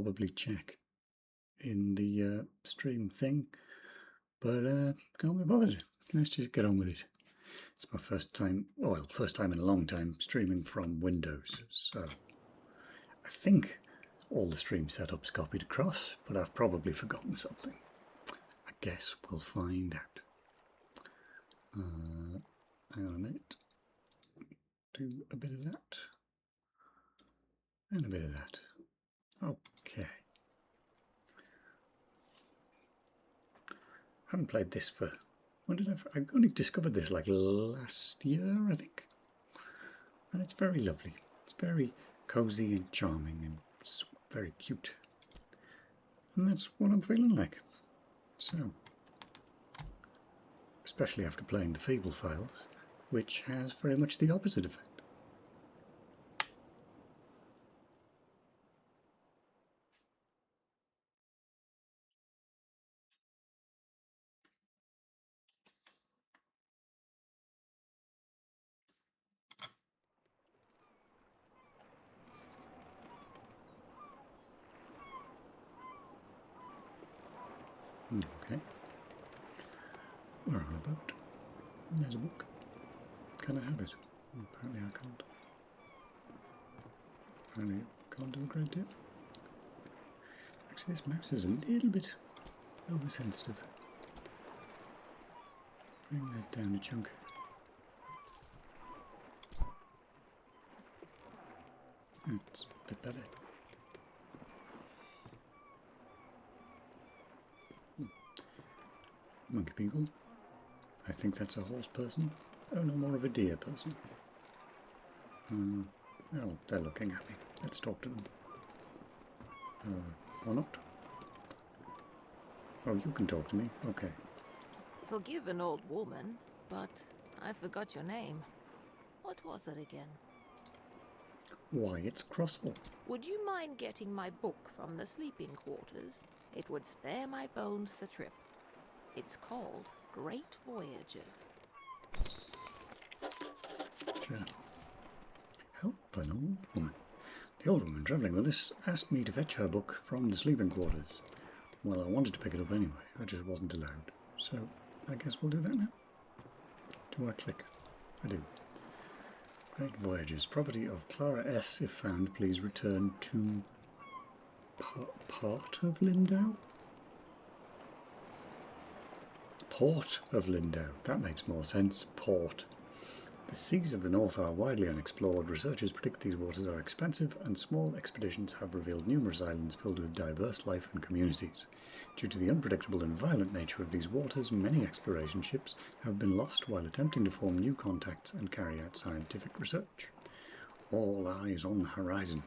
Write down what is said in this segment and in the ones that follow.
probably check in the stream thing, but can't be bothered. Let's just get on with it. It's my first time in a long time streaming from Windows, so I think all the stream setups copied across, but I've probably forgotten something. I guess we'll find out. Hang on a minute. Do a bit of that. And a bit of that. Okay. I haven't played this for... When did I only discovered this like last year, I think. And it's very lovely. It's very cozy and charming and very cute. And that's what I'm feeling like. So, especially after playing the Feeble Files, which has very much the opposite effect. Okay. Where am I about? There's a book. Can I have it? Apparently I can't. Apparently I can't do a great deal. Actually, this mouse is a little bit oversensitive. Bring that down a chunk. That's a bit better. Monkey beagle. I think that's a horse person. Oh no, more of a deer person. Oh, they're looking at me. Let's talk to them. Or not. Oh, you can talk to me. Okay. Forgive an old woman, but I forgot your name. What was it again? Why, it's Crossell. Would you mind getting my book from the sleeping quarters? It would spare my bones the trip. It's called Great Voyages. Sure. Help an old woman. The old woman travelling with us asked me to fetch her book from the sleeping quarters. Well, I wanted to pick it up anyway. I just wasn't allowed. So, I guess we'll do that now. Do I click? I do. Great Voyages. Property of Clara S. If found, please return to part of Lindau? Port of Lindau. That makes more sense. Port. The seas of the north are widely unexplored. Researchers predict these waters are expansive, and small expeditions have revealed numerous islands filled with diverse life and communities. Due to the unpredictable and violent nature of these waters, many exploration ships have been lost while attempting to form new contacts and carry out scientific research. All eyes on the horizon.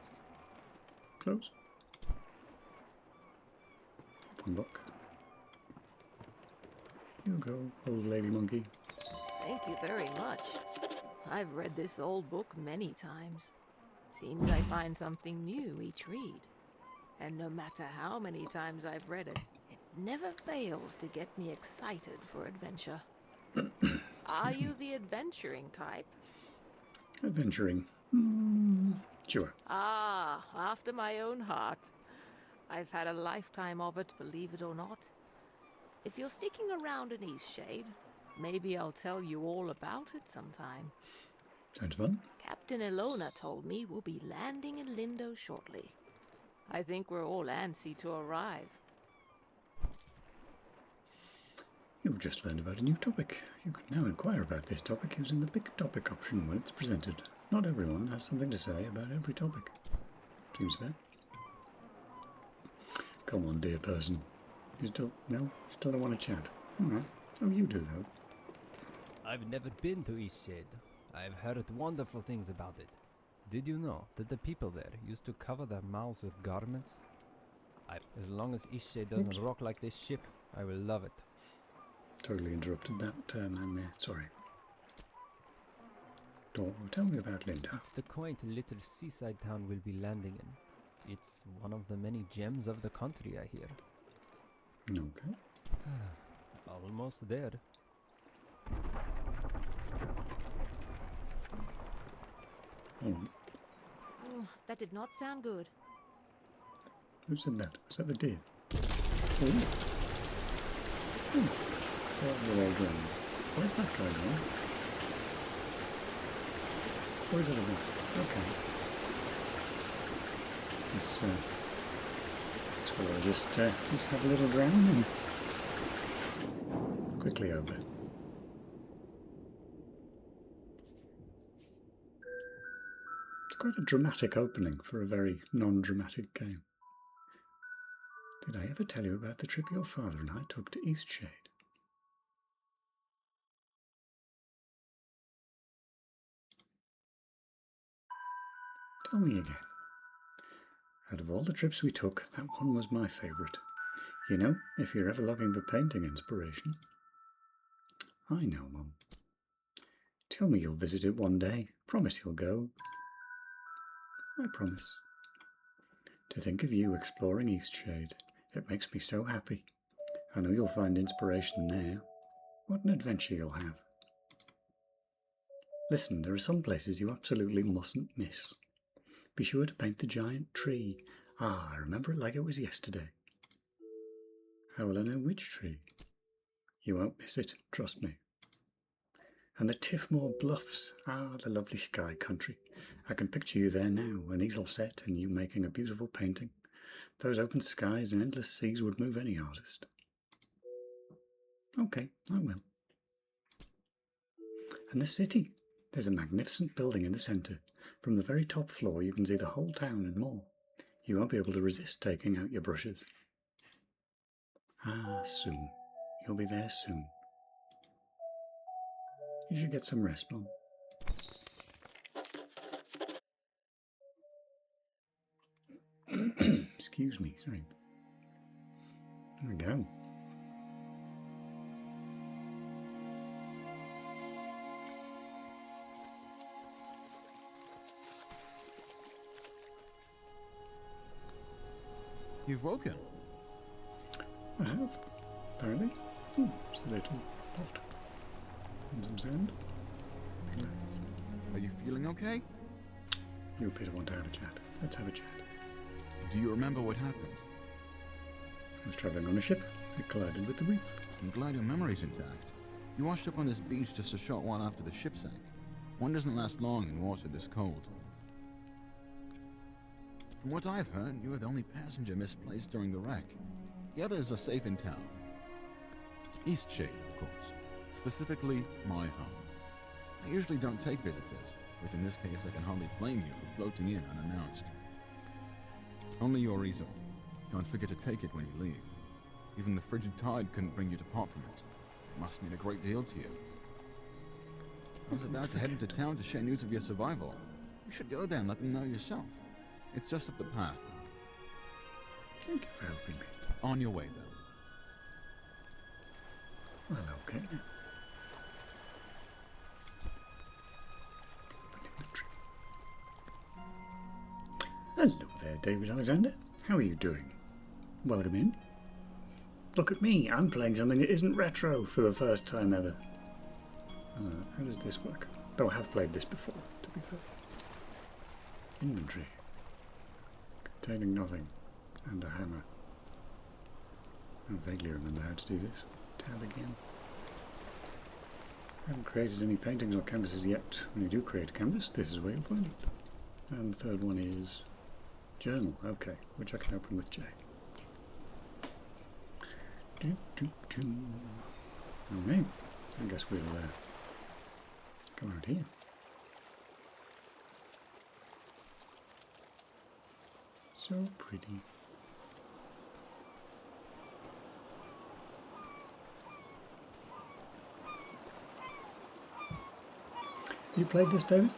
Close. One book. You go, old lady monkey. Thank you very much. I've read this old book many times. Seems I find something new each read. And no matter how many times I've read it, it never fails to get me excited for adventure. Are you the adventuring type? Adventuring? Sure. Ah, after my own heart. I've had a lifetime of it, believe it or not. If you're sticking around in Eastshade, maybe I'll tell you all about it sometime. Sounds fun. Captain Ilona told me we'll be landing in Lindo shortly. I think we're all antsy to arrive. You've just learned about a new topic. You can now inquire about this topic using the Pick Topic option when it's presented. Not everyone has something to say about every topic. Seems fair. Come on, dear person. You still don't want to chat? Alright. Oh, you do, though. I've never been to Eastshade. I've heard wonderful things about it. Did you know that the people there used to cover their mouths with garments? As long as Eastshade doesn't rock like this ship, I will love it. Totally interrupted that man there. Sorry. Tell me about Linda. It's the quaint little seaside town we'll be landing in. It's one of the many gems of the country, I hear. Okay. Almost there. That did not sound good. Who said that? Was that the deer? Ooh. Ooh. They're all drowned. Why is that going on? Where is it over? Okay. This will just have a little drowning. Quickly over. It's quite a dramatic opening for a very non-dramatic game. Did I ever tell you about the trip your father and I took to Eastshade? Tell me again. Out of all the trips we took, that one was my favourite. You know, if you're ever looking for painting inspiration. I know, Mum. Tell me you'll visit it one day. Promise you'll go. I promise. To think of you exploring Eastshade, it makes me so happy. I know you'll find inspiration there. What an adventure you'll have. Listen, there are some places you absolutely mustn't miss. Be sure to paint the giant tree. Ah, I remember it like it was yesterday. How will I know which tree? You won't miss it, trust me. And the Tiffmore Bluffs. Ah, the lovely sky country. I can picture you there now, an easel set and you making a beautiful painting. Those open skies and endless seas would move any artist. Okay, I will. And the city. There's a magnificent building in the centre. From the very top floor you can see the whole town and more. You won't be able to resist taking out your brushes. Ah, soon. You'll be there soon. You should get some rest, Mom. Excuse me, sorry. There we go. You've woken. I have, apparently. Oh, it's a little pot. And some sand. Nice. Are you feeling okay? You appear to want to have a chat. Let's have a chat. Do you remember what happened? I was travelling on a ship. It collided with the reef. I'm glad your memory's intact. You washed up on this beach just a short while after the ship sank. One doesn't last long in water this cold. From what I've heard, you were the only passenger misplaced during the wreck. The others are safe in town. Eastshade, of course. Specifically, my home. I usually don't take visitors, but in this case I can hardly blame you for floating in unannounced. Only your easel. Don't forget to take it when you leave. Even the frigid tide couldn't bring you to part from it. It must mean a great deal to you. I was about to head into town to share news of your survival. You should go there and let them know yourself. It's just up the path. Thank you for helping me. On your way, though. Well, okay then. Open inventory. Hello there, David Alexander. How are you doing? Welcome in. Look at me, I'm playing something that isn't retro for the first time ever. How does this work? Though I have played this before, to be fair. Inventory. Containing nothing. And a hammer. I vaguely remember how to do this. Tab again. I haven't created any paintings or canvases yet. When you do create a canvas, this is where you'll find it. And the third one is journal, okay, which I can open with J. Okay, I guess we'll go out here. So pretty. You played this, David?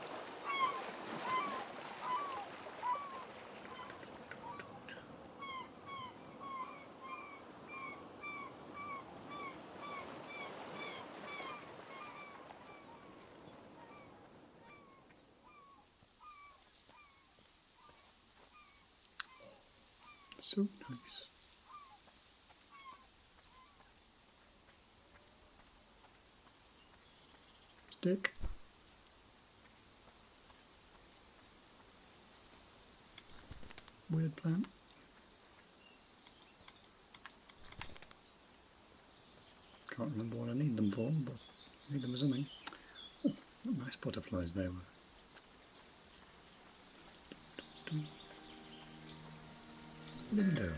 So nice. Stick. Weird plant. Can't remember what I need them for, but I need them for something. Oh, what nice butterflies they were. Window.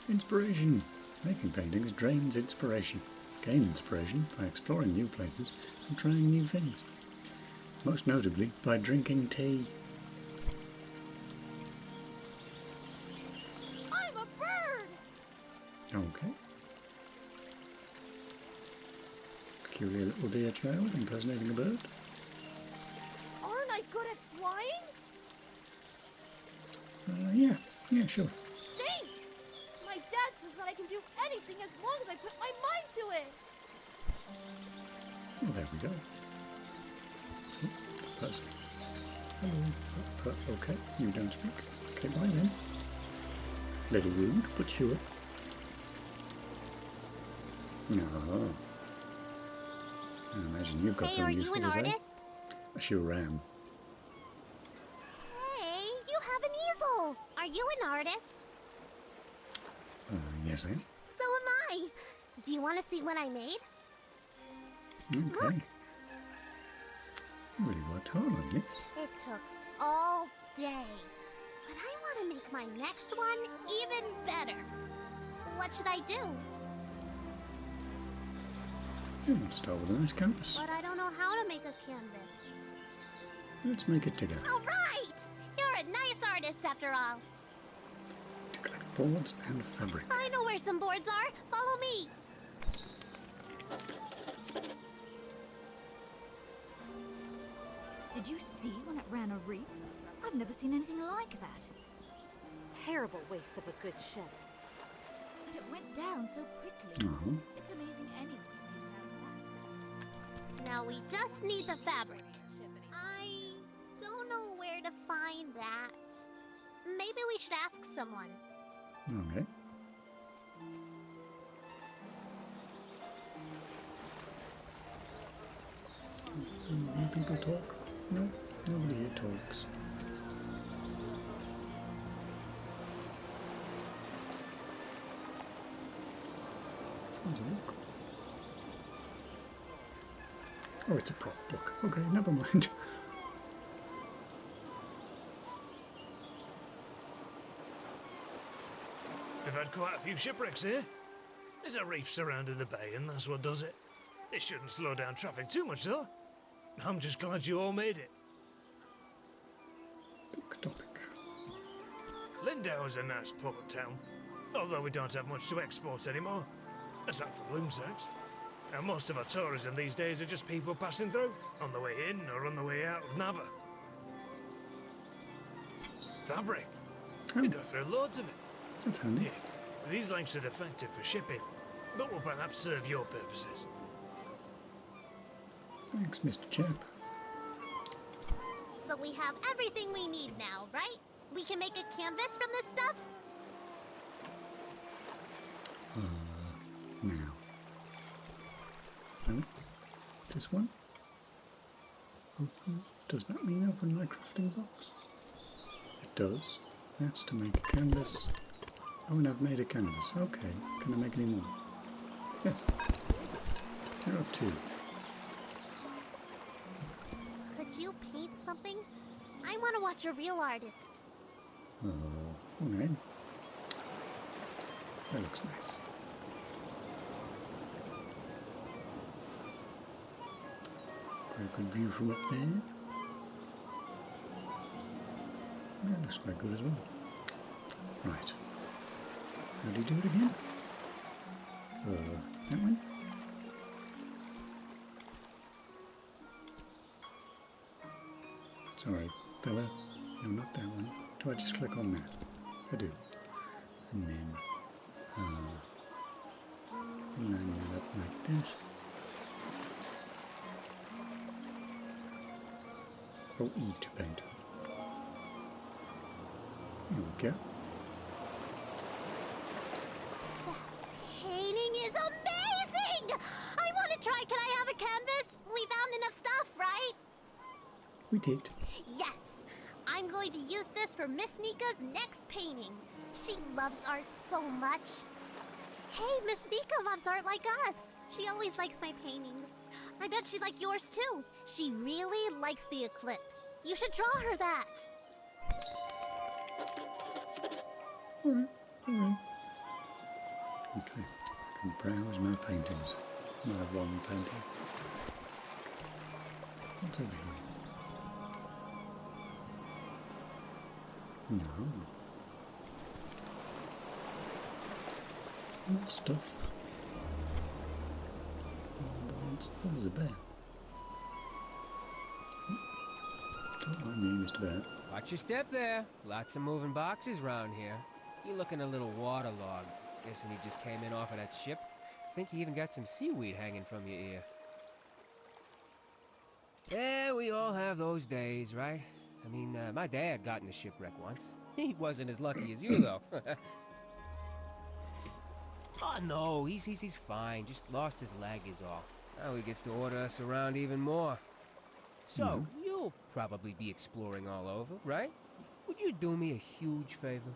Inspiration. Making paintings drains inspiration. Gain inspiration by exploring new places and trying new things. Most notably by drinking tea. I'm a bird! Okay. Peculiar little deer child impersonating a bird. Aren't I good at flying? Yeah, sure. Thanks! My dad says that I can do anything as long as I put my mind to it! Well, there we go. Oh, person. Hello. Okay, you don't speak. Okay, bye then. Little rude, but sure. No. I imagine you've got Hey, are something you useful an to say. artist? I sure am. Hey, you have an easel. Are you an artist? Yes, I am. So am I. Do you want to see what I made? Okay. Look. Really worked hard on this. It took all day. But I want to make my next one even better. What should I do? You want to start with a nice canvas. But I don't know how to make a canvas. Let's make it together. All right! You're a nice artist after all. To collect boards and fabric. I know where some boards are. Follow me. Did you see when it ran a reef? I've never seen anything like that. Terrible waste of a good ship. But it went down so quickly. Oh, It's amazing anyone can have Now we just need the fabric. that. I don't know where to find that. Maybe we should ask someone. okay. Do people talk? No, nobody here talks. Let's have a look. Oh, it's a prop book. Okay, never mind. We've had quite a few shipwrecks here. There's a reef surrounding the bay, and that's what does it. It shouldn't slow down traffic too much, though. I'm just glad you all made it. Book topic. Lindau is a nice port town, although we don't have much to export anymore, aside from loom sacks. And most of our tourism these days are just people passing through, on the way in or on the way out of Nava. Fabric. We go through loads of it. That's handy. Yeah, these lengths are defective for shipping, but will perhaps serve your purposes. Thanks, Mr. Chap. So we have everything we need now, right? We can make a canvas from this stuff? Now. No? This one? Open. Does that mean open my crafting box? It does. That's to make a canvas. Oh, and I've made a canvas. Okay. Can I make any more? Yes. You're up to. Could you paint something? I want to watch a real artist. Oh, okay. That looks nice. Very good view from up there. That looks quite good as well. Right. How do you do it again? That one? Sorry, fella. No, not that one. Do I just click on that? I do. And then, line that up like this. Oh, E to paint. Here we go. Painting is amazing! I want to try. Can I have a canvas? We found enough stuff, right? We did. Yes. I I'm going to use this for Miss Nika's next painting. She loves art so much. Hey, Miss Nika loves art like us. She always likes my paintings. I bet she'd like yours too. She really likes the eclipse. You should draw her that. Alright, alright. Okay, I can browse my paintings. I have one painting. What's over here? No. More stuff. There's a bear. Don't mind me, Mr. Bear. Watch your step there. Lots of moving boxes round here. You're looking a little waterlogged. Guessing you just came in off of that ship. Think you even got some seaweed hanging from your ear. Yeah, we all have those days, right? I mean, my dad got in a shipwreck once. He wasn't as lucky as you, though. Oh, no, he's fine. Just lost his leg is all. Now he gets to order us around even more. So, you'll probably be exploring all over, right? Would you do me a huge favor?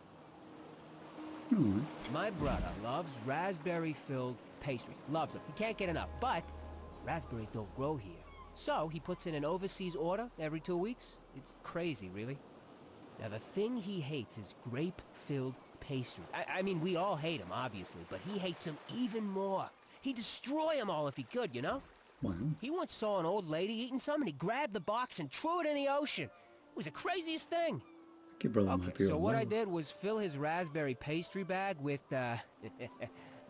My brother loves raspberry-filled pastries. Loves them. He can't get enough. But raspberries don't grow here. So he puts in an overseas order every 2 weeks. It's crazy, really. Now, the thing he hates is grape-filled pastries. I mean, we all hate them, obviously, but he hates them even more. He'd destroy them all if he could, you know? Wow. He once saw an old lady eating some, and he grabbed the box and threw it in the ocean. It was the craziest thing. Your brother might Okay, be so all what I well. did was fill his raspberry pastry bag with,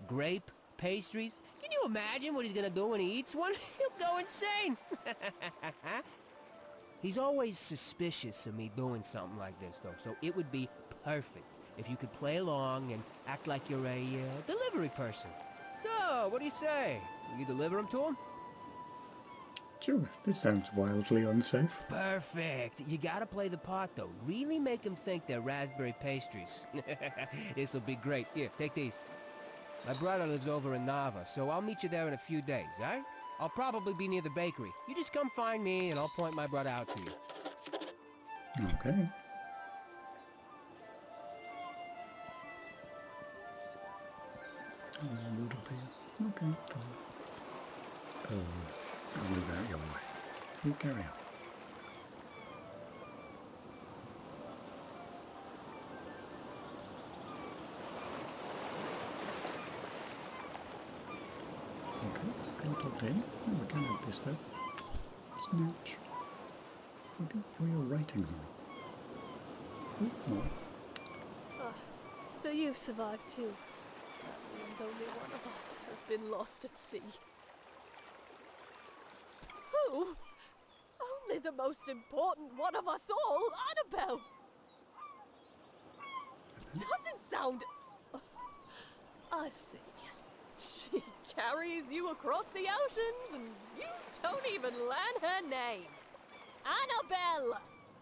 grape pastries. Can you imagine what he's gonna do when he eats one? He'll go insane! He's always suspicious of me doing something like this, though, so it would be perfect if you could play along and act like you're a, delivery person. So, what do you say? Will you deliver them to him? Sure, this sounds wildly unsafe. Perfect. You gotta play the part, though. Really make them think they're raspberry pastries. This'll be great. Here, take these. My brother lives over in Nava, so I'll meet you there in a few days, alright? I'll probably be near the bakery. You just come find me, and I'll point my brother out to you. Okay. Load up here. Okay, fine. I'll move out your way. You carry on. Okay, I'll talk to him. Oh, we can have this way. Snatch. Okay, how are your ratings on? Oh, no. So you've survived too. That means only one of us has been lost at sea. Who? Only the most important one of us all, Annabelle! Doesn't sound... I see. She carries you across the oceans and you don't even learn her name. Annabelle!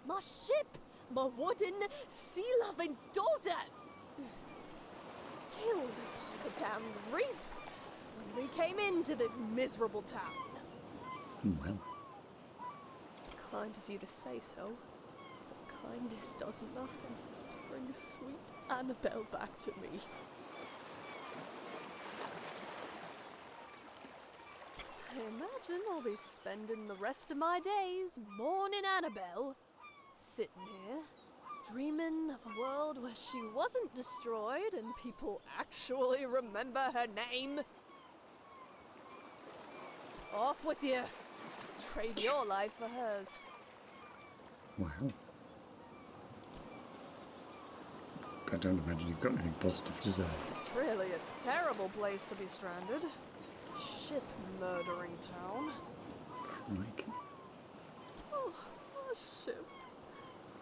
My ship! My wooden, sea-loving daughter! Killed by the damned reefs when we came into this miserable town. Well, Kind of you to say so, but kindness does nothing to bring sweet Annabelle back to me. I imagine I'll be spending the rest of my days mourning Annabelle, sitting here, dreaming of a world where she wasn't destroyed and people actually remember her name. Off with you! Trade your life for hers. wow. I don't imagine you've got anything positive to say. It's really a terrible place to be stranded. Ship murdering town. Crikey. Oh, our ship.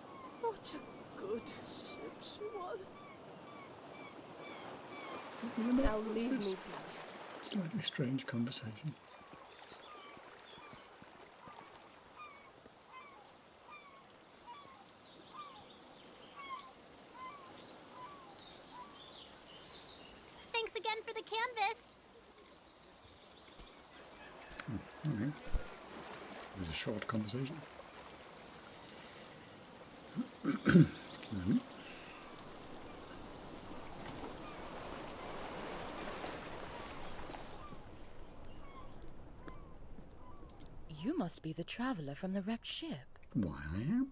Such a good ship she was. Now leave me be. Slightly strange conversation. Thanks again for the canvas. Okay. It was a short conversation. Excuse me. You must be the traveler from the wrecked ship. Why, I am?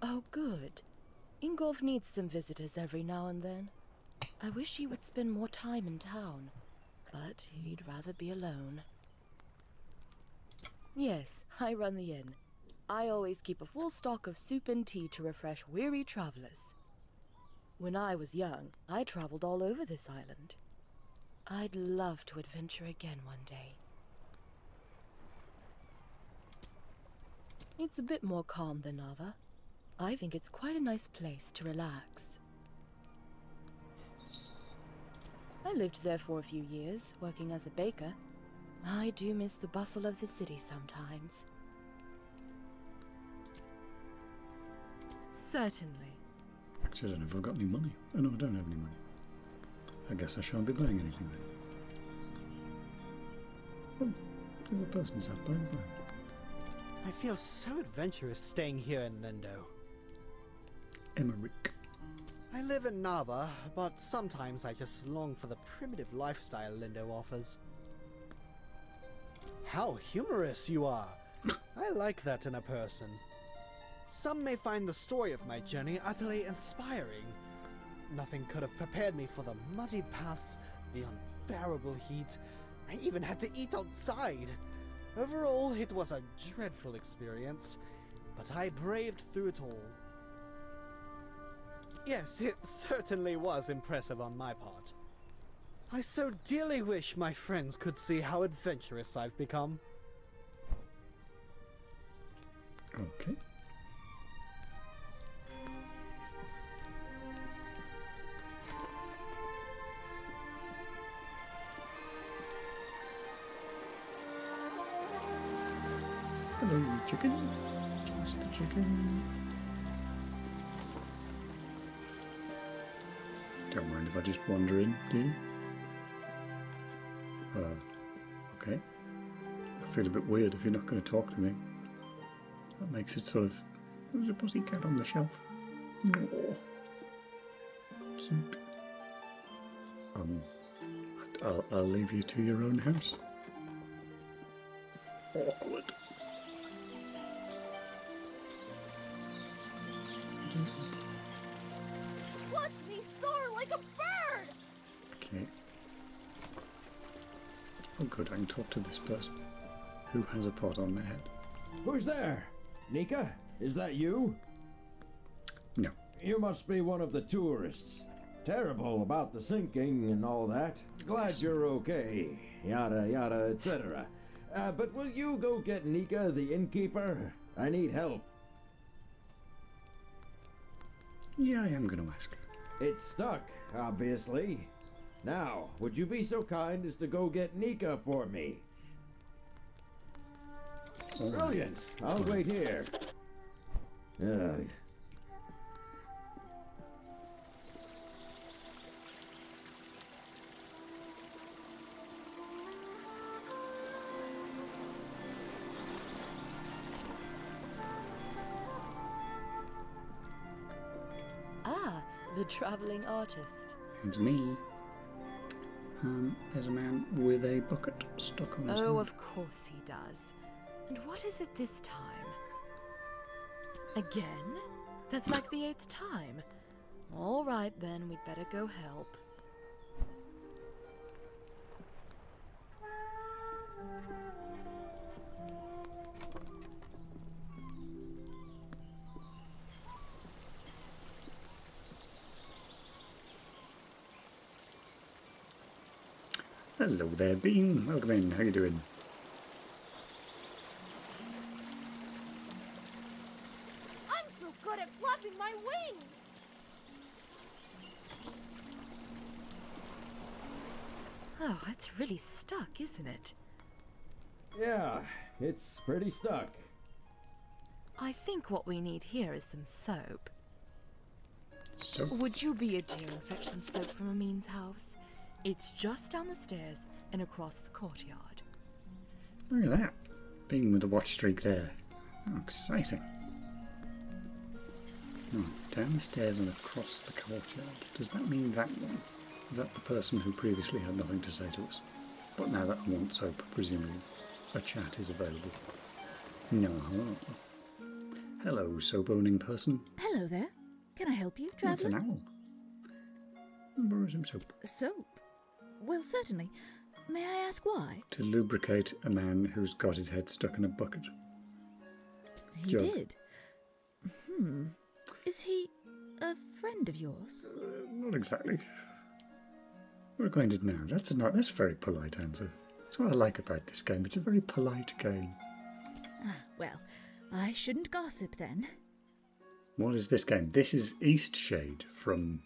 Oh, good. Ingolf needs some visitors every now and then. I wish he would spend more time in town, but he'd rather be alone. Yes, I run the inn. I always keep a full stock of soup and tea to refresh weary travelers. When I was young, I traveled all over this island. I'd love to adventure again one day. It's a bit more calm than Nava. I think it's quite a nice place to relax. I lived there for a few years, working as a baker. I do miss the bustle of the city sometimes. Certainly. Actually, I don't know if I've got any money. Oh no, I don't have any money. I guess I shan't be buying anything then. Oh, there's a person sat by the fire. I feel so adventurous staying here in Lindo. Emmerich. I live in Nava, but sometimes I just long for the primitive lifestyle Lindo offers. How humorous you are! I like that in a person. Some may find the story of my journey utterly inspiring. Nothing could have prepared me for the muddy paths, the unbearable heat. I even had to eat outside. Overall, it was a dreadful experience, but I braved through it all. Yes, it certainly was impressive on my part. I so dearly wish my friends could see how adventurous I've become. Okay. Hello, chicken. Just the chicken. Don't mind if I just wander in, do you? Okay. I feel a bit weird if you're not going to talk to me. That makes it sort of... There's a pussycat on the shelf. Oh, cute. I'll leave you to your own house. Awkward. Watch me soar like a bird! Okay. Oh good, I can talk to this person who has a pot on their head. Who's there? Nika? Is that you? No. You must be one of the tourists. Terrible about the sinking and all that. Glad you're okay. Yada yada, etc. But will you go get Nika, the innkeeper? I need help. Yeah, I am going to ask. It's stuck, obviously. Now, would you be so kind as to go get Nika for me? Brilliant. I'll wait here. Ah, the traveling artist. It's me. There's a man with a bucket stuck on his head. Oh, of course he does. And what is it this time? Again? That's like the 8th time. All right, then, we'd better go help. Hello there, Bean. Welcome in. How you doing? I'm so good at flapping my wings! Oh, it's really stuck, isn't it? Yeah, it's pretty stuck. I think what we need here is some soap. Soap? Would you be a dear and fetch some soap from Amin's house? It's just down the stairs and across the courtyard. Look at that. Bean with the watch streak there. Oh, exciting. Right, down the stairs and across the courtyard. Does that mean that one? Is that the person who previously had nothing to say to us? But now that I want soap, presumably a chat is available. No. Hello, soap-owning person. Hello there. Can I help you, traveller? It's an owl. Where is some soap? Soap? Well, certainly. May I ask why? To lubricate a man who's got his head stuck in a bucket. He Jug. did. Is he a friend of yours? Not exactly. We're acquainted now. That's a very polite answer. That's what I like about this game. It's a very polite game. Ah, well, I shouldn't gossip then. What is this game? This is Eastshade from,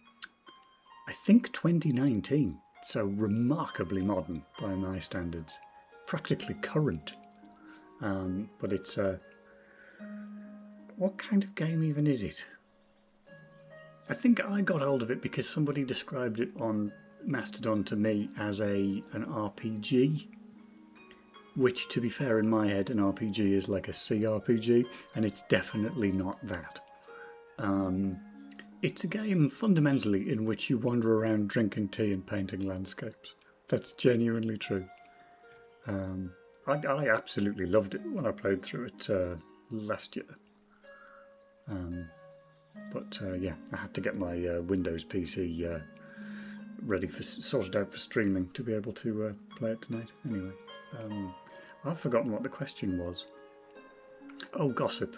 I think, 2019. So remarkably modern by my standards. Practically current. But it's a... what kind of game even is it? I think I got hold of it because somebody described it on Mastodon to me as an RPG. Which, to be fair, in my head, an RPG is like a CRPG, and it's definitely not that. It's a game, fundamentally, in which you wander around drinking tea and painting landscapes. That's genuinely true. I absolutely loved it when I played through it last year. But yeah, I had to get my Windows PC ready sorted out for streaming to be able to play it tonight. Anyway, I've forgotten what the question was. Oh, gossip.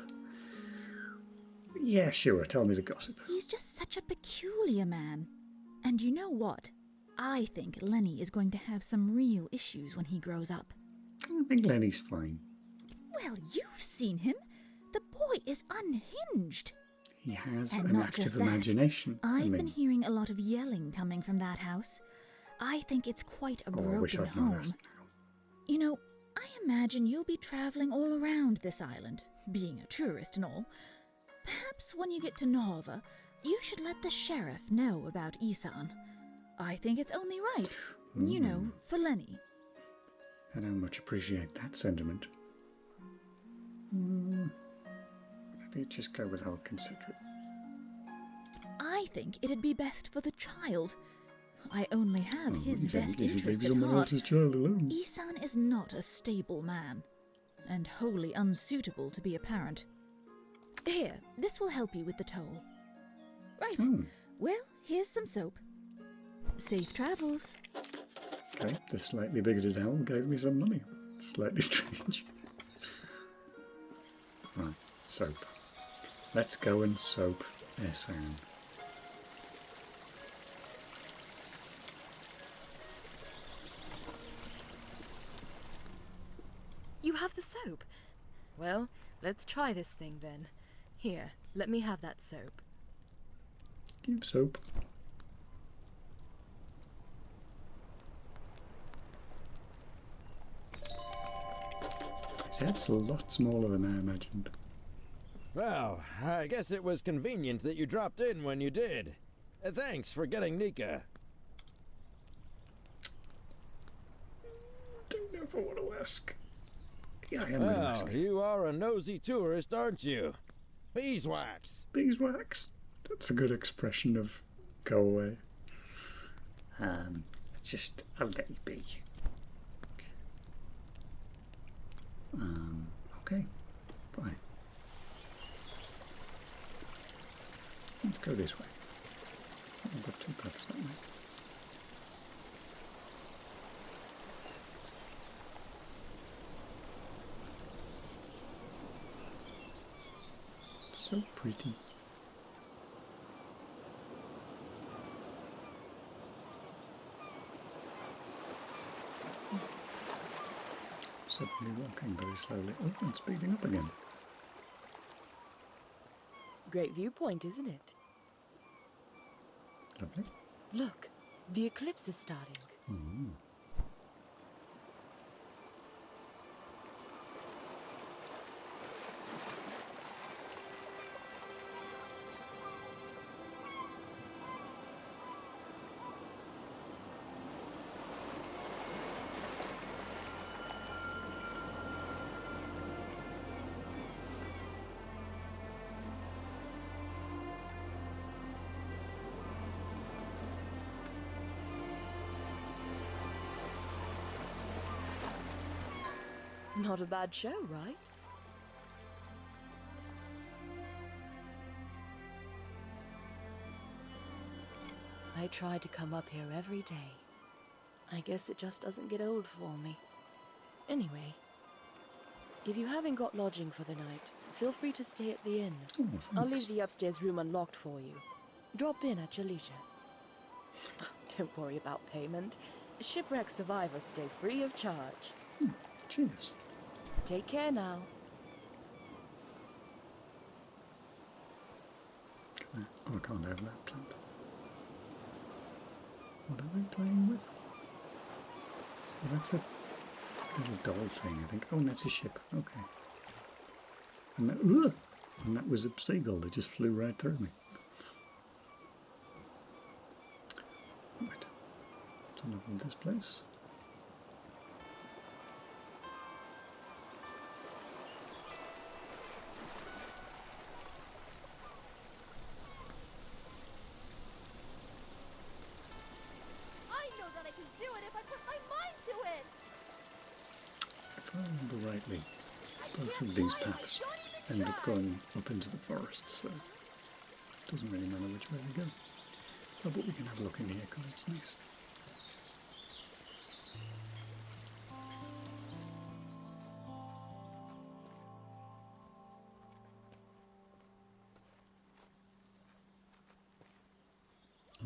Yeah, sure, tell me the gossip. He's just such a peculiar man. And you know what? I think Lenny is going to have some real issues when he grows up. I think Lenny's fine. Well, you've seen him. The boy is unhinged. He has And an not active just that. imagination. I've been hearing a lot of yelling coming from that house. I think it's quite a I wish broken I'd not home. asked now. You know, I imagine you'll be traveling all around this island, being a tourist and all. Perhaps when you get to Nova, you should let the sheriff know about Isan. I think it's only right. You know, for Lenny. I don't much appreciate that sentiment. Maybe just go with I'll consider it. I think it'd be best for the child. I only have his best You should interest leave at someone heart. else's child alone. Isan is not a stable man, and wholly unsuitable to be a parent. Here, this will help you with the toll. Right. Well, here's some soap. Safe travels. Okay, the slightly bigoted owl gave me some money. It's slightly strange. Right, soap. Let's go and soap Esan. You have the soap. Well, let's try this thing then. Here, let me have that soap. Keep soap. It's a lot smaller than I imagined. Well, I guess it was convenient that you dropped in when you did. Thanks for getting Nika. Don't know if I want to ask. Yeah, I am going to ask. Well, you are a nosy tourist, aren't you? Beeswax. Beeswax. That's a good expression of go away. Just a little bit. Okay. Fine. Let's go this way. I've got two paths that way. So pretty. Suddenly walking very slowly. Oh, and speeding up again. Great viewpoint, isn't it? Lovely. Look, the eclipse is starting. Not a bad show, right? I try to come up here every day. I guess it just doesn't get old for me. Anyway, if you haven't got lodging for the night, feel free to stay at the inn. Oh, I'll thanks. leave the upstairs room unlocked for you. Drop in at your leisure. Don't worry about payment. Shipwreck survivors stay free of charge. Cheers. Take care now. Oh, I can't have that plant. What are they playing with? Oh, that's a little doll thing, I think. Oh, and that's a ship. Okay. And that was a seagull that just flew right through me. Right. That's enough of this place. I know that I can do it if I put my mind to it. If I remember rightly, both of these paths end up going up into the forest, so it doesn't really matter which way we go. Oh, but we can have a look in here because it's nice.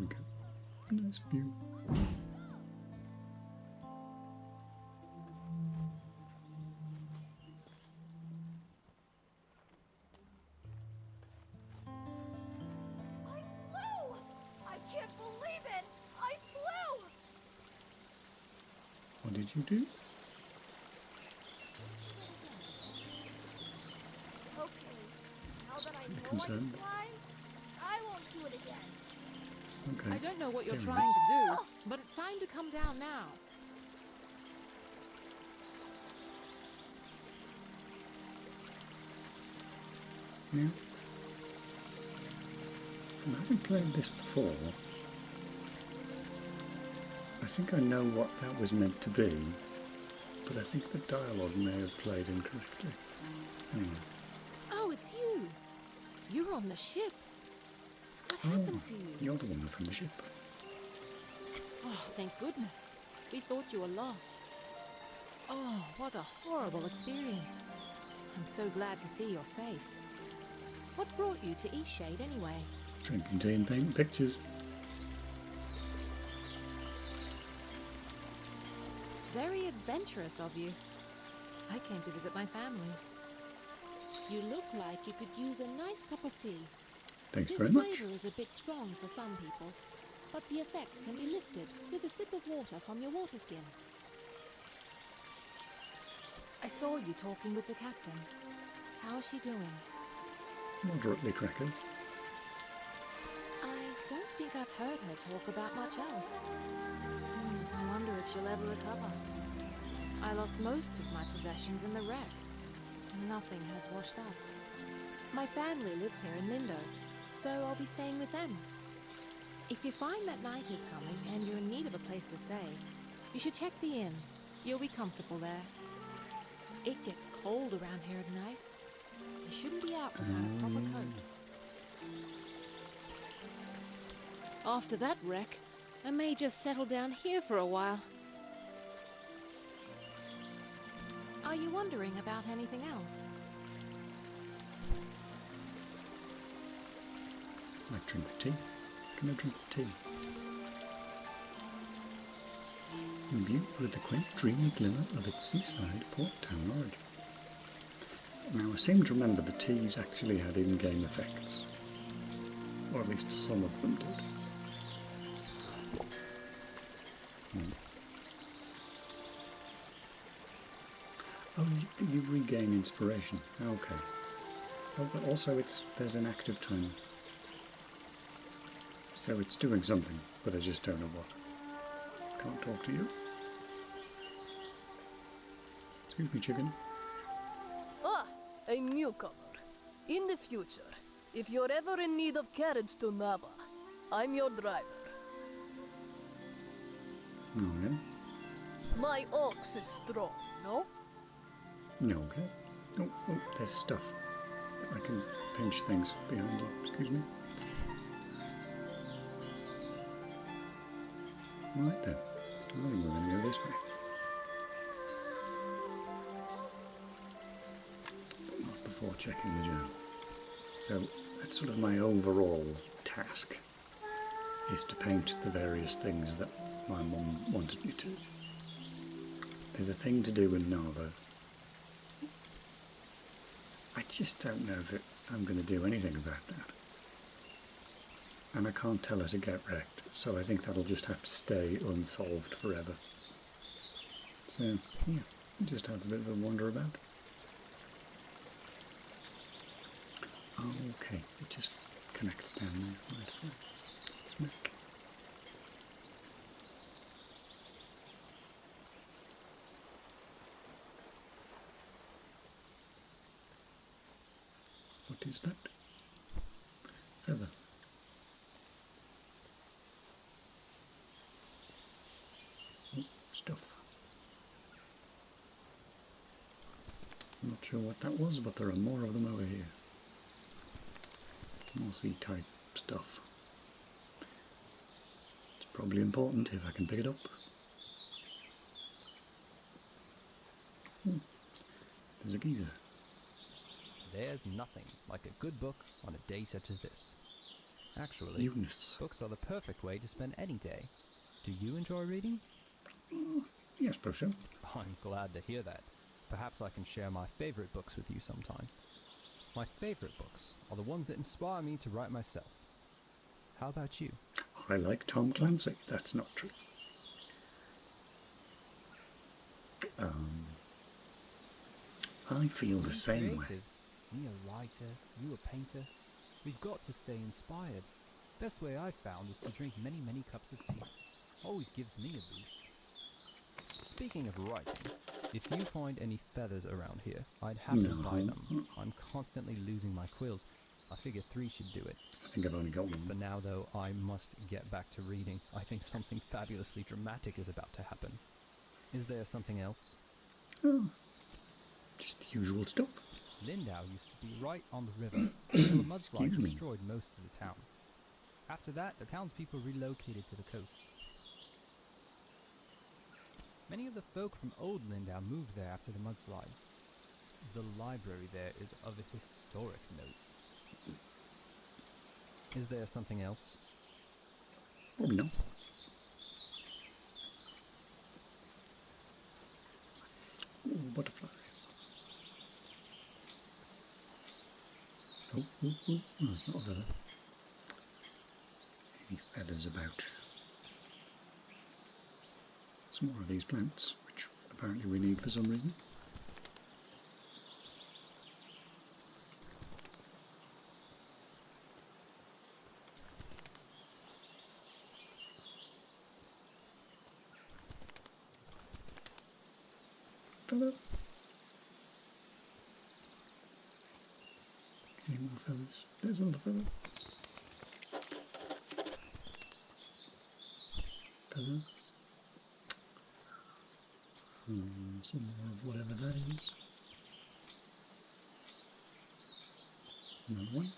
Okay, nice view. I flew! I can't believe it! I flew! What did you do? Okay, now that I know I concerned. can fly, I won't do it again. Okay. I don't know what you're Fair trying to do, but it's time to come down now. Yeah. I haven't played this before. I think I know what that was meant to be, but I think the dialogue may have played incorrectly. Anyway. Oh, it's you. You're on the ship. What happened to you? You're the woman from the ship. Oh, thank goodness. We thought you were lost. Oh, what a horrible experience. I'm so glad to see you're safe. What brought you to Eastshade anyway? Drinking tea and painting pictures. Very adventurous of you. I came to visit my family. You look like you could use a nice cup of tea. Thanks This very much. flavor is a bit strong for some people, but the effects can be lifted with a sip of water from your water skin. I saw you talking with the captain. How's she doing? Moderately crackers. I don't think I've heard her talk about much else. I wonder if she'll ever recover. I lost most of my possessions in the wreck. Nothing has washed up. My family lives here in Lindo, so I'll be staying with them. If you find that night is coming and you're in need of a place to stay, you should check the inn. You'll be comfortable there. It gets cold around here at night. You shouldn't be out without a proper coat. After that wreck, I may just settle down here for a while. Are you wondering about anything else? I drink the tea. Can I drink the tea? Imbued with the quaint dreamy glimmer of its seaside port town origin. Now I seem to remember the teas actually had in-game effects. Or at least some of them did. Oh, you regain inspiration. Okay. Oh, but also there's an active timer. So it's doing something, but I just don't know what. Can't talk to you. Excuse me, chicken. Ah, a newcomer. In the future, if you're ever in need of carriage to Nava, I'm your driver. Oh, yeah? My ox is strong, no? No, okay. Oh, oh, there's stuff. I can pinch things behind you. Excuse me. Right then. I think we're going to go this way. But not before checking the journal. So that's sort of my overall task, is to paint the various things that my mum wanted me to. There's a thing to do in Nava. I just don't know that I'm going to do anything about that. And I can't tell her to get wrecked, so I think that'll just have to stay unsolved forever. So, yeah, just have a bit of a wander about. Okay, it just connects down there. Right, fine. Smack. What is that? Feather. Oh, stuff. Not sure what that was, but there are more of them over here. Mossy type stuff. It's probably important if I can pick it up. There's a geezer. There's nothing like a good book on a day such as this. Actually, Eunice. books are the perfect way to spend any day. Do you enjoy reading? Yes, suppose so. I'm glad to hear that. Perhaps I can share my favorite books with you sometime. My favorite books are the ones that inspire me to write myself. How about you? I like Tom Clancy. That's not true. I feel the same way. Me a writer, you a painter. We've got to stay inspired. Best way I've found is to drink many, many cups of tea. Always gives me a boost. Speaking of writing, if you find any feathers around here, I'd happily buy them. I'm constantly losing my quills. I figure 3 should do it. I think I've only got one. For now, though, I must get back to reading. I think something fabulously dramatic is about to happen. Is there something else? Oh, just the usual stuff. Lindau used to be right on the river until a mudslide destroyed most of the town. After that, the townspeople relocated to the coast. Many of the folk from Old Lindau moved there after the mudslide. The library there is of a historic note. Is there something else? Probably not. Ooh, butterflies. Oh, it's not a feather. Any feathers about? Some more of these plants, which apparently we need for some reason. Feather. Any more feathers? There's another feather. Feathers. Some more of whatever that is. Another one.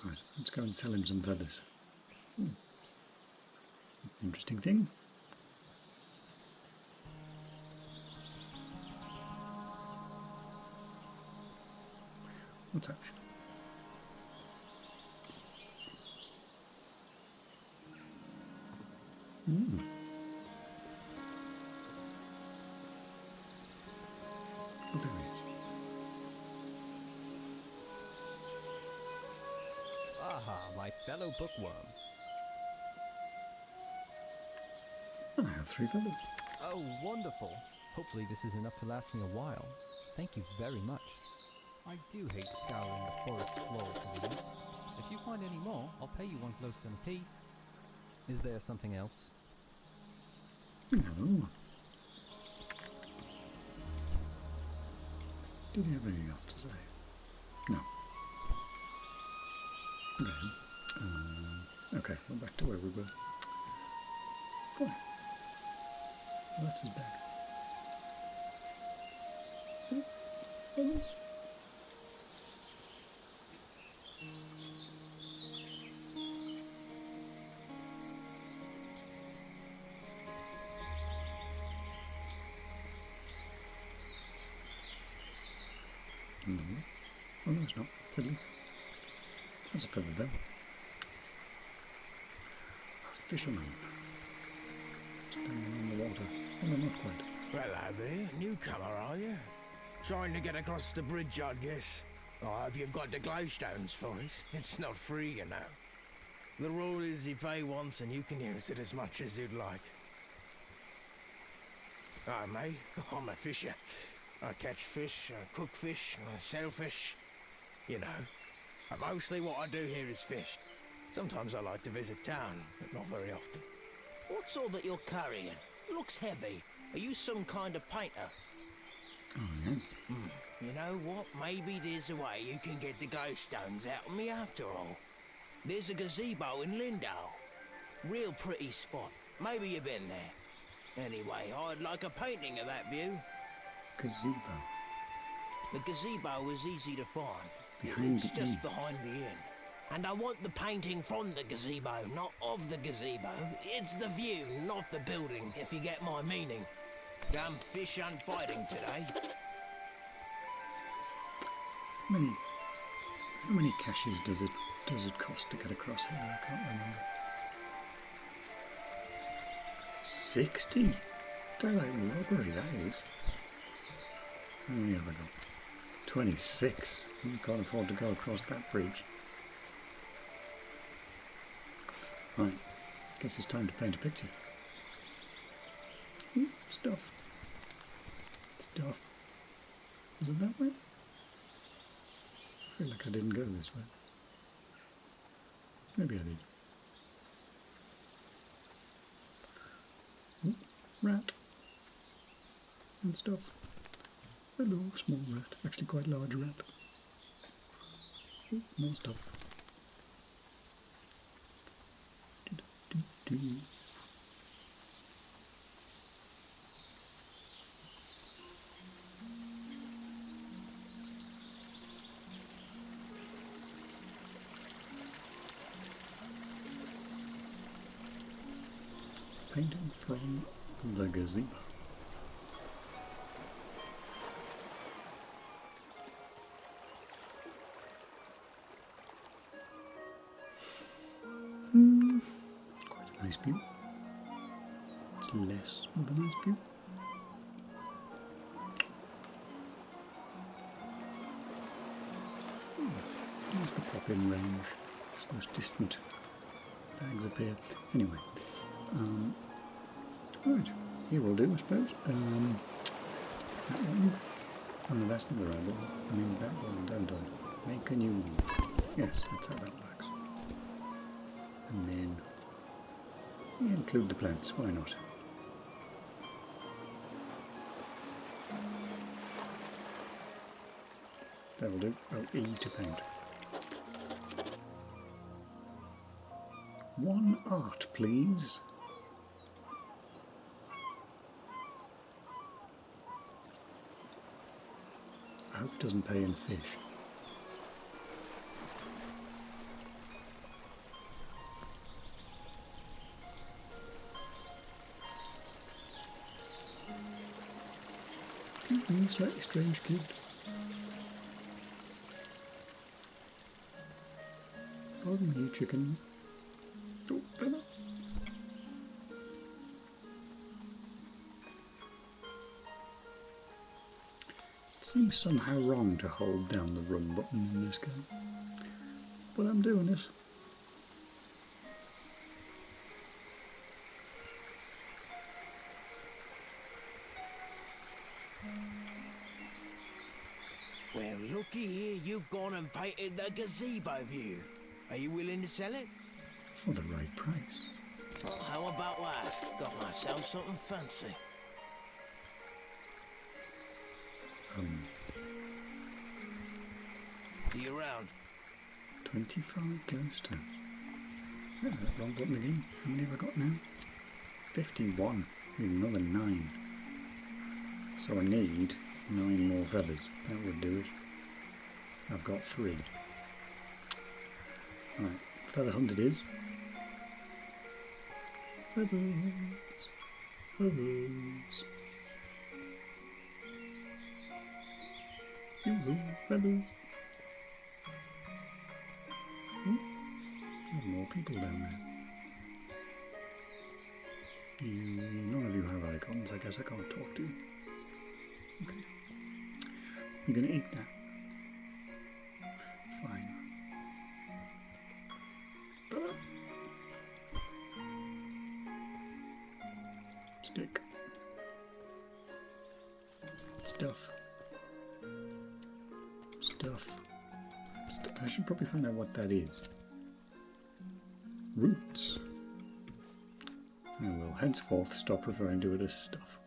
Right, let's go and sell him some feathers. Interesting thing. What's that? Oh, there he is. Aha, my fellow bookworm. I have 3 feathers. Oh, wonderful. Hopefully this is enough to last me a while. Thank you very much. I do hate scouring the forest floor for these. If you find any more, I'll pay you 1 glowstone apiece. Is there something else? No. Did you have anything else to say? No. Okay. Okay, we're back to where we were. Fine. Well, that's his bag. No. Oh no, it's not. It's a leaf. That's a feather though. A fisherman. Standing in the water. Oh no, not quite. Hello there, newcomer, are you? Trying to get across the bridge, I guess. I hope you've got the glowstones for it. It's not free, you know. The rule is you pay once and you can use it as much as you'd like. Oh, mate, I'm a fisher. I catch fish, I cook fish, I sell fish. You know. And mostly what I do here is fish. Sometimes I like to visit town, but not very often. What's all that you're carrying? Looks heavy. Are you some kind of painter? Oh, yeah. You know what? Maybe there's a way you can get the glowstones out of me after all. There's a gazebo in Lindau. Real pretty spot. Maybe you've been there. Anyway, I'd like a painting of that view. Gazebo. The gazebo is easy to find. Behind It's the just inn. behind the inn. And I want the painting from the gazebo, not of the gazebo. It's the view, not the building, if you get my meaning. Damn fish aren't biting today. How many caches does it cost to get across here? I can't remember. 60? Daylight robbery, that is. How many have I got? 26. You can't afford to go across that bridge. Right, guess it's time to paint a picture. Ooh, stuff. Stuff. Was it that way? I feel like I didn't go this way. Maybe I did. Ooh, rat. And stuff. Hello, small rat. Actually quite large rat. Ooh, more stuff. Do. Painting from the gazebo. Quite a nice view. Less of a nice view. There's the pop-in range. Those distant bags appear. Anyway, right, here will do, I suppose. That one. Oh no, that's not the right one. I mean that one, don't I? Make a new one. Yes, that's how that works. And then include the plants, why not? That'll do. Oh, E to paint. One art, please. I hope it doesn't pay in fish. Slightly strange kid. Pardon me, chicken. Oh, Bella. It seems somehow wrong to hold down the run button in this game, but I'm doing it. Well, looky here, you've gone and painted the gazebo view. Are you willing to sell it? For the right price. Well, how about that? Got myself something fancy. Are you around? 25 glowstones. Yeah, wrong button again. How many have I got now? 51. Need another 9. So I need 9 more feathers. That would do it. I've got 3. Right, feather hunt it is. Feathers. Feathers. Yoo-hoo, feathers. There's more people down there. None of you have icons. I guess I can't talk to you. Okay. You're gonna eat that. Fine. Stick. Stuff. Stuff. I should probably find out what that is. Roots. I will henceforth stop referring to it as stuff.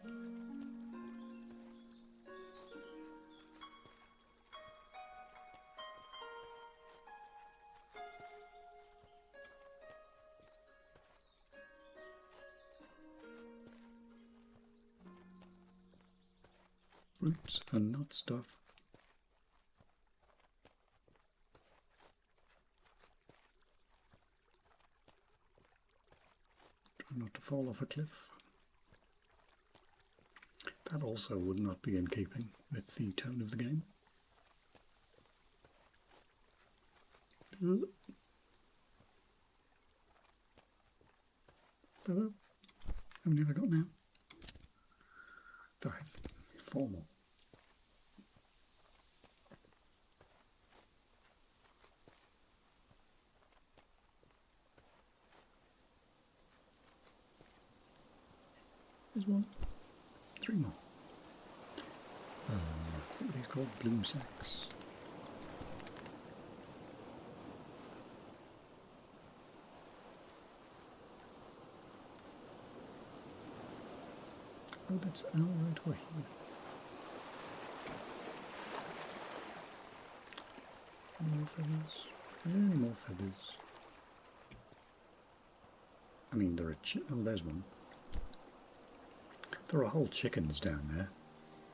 Roots and not stuff. Try not to fall off a cliff. That also would not be in keeping with the tone of the game. How many have I got now? 5. 4 more. There's 1. 3 more. What are these called? Bloom sacks. Oh, that's right way. More feathers. Any more feathers? I mean, there are oh, there's one. There are whole chickens down there,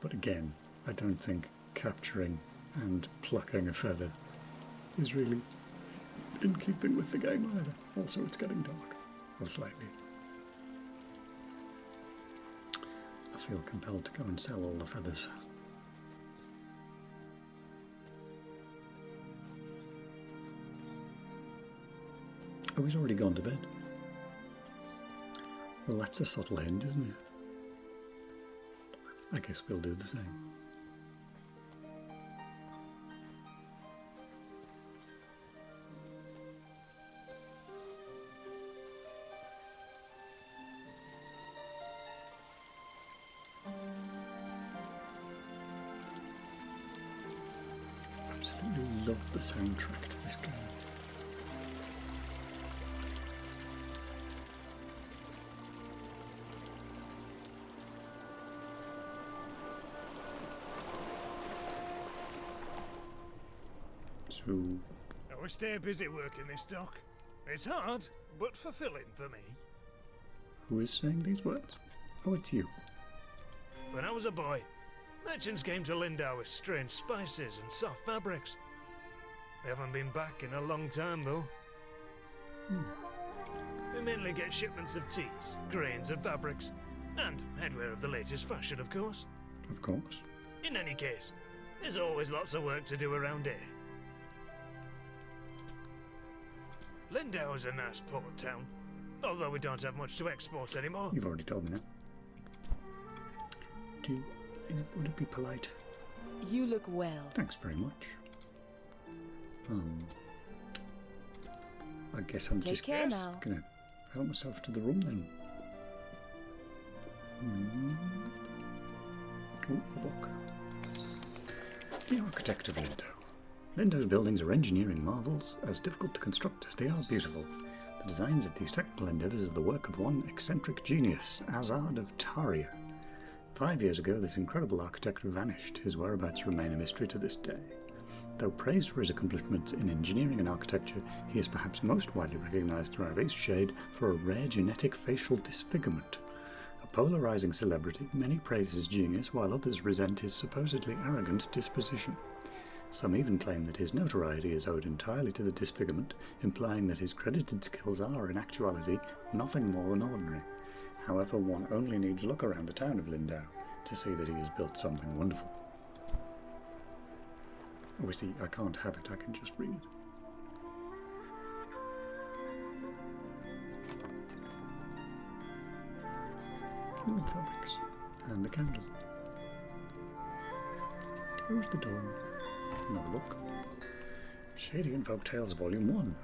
but again, I don't think capturing and plucking a feather is really in keeping with the game either. Also, it's getting dark. Well, slightly. I feel compelled to go and sell all the feathers. Oh, he's already gone to bed. Well, that's a subtle hint, isn't it? I guess we'll do the same. Absolutely love the soundtrack to this game. We stay busy working this dock. It's hard, but fulfilling for me. Who is saying these words? Oh, it's you. When I was a boy, merchants came to Lindau with strange spices and soft fabrics. They haven't been back in a long time, though. We mainly get shipments of teas, grains and fabrics, and headwear of the latest fashion, of course. Of course. In any case, there's always lots of work to do around here. Lindau is a nice port town, although we don't have much to export anymore. You've already told me that. Would it be polite? You look well. Thanks very much. I guess I'm just gonna help myself to the room then. Oh, a book. The Architect of Lindau. Lindau's buildings are engineering marvels, as difficult to construct as they are beautiful. The designs of these technical endeavours are the work of one eccentric genius, Azard of Taria. 5 years ago, this incredible architect vanished. His whereabouts remain a mystery to this day. Though praised for his accomplishments in engineering and architecture, he is perhaps most widely recognised throughout Eastshade for a rare genetic facial disfigurement. A polarizing celebrity, many praise his genius while others resent his supposedly arrogant disposition. Some even claim that his notoriety is owed entirely to the disfigurement, implying that his credited skills are, in actuality, nothing more than ordinary. However, one only needs a look around the town of Lindau to see that he has built something wonderful. Obviously, I can't have it, I can just read it. Ooh, fabrics. And the candle. Close the door. Another look. Shady and Folk Tales Volume 1.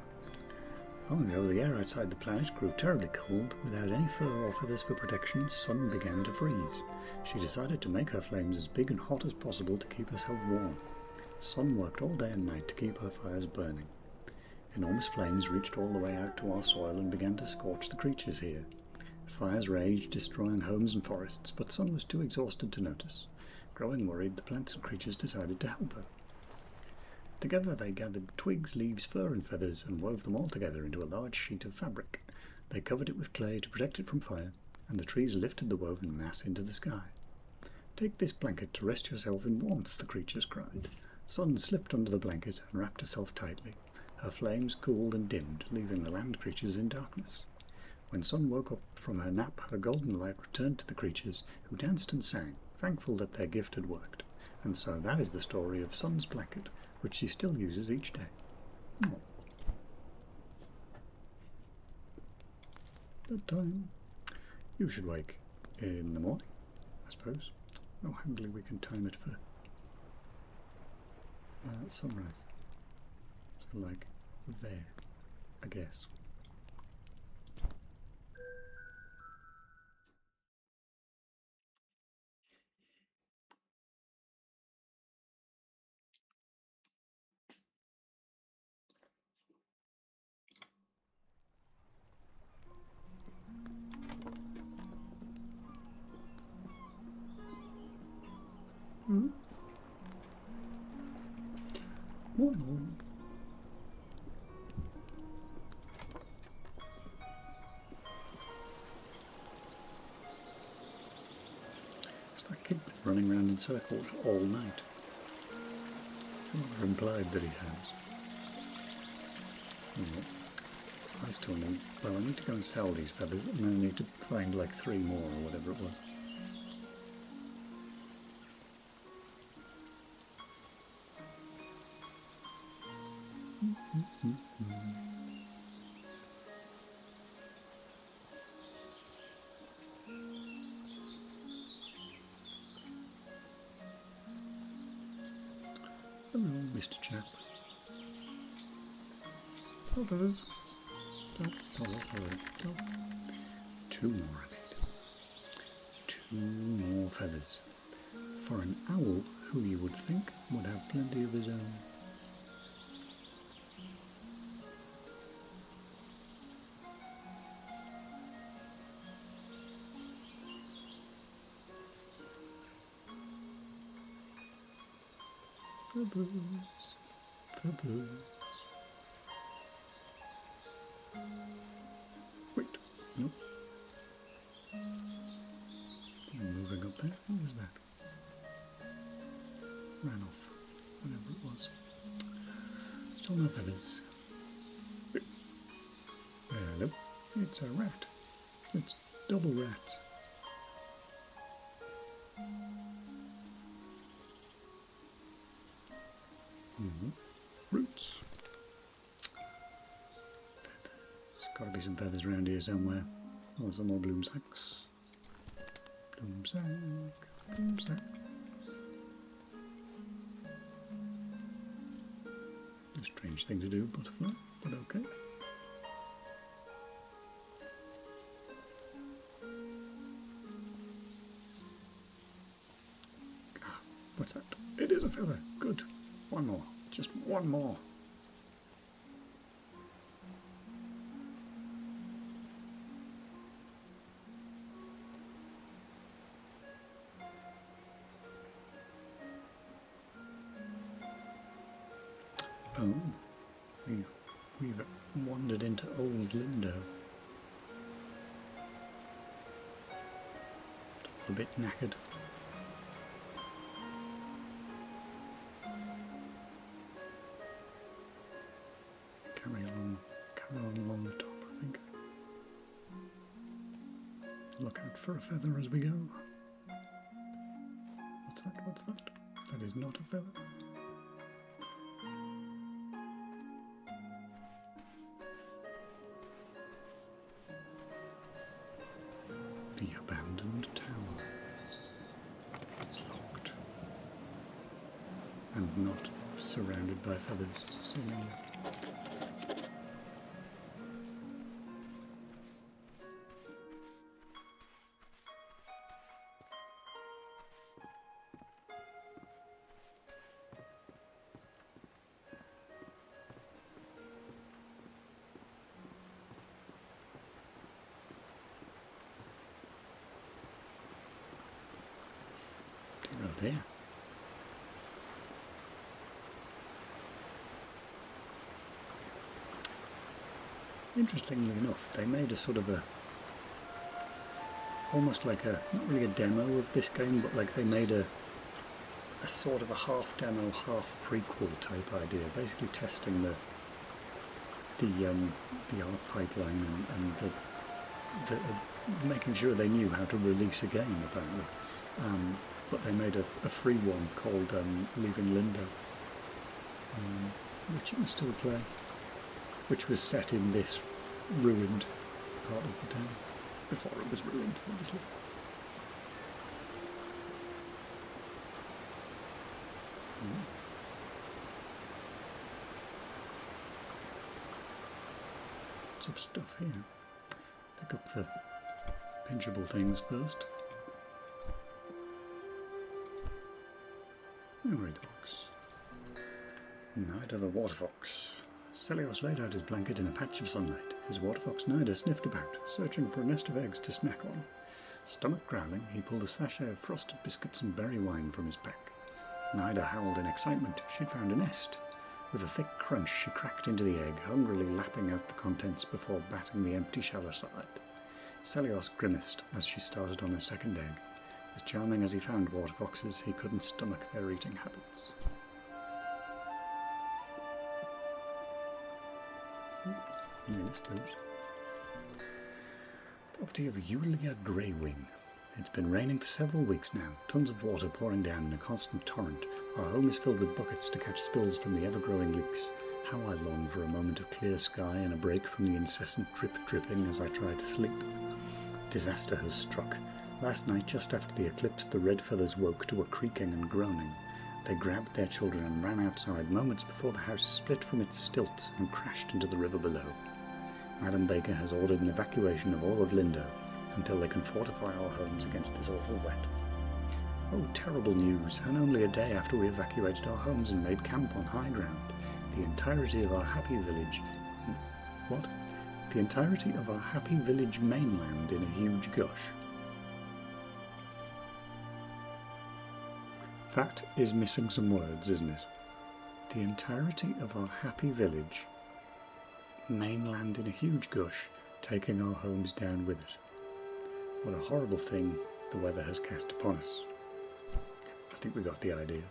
Long ago, the air outside the planet grew terribly cold. Without any fur or feathers for protection, Sun began to freeze. She decided to make her flames as big and hot as possible to keep herself warm. Sun worked all day and night to keep her fires burning. Enormous flames reached all the way out to our soil and began to scorch the creatures here. Fires raged, destroying homes and forests, but Sun was too exhausted to notice. Growing worried, the plants and creatures decided to help her. Together they gathered twigs, leaves, fur and feathers and wove them all together into a large sheet of fabric. They covered it with clay to protect it from fire, and the trees lifted the woven mass into the sky. "Take this blanket to rest yourself in warmth," the creatures cried. Sun slipped under the blanket and wrapped herself tightly. Her flames cooled and dimmed, leaving the land creatures in darkness. When Sun woke up from her nap, her golden light returned to the creatures, who danced and sang, thankful that their gift had worked. And so that is the story of Sun's blanket, which she still uses each day. Oh. Bedtime. You should wake in the morning, I suppose. Oh, handily we can time it for sunrise. So like there, I guess. Morning. It's that kid been running around in circles all night. Rather implied that he has. I still need... Well, I need to go and sell these feathers, and then I need to find like 3 more or whatever it was. Hello, Mr. Chap. Feathers. Oh, 2 more I need. 2 more feathers. For an owl who you would think would have plenty of his own. Feathers. Wait, nope. Moving up there. What was that? Ran off. Whatever it was. Still no feathers. Hello. It's a rat. It's double rats. Roots. Feathers. Gotta be some feathers around here somewhere. Oh, some more bloom sacks. Bloom sack. Bloom sack. A strange thing to do, butterfly, but okay. Ah, what's that? It is a feather. Good. One more. Just one more. Oh, we've wandered into Old Lindo. a bit knackered. Carry on along the top, I think. Look out for a feather as we go. What's that? What's that? That is not a feather. The abandoned tower is locked and not surrounded by feathers, seemingly. Oh dear. Interestingly enough, they made a sort of almost like not really a demo of this game, but like they made a sort of a half demo, half prequel type idea, basically testing the art pipeline and the making sure they knew how to release a game apparently. But they made a free one called Leaving Lindo, which you can still play, which was set in this ruined part of the town, before it was ruined, obviously. Lots of stuff here. Pick up the pinchable things first. Memory box. Night of the Waterfox. Celios laid out his blanket in a patch of sunlight. His waterfox Nida sniffed about, searching for a nest of eggs to snack on. Stomach growling, he pulled a sachet of frosted biscuits and berry wine from his pack. Nida howled in excitement. She'd found a nest. With a thick crunch, she cracked into the egg, hungrily lapping out the contents before batting the empty shell aside. Celios grimaced as she started on her second egg. As charming as he found waterfoxes, he couldn't stomach their eating habits. Property of Yulia Greywing. It's been raining for several weeks now, tons of water pouring down in a constant torrent. Our home is filled with buckets to catch spills from the ever-growing leaks. How I long for a moment of clear sky and a break from the incessant dripping as I try to sleep. Disaster has struck. Last night, just after the eclipse, the red feathers woke to a creaking and groaning. They grabbed their children and ran outside moments before the house split from its stilts and crashed into the river below. Madam Baker has ordered an evacuation of all of Lindo until they can fortify our homes against this awful wet. Oh, terrible news, and only a day after we evacuated our homes and made camp on high ground. The entirety of our happy village... What? The entirety of our happy village mainland in a huge gush. That is missing some words, isn't it? The entirety of our happy village mainland in a huge gush, taking our homes down with it. What a horrible thing the weather has cast upon us. I think we got the idea.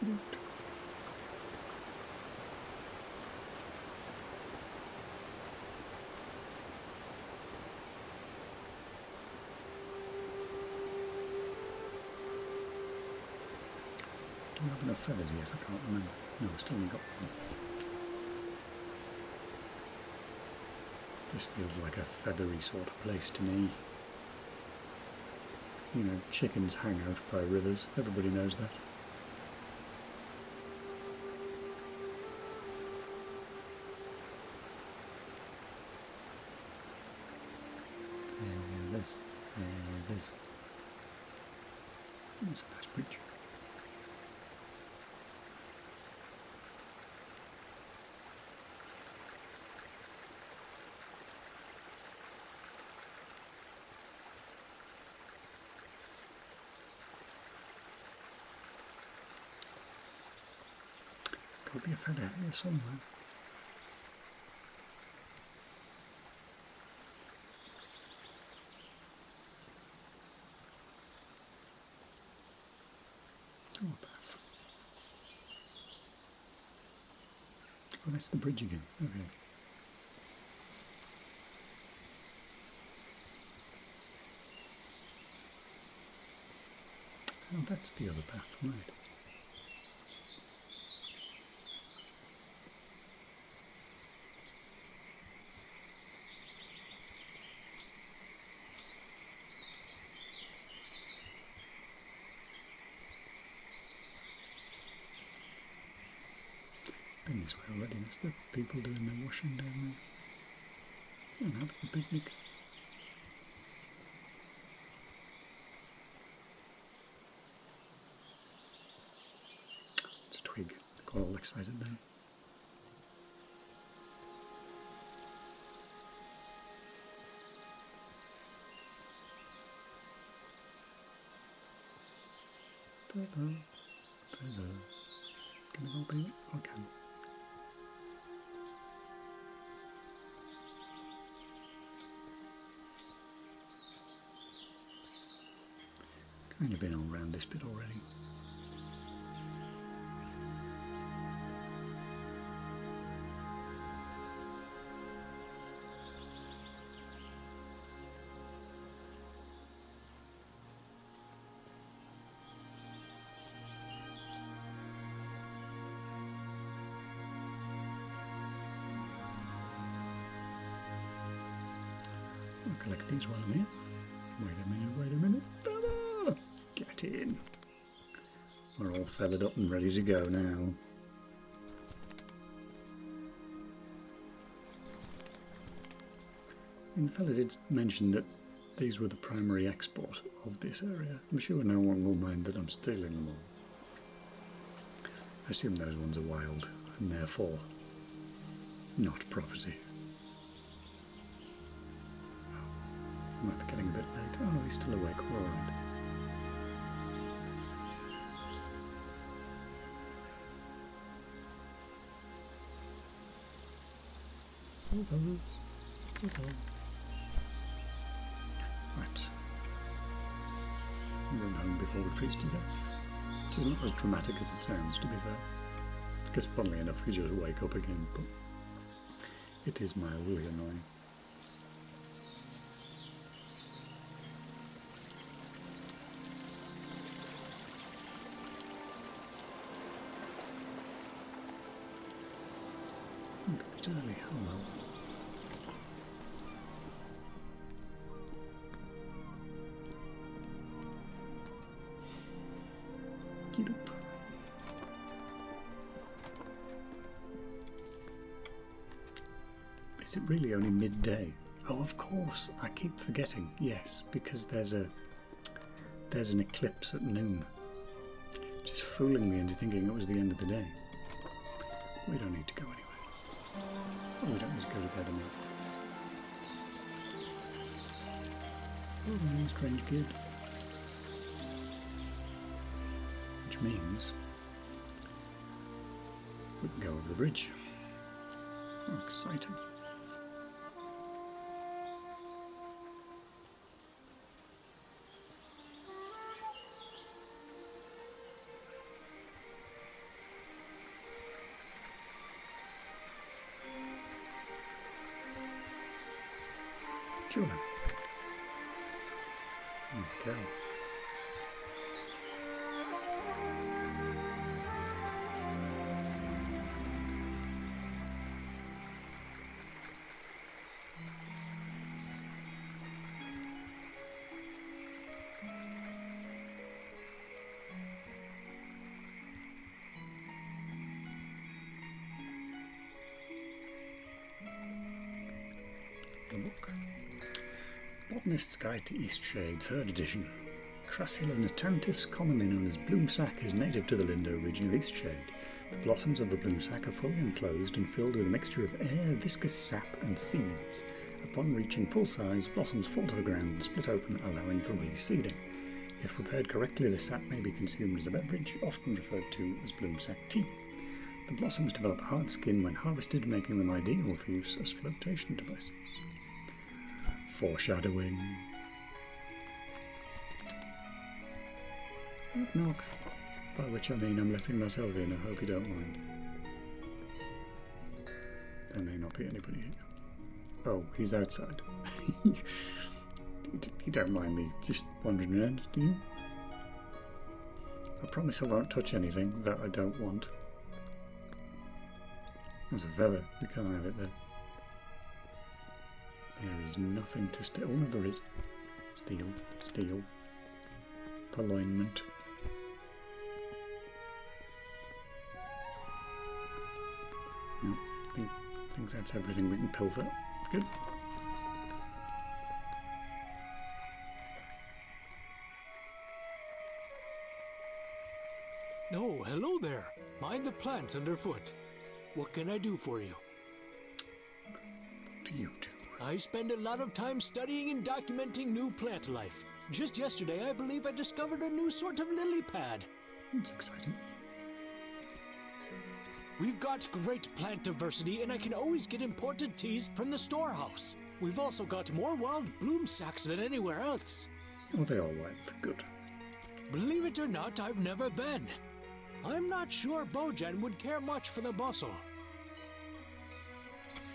Do we have enough feathers yet? I can't remember. No, we still only got one. This feels like a feathery sort of place to me. You know, chickens hang out by rivers. Everybody knows that. Feathers, feathers. That's a nice picture. Could be a feather here somewhere. Oh, path. Oh, that's the bridge again. Okay. Oh, that's the other path, right. Been this way already. That's the people doing their washing down there. And having a picnic. It's a twig. Got all excited now. Ta-da. Ta-da. Can I open it? I can. Kind of been all around this bit already. I'll collect these while I'm here. Wait a minute, wait a minute. Ta-da! Get in. We're all feathered up and ready to go now. And the fella did mention that these were the primary export of this area. I'm sure no one will mind that I'm stealing them all. I assume those ones are wild and therefore not property. Might be getting a bit late. Oh, he's still awake. We're alright. Right. Run home before we freeze to death. Which is not as dramatic as it sounds, to be fair. Because funnily enough, we just wake up again, but it is mildly annoying. A bit early, oh well. Get up. Is it really only midday? Oh, of course. I keep forgetting. Yes, because there's an eclipse at noon. Just fooling me into thinking it was the end of the day. We don't need to go anyway. Oh, we don't need to go to bed anymore. Oh, strange kid. Which means we can go over the bridge. Oh, exciting. Sure. Okay. The book. Botanist's Guide to Eastshade, 3rd edition. Crassula natantis, commonly known as bloomsack, is native to the Lindo region of Eastshade. The blossoms of the bloomsack are fully enclosed and filled with a mixture of air, viscous sap, and seeds. Upon reaching full size, blossoms fall to the ground and split open, allowing for reseeding. If prepared correctly, the sap may be consumed as a beverage, often referred to as bloomsack tea. The blossoms develop hard skin when harvested, making them ideal for use as flotation devices. Foreshadowing. Knock knock. By which I mean I'm letting myself in, I hope you don't mind. There may not be anybody here. Oh, he's outside. You don't mind me just wandering around, do you? I promise I won't touch anything that I don't want. There's a feather, we can't have it there. There is nothing to steal. Oh no, there is. Steal. Purloinment. No, I think that's everything we can pilfer. Good. Oh, hello there. Mind the plants underfoot. What can I do for you? What do you do? I spend a lot of time studying and documenting new plant life. Just yesterday, I believe I discovered a new sort of lily pad. That's exciting. We've got great plant diversity, and I can always get imported teas from the storehouse. We've also got more wild bloom sacks than anywhere else. Oh, they are wild. Good. Believe it or not, I've never been. I'm not sure Bojan would care much for the bustle.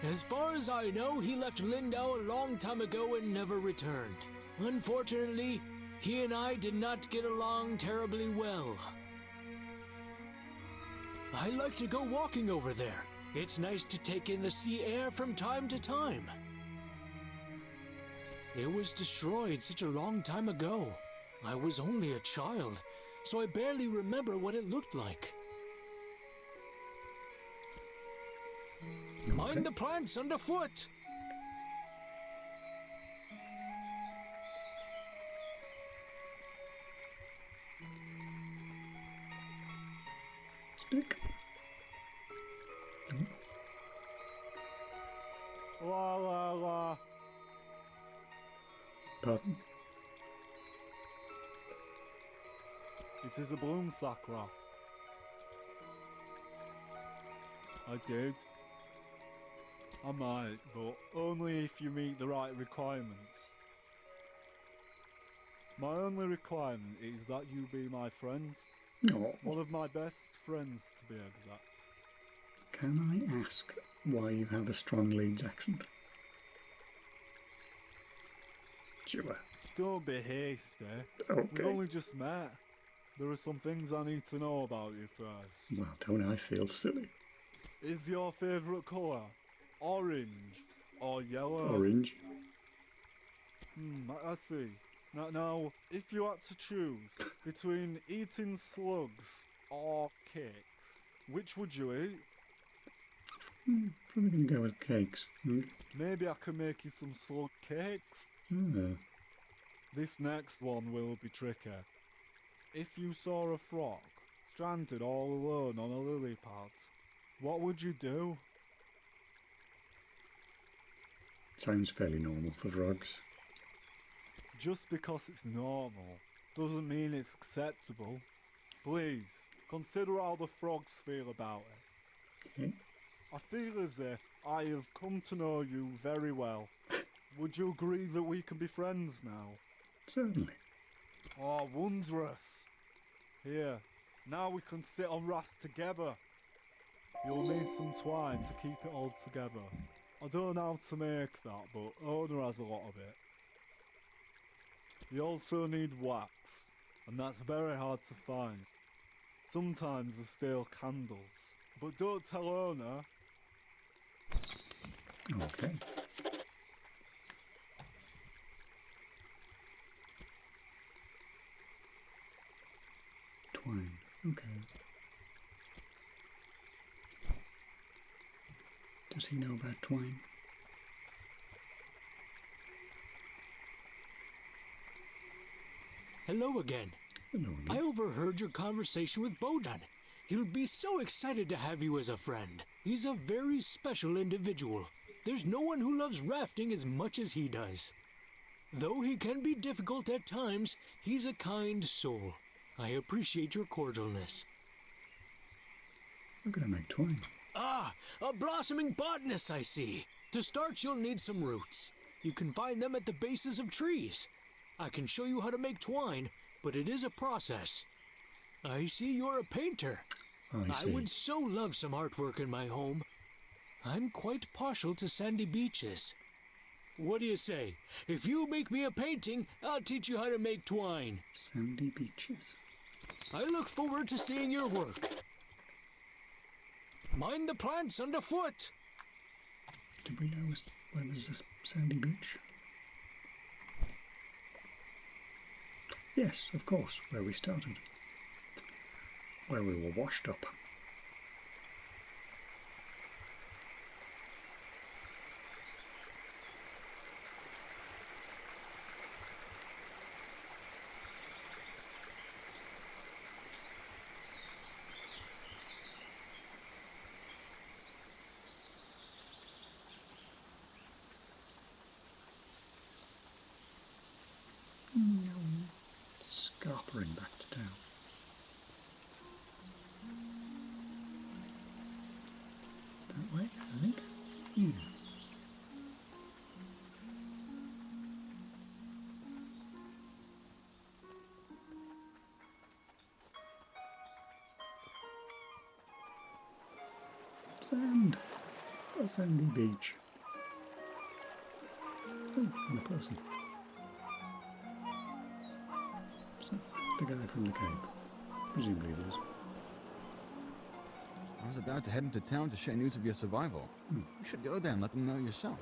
As far as I know, he left Lindau a long time ago and never returned. Unfortunately, he and I did not get along terribly well. I like to go walking over there. It's nice to take in the sea air from time to time. It was destroyed such a long time ago. I was only a child, so I barely remember what it looked like. Okay. Mind the plants underfoot! Stick. La la la. Pardon? It is a bloomsack raft. I did. I might, but only if you meet the right requirements. My only requirement is that you be my friend. Oh. One of my best friends, to be exact. Can I ask why you have a strong Leeds accent? Sure. Don't be hasty. Okay. We've only just met. There are some things I need to know about you first. Well, don't I feel silly? Is your favourite colour orange or yellow? Orange. I see. Now, if you had to choose between eating slugs or cakes, which would you eat? Probably gonna go with cakes. Maybe I can make you some slug cakes. This next one will be tricky. If you saw a frog stranded all alone on a lily pad, what would you do? Sounds fairly normal for frogs. Just because it's normal doesn't mean it's acceptable. Please, consider how the frogs feel about it. Okay. I feel as if I have come to know you very well. Would you agree that we can be friends now? Certainly. Oh, wondrous. Here, now we can sit on rafts together. You'll need some twine to keep it all together. I don't know how to make that, but Ona has a lot of it. You also need wax, and that's very hard to find. Sometimes there's still candles, but don't tell Ona. Okay. Twine. Okay. Does he know about twine? Hello again. Hello I again. overheard your conversation with Bojan. He'll be so excited to have you as a friend. He's a very special individual. There's no one who loves rafting as much as he does. Though he can be difficult at times, he's a kind soul. I appreciate your cordialness. We're gonna make twine. Ah, a blossoming botanist, I see. To start, you'll need some roots. You can find them at the bases of trees. I can show you how to make twine, but it is a process. I see you're a painter. I I see. would so love some artwork in my home. I'm quite partial to sandy beaches. What do you say? If you make me a painting, I'll teach you how to make twine. Sandy beaches. I look forward to seeing your work. Mind the plants underfoot. Did we know where there's this sandy beach? Yes, of course, where we started. Where we were washed up. Scarpering back to town. That way, I think. Yeah. Sand. A sandy beach. Oh, and a person. So, the guy from the cave. Presumably it is. I was about to head into town to share news of your survival. You should go there and let them know yourself.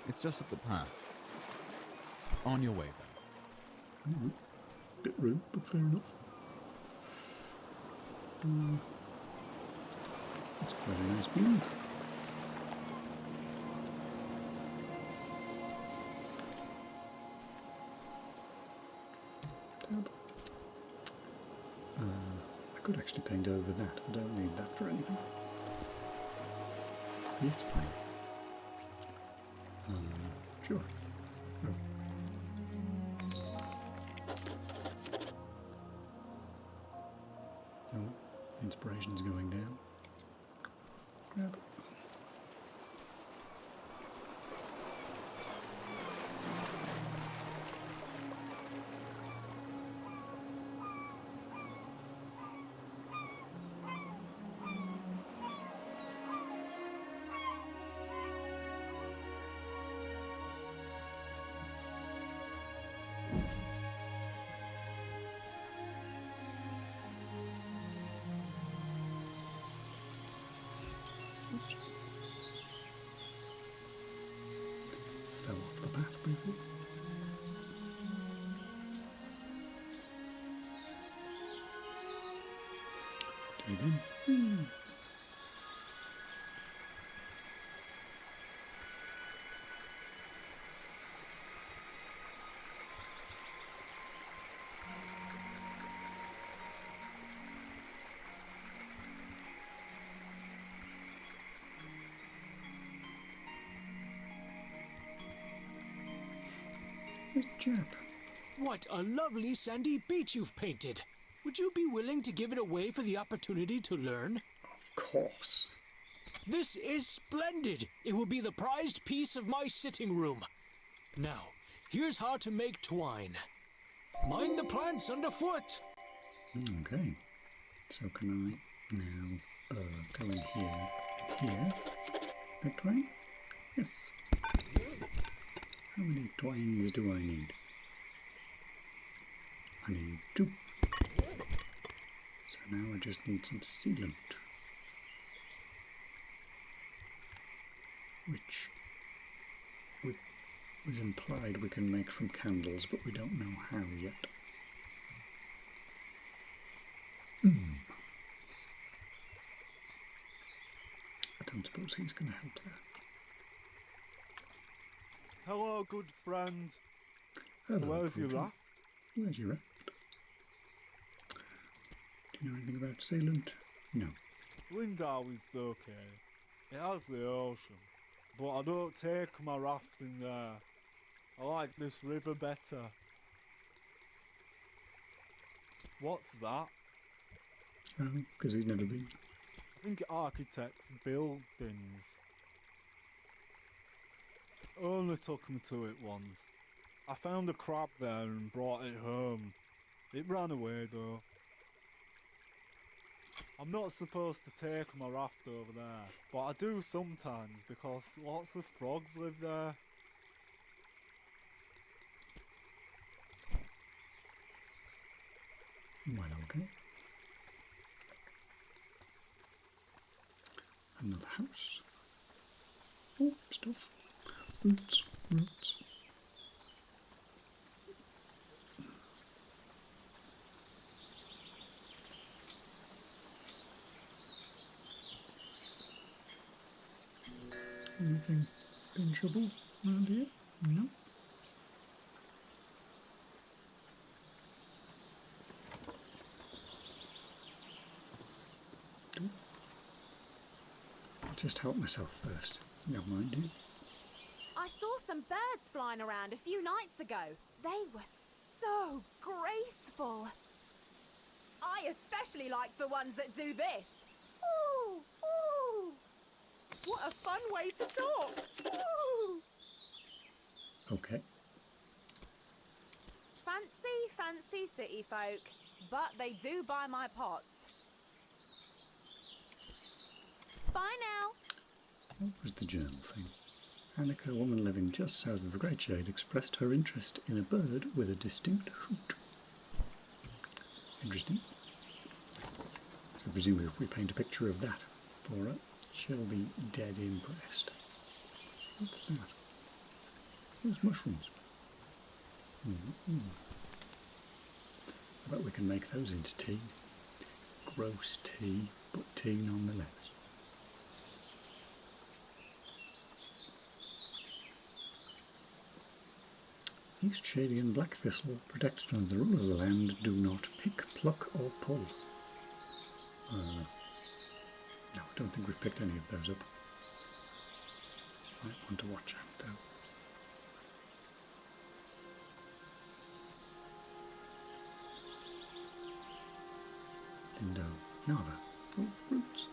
It's just up the path. On your way, then. Bit rude, but fair enough. That's quite a nice view. I could actually paint over that. I don't need that for anything. It's fine. Sure. Oh. Oh, inspiration's going down. Grab it. Fell off the path briefly. Dig in. This chap. What a lovely sandy beach you've painted. Would you be willing to give it away for the opportunity to learn? Of course. This is splendid. It will be the prized piece of my sitting room. Now, here's how to make twine. Mind the plants underfoot. Okay. So can I now go in here? Here? That twine? Yes. How many twines do I need? I need 2. So now I just need some sealant. Which was implied we can make from candles, but we don't know how yet. I don't suppose he's going to help there. Hello, good friends. Hello, Where's your Fulton. raft? Where's your raft? Do you know anything about sealant? No. Lindau is okay. It has the ocean. But I don't take my rafting there. I like this river better. What's that? Oh, because he's never been. I think architects buildings. Only took me to it once. I found a crab there and brought it home. It ran away though. I'm not supposed to take my raft over there, but I do sometimes because lots of frogs live there. Well, okay. Another house. Oh, stuff. Roots, roots. Anything bingeable around here? No. I'll just help myself first. You don't mind, do you? I saw some birds flying around a few nights ago. They were so graceful. I especially like the ones that do this. Ooh, ooh. What a fun way to talk. Ooh. Okay. Fancy city folk, but they do buy my pots. Bye now. What was the journal thing? Annika, a woman living just south of the Great Shade, expressed her interest in a bird with a distinct hoot. Interesting. So presumably if we paint a picture of that for her, she'll be dead impressed. What's that? Those mushrooms. I bet we can make those into tea. Gross tea, but tea nonetheless. Eastshade and black thistle, protected under the rule of the land, do not pick, pluck or pull. No, I don't think we've picked any of those up. Might want to watch out though. Lindo, Nava. Oh, roots.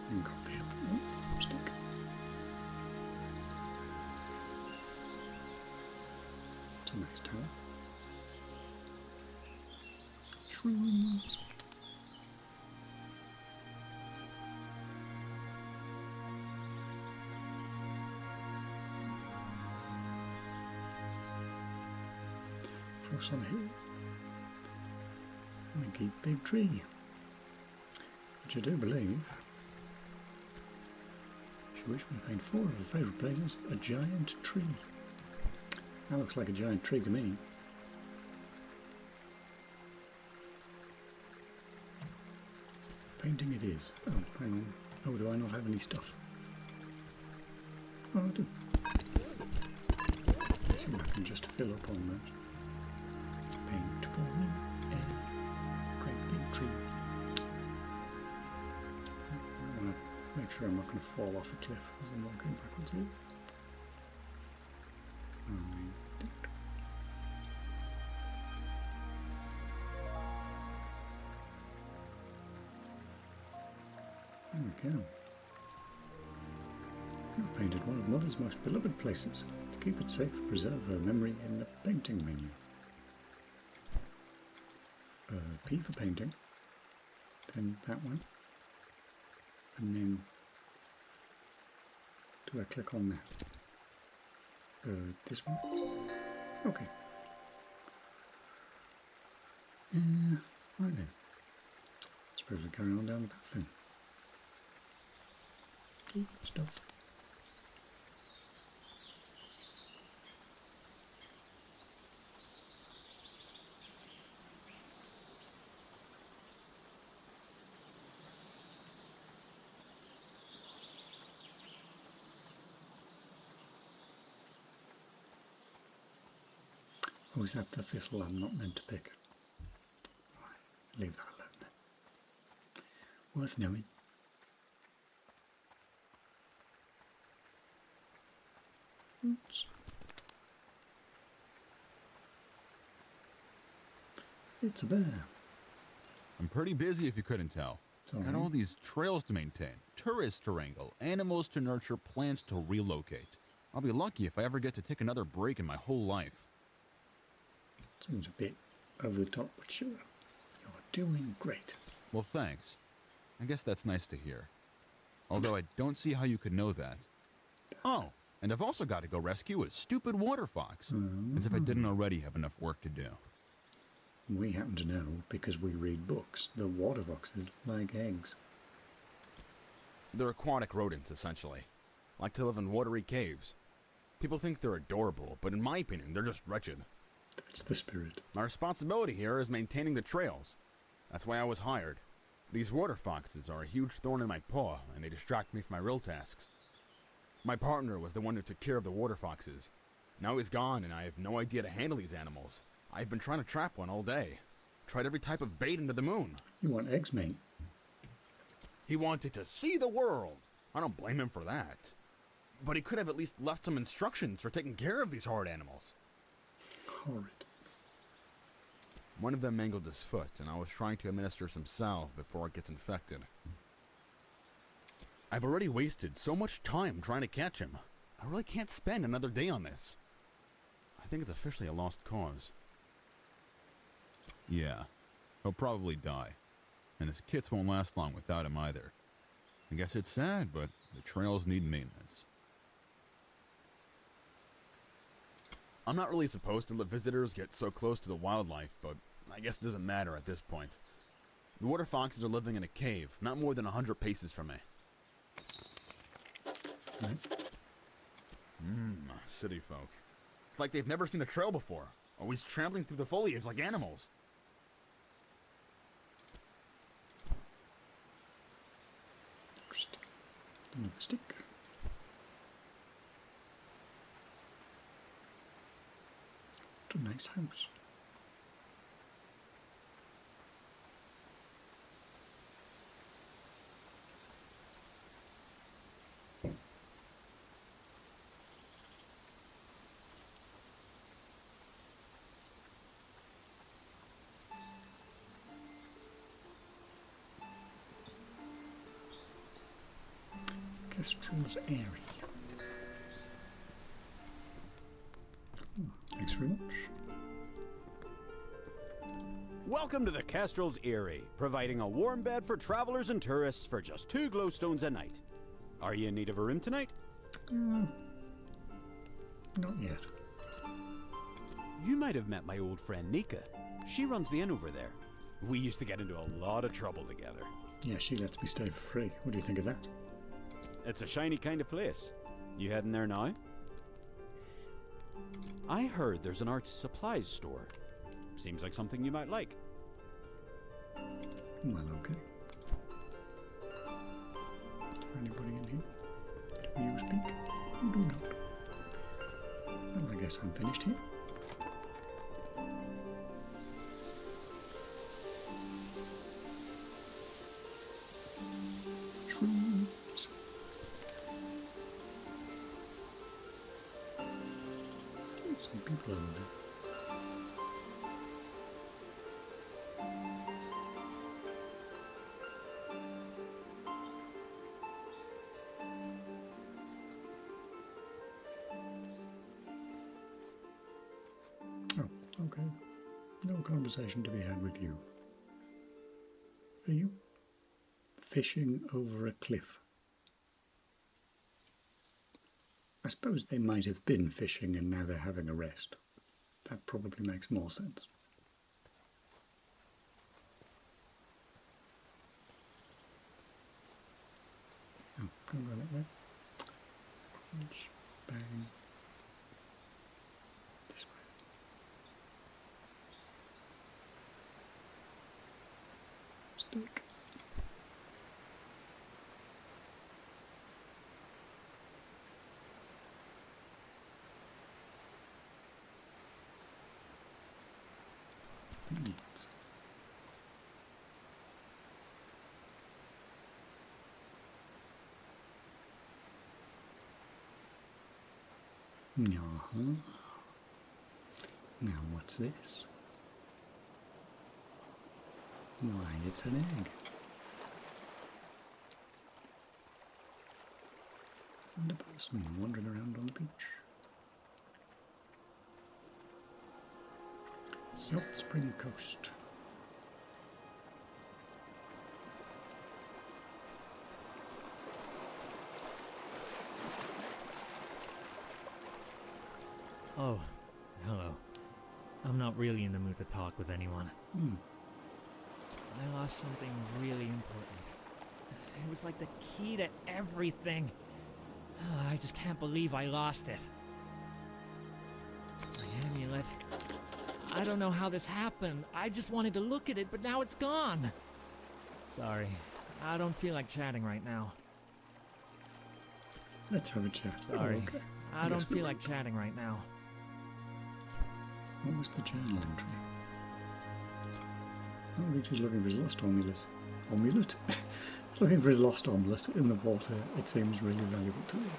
And cocktail. Oh, stick. It's a nice tower. Shrooms. House on a hill. And a great big tree. Which I do believe. She wished me to paint 4 of her favourite places. A giant tree. That looks like a giant tree to me. Painting it is. Oh, hang on. Oh, do I not have any stuff? Oh, I do. Let's see if I can just fill up on those. Paint for me a great big tree. I want to make sure I'm not going to fall off a cliff as I'm walking backwards here. There we go. You've painted one of Mother's most beloved places. To keep it safe, preserve her memory in the painting menu. P for painting, then that one, and then do I click on that? This one? Okay. Right then. Suppose we carry on down the path then. Stuff. Oh, is that the thistle I'm not meant to pick? Right, leave that alone then. Worth knowing. Oops. It's a bear. I'm pretty busy if you couldn't tell. Got all these trails to maintain, tourists to wrangle, animals to nurture, plants to relocate. I'll be lucky if I ever get to take another break in my whole life. Seems a bit over the top, but sure. You're doing great. Well, thanks. I guess that's nice to hear. Although I don't see how you could know that. Oh, and I've also got to go rescue a stupid water fox. As if I didn't already have enough work to do. We happen to know, because we read books, that water foxes like eggs. They're aquatic rodents, essentially. Like to live in watery caves. People think they're adorable, but in my opinion, they're just wretched. That's the spirit. My responsibility here is maintaining the trails. That's why I was hired. These water foxes are a huge thorn in my paw, and they distract me from my real tasks. My partner was the one who took care of the water foxes. Now he's gone, and I have no idea to handle these animals. I've been trying to trap one all day. Tried every type of bait under the moon. You want eggs, mate? He wanted to see the world. I don't blame him for that. But he could have at least left some instructions for taking care of these horrid animals. Horrid. One of them mangled his foot, and I was trying to administer some salve before it gets infected. I've already wasted so much time trying to catch him. I really can't spend another day on this. I think it's officially a lost cause. Yeah, he'll probably die. And his kits won't last long without him either. I guess it's sad, but the trails need maintenance. I'm not really supposed to let visitors get so close to the wildlife, but I guess it doesn't matter at this point. The water foxes are living in a cave, not more than 100 paces from me. City folk. It's like they've never seen a trail before, always trampling through the foliage like animals. Just another stick. What a nice house. Kestrel's Airy. Thanks very much. Welcome to the Kestrel's Eyrie, providing a warm bed for travelers and tourists for just 2 glowstones a night. Are you in need of a room tonight? Not yet. You might have met my old friend Nika. She runs the inn over there. We used to get into a lot of trouble together. Yeah, she lets me stay for free. What do you think of that? It's a shiny kind of place. You heading there now? I heard there's an arts supplies store. Seems like something you might like. Well, okay. Is there anybody in here? Do you speak? You do not. Well, I guess I'm finished here. Trees. Some people over there. Oh, okay. No conversation to be had with you. Are you fishing over a cliff? I suppose they might have been fishing and now they're having a rest. That probably makes more sense. Oh, can't go that way. Crunch, bang. This way. Stick. Beads. Now what's this? Why, it's an egg. And a person wandering around on the beach. Salt Spring Coast. Oh, hello. I'm not really in the mood to talk with anyone. I lost something really important. It was like the key to everything. I just can't believe I lost it. My amulet. I don't know how this happened. I just wanted to look at it, but now it's gone. Sorry. I don't feel like chatting right now. Let's have a chat. Sorry. Oh, okay. I don't feel like chatting right now. What was the journal entry? Oh, Reach was looking for his lost omelette. Omelette? He's looking for his lost omelette in the water. It seems really valuable to you.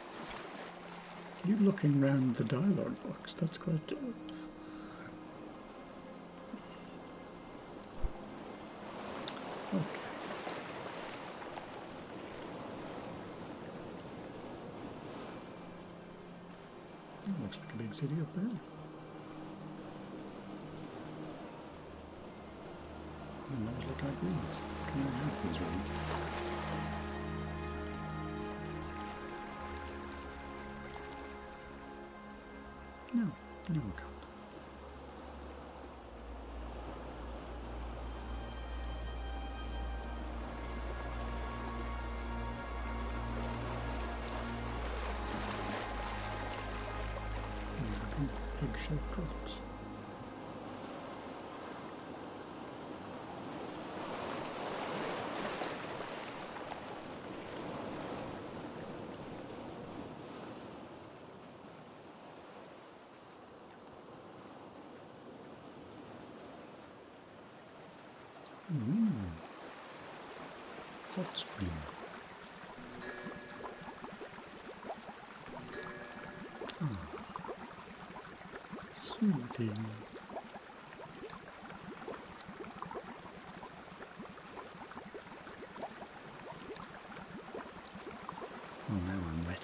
You looking round the dialogue box? That's quite close. Okay. Oh, looks like a big city up there. And those look like ruins. Can I have these ruins? No, I can't. Egg-shaped rocks. Hot spring. Soothing. Oh, now I'm wet.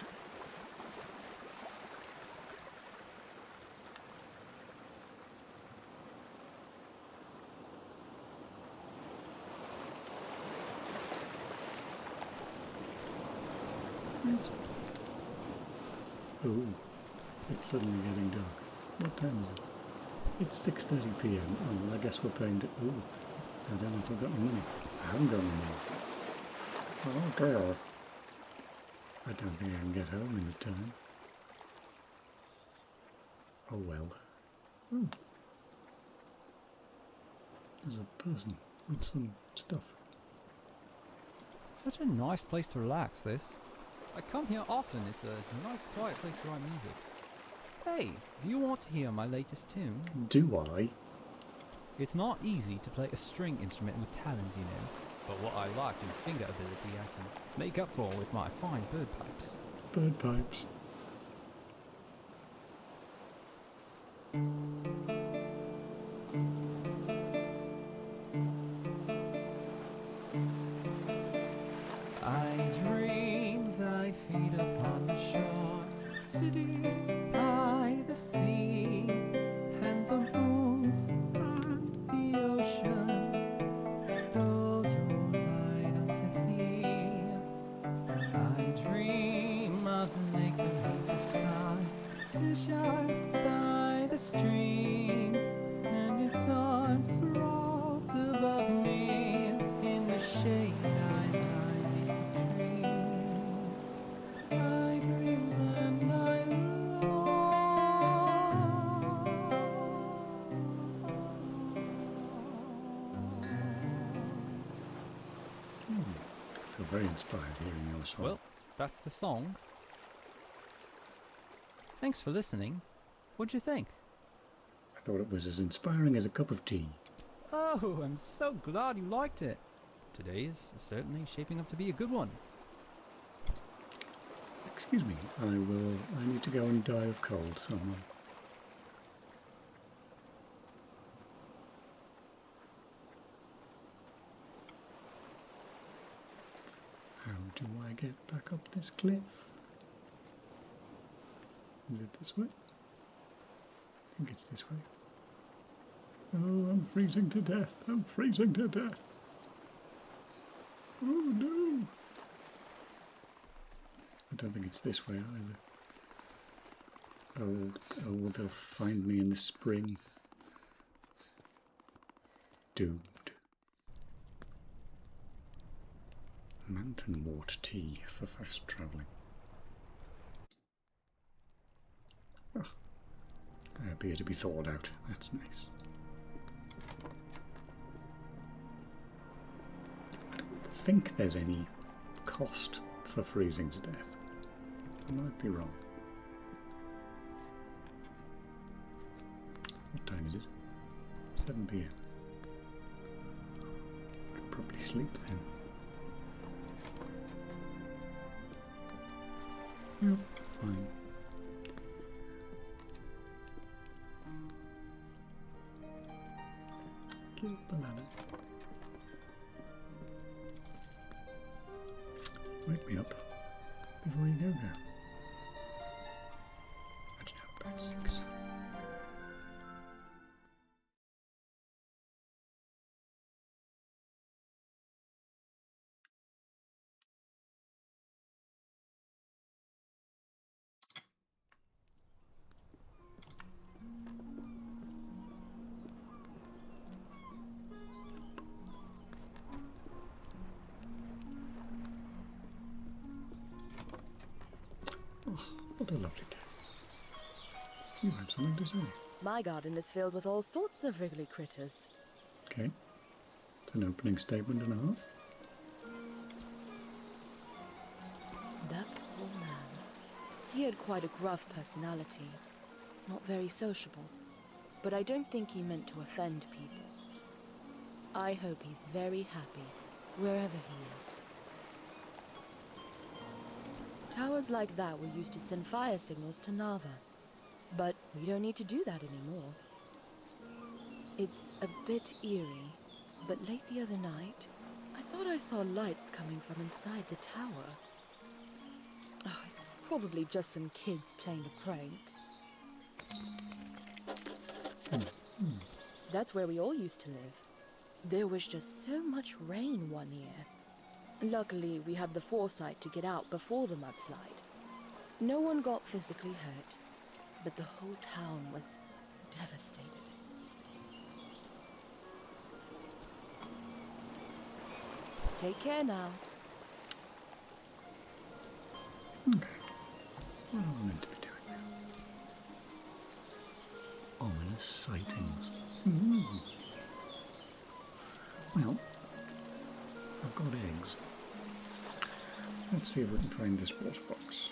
Oh, it's suddenly getting dark. What time is it? It's 6:30 p.m. Oh, well, I guess we're playing to... Oh, I don't know if I've got any money. I haven't got any money. Oh, girl. I don't think I can get home in the time. Oh, well. Oh. There's a person with some stuff. Such a nice place to relax, this. I come here often. It's a nice, quiet place to write music. Hey, do you want to hear my latest tune? Do I? It's not easy to play a string instrument with talons, you know. But what I lack in finger ability, I can make up for with my fine bird pipes. Bird pipes. I dream thy feet upon the shore, sitting by the sea, and the moon and the ocean stole your light unto thee. I dream of the lake beneath the stars, fish are by the stream, and its arms rolled above me. In the shade I lie beneath the tree. I dream and I I feel very inspired hearing your song. Well, that's the song. Thanks for listening. What'd you think? I thought it was as inspiring as a cup of tea. Oh, I'm so glad you liked it. Today is certainly shaping up to be a good one. Excuse me, I need to go and die of cold somewhere. How do I get back up this cliff? Is it this way? I think it's this way. Oh, I'm freezing to death. I'm freezing to death. Oh no! I don't think it's this way either. Oh, they'll find me in the spring. Doomed. Mountain wort tea for fast travelling. Oh, they appear to be thawed out. That's nice. I don't think there's any cost for freezing to death. I might be wrong. What time is it? 7 PM. I'd probably sleep then. Yep, fine. Get up the ladder. Wake me up before you go now. I don't know, about 6. What a lovely day. You have something to say. My garden is filled with all sorts of wriggly critters. Okay. It's an opening statement and a half. That poor man. He had quite a gruff personality. Not very sociable. But I don't think he meant to offend people. I hope he's very happy, wherever he is. Towers like that were used to send fire signals to Nava. But we don't need to do that anymore. It's a bit eerie, but late the other night, I thought I saw lights coming from inside the tower. Oh, it's probably just some kids playing a prank. That's where we all used to live. There was just so much rain one year. Luckily, we had the foresight to get out before the mudslide. No one got physically hurt, but the whole town was devastated. Take care now. Okay. What am I meant to be doing now? Ominous sightings. Well, I've got eggs. Let's see if we can find this water fox.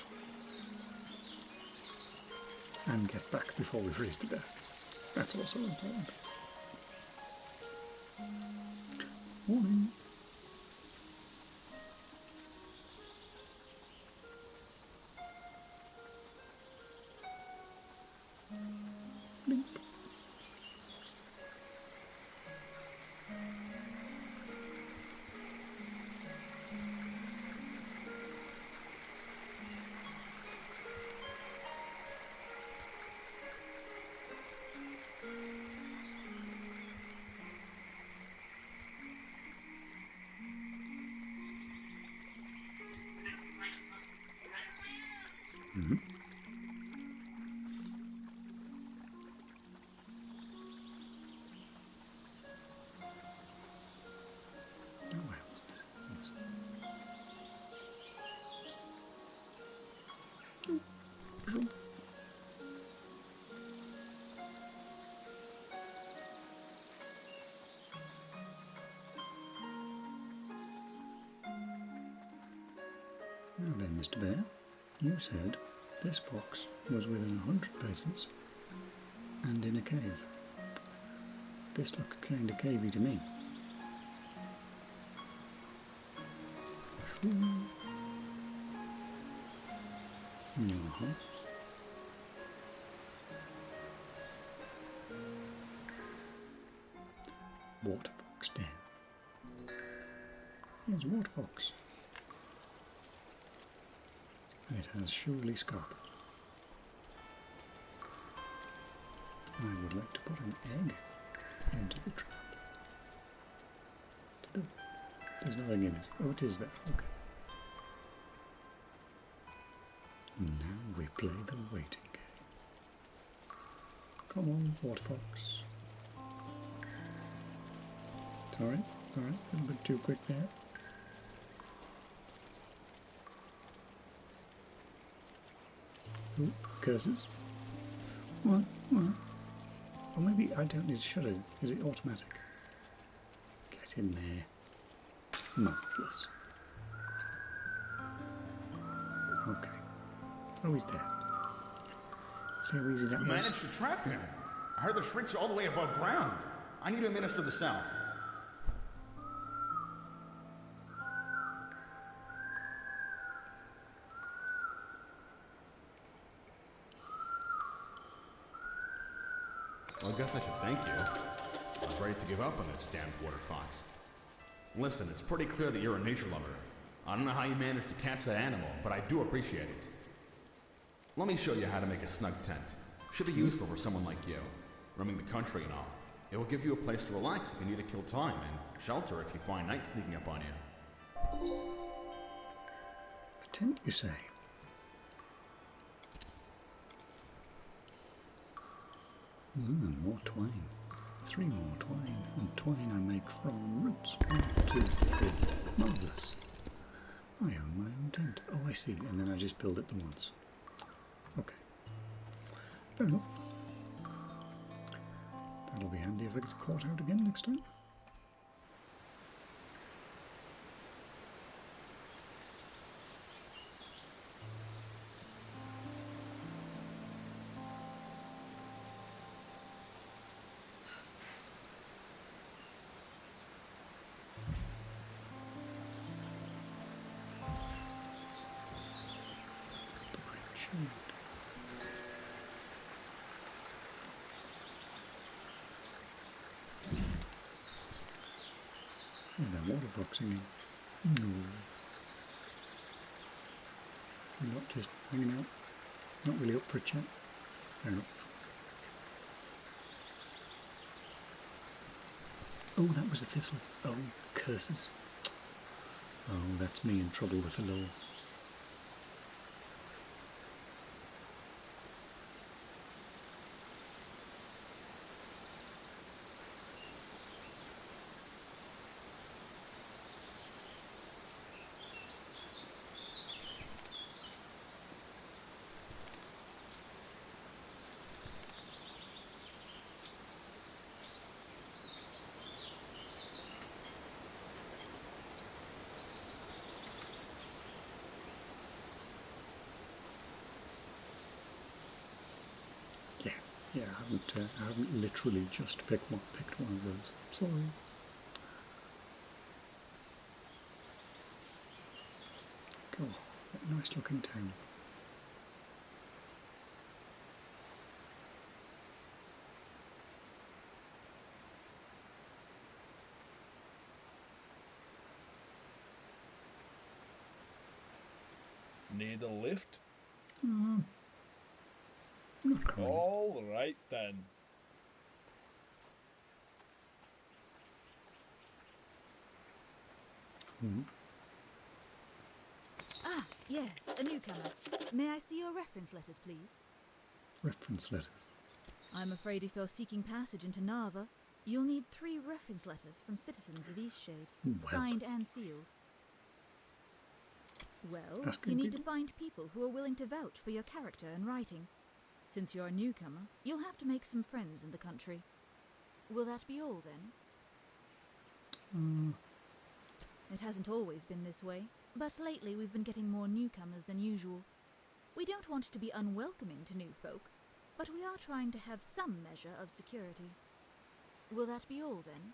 And get back before we freeze to death. That's also important. Warning. Bleep. Mm-hmm. Now then, Mr. Bear, you said this fox was within 100 paces and in a cave. This looks kind of cavey to me. Uh-huh. Water fox den. Here's water fox. It has surely scarp. I would like to put an egg into the trap. There's nothing in it. Oh, it is there. Okay. Now we play the waiting game. Come on, water fox. Sorry, alright, a little bit too quick there. Ooh, curses. What? Or maybe I don't need to shut it. Is it automatic? Get in there. Marvellous. Okay. Oh, he's dead. See how easy that You was? managed to trap him. I heard the shrieks all the way above ground. I need to administer the salve. Well, I guess I should thank you. I was ready to give up on this damned water fox. Listen, it's pretty clear that you're a nature lover. I don't know how you managed to catch that animal, but I do appreciate it. Let me show you how to make a snug tent. Should be useful for someone like you, roaming the country and all. It will give you a place to relax if you need to kill time, and shelter if you find night sneaking up on you. A tent, you say? More twine. 3 more twine, and twine I make from roots. 1, 2, 3. Marvellous. I own my own tent. Oh, I see, and then I just build it the once. Okay. Fair enough. That'll be handy if I get caught out again next time. Oh, they're water foxing me. No. You're not just hanging out. Not really up for a chat. Fair enough. Oh, that was a thistle. Oh, curses. Oh, that's me in trouble with the law. Yeah, I haven't literally just picked one of those. Sorry. Cool. What a nice looking town. Need a lift? Not coming. All right then. Ah, yes, a newcomer. May I see your reference letters, please? Reference letters. I'm afraid if you're seeking passage into Narva, you'll need 3 reference letters from citizens of Eastshade, signed and sealed. Well, Asking you need to people? find people who are willing to vouch for your character and writing. Since you're a newcomer, you'll have to make some friends in the country. Will that be all, then? It hasn't always been this way, but lately we've been getting more newcomers than usual. We don't want to be unwelcoming to new folk, but we are trying to have some measure of security. Will that be all, then?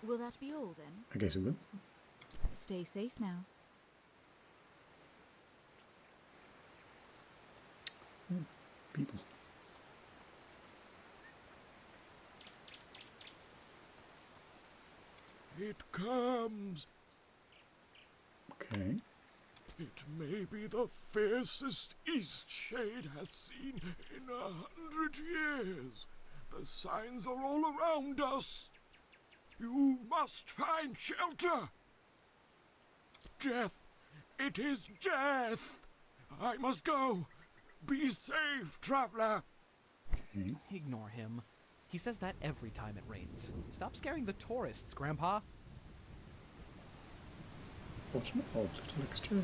Will that be all, then? I guess it will. Stay safe now. People. It comes. Okay. It may be the fiercest Eastshade has seen in 100 years. The signs are all around us. You must find shelter. Death. It is death. I must go. Be safe, traveler. Ignore him. He says that every time it rains. Stop scaring the tourists, Grandpa. What an odd little exchange.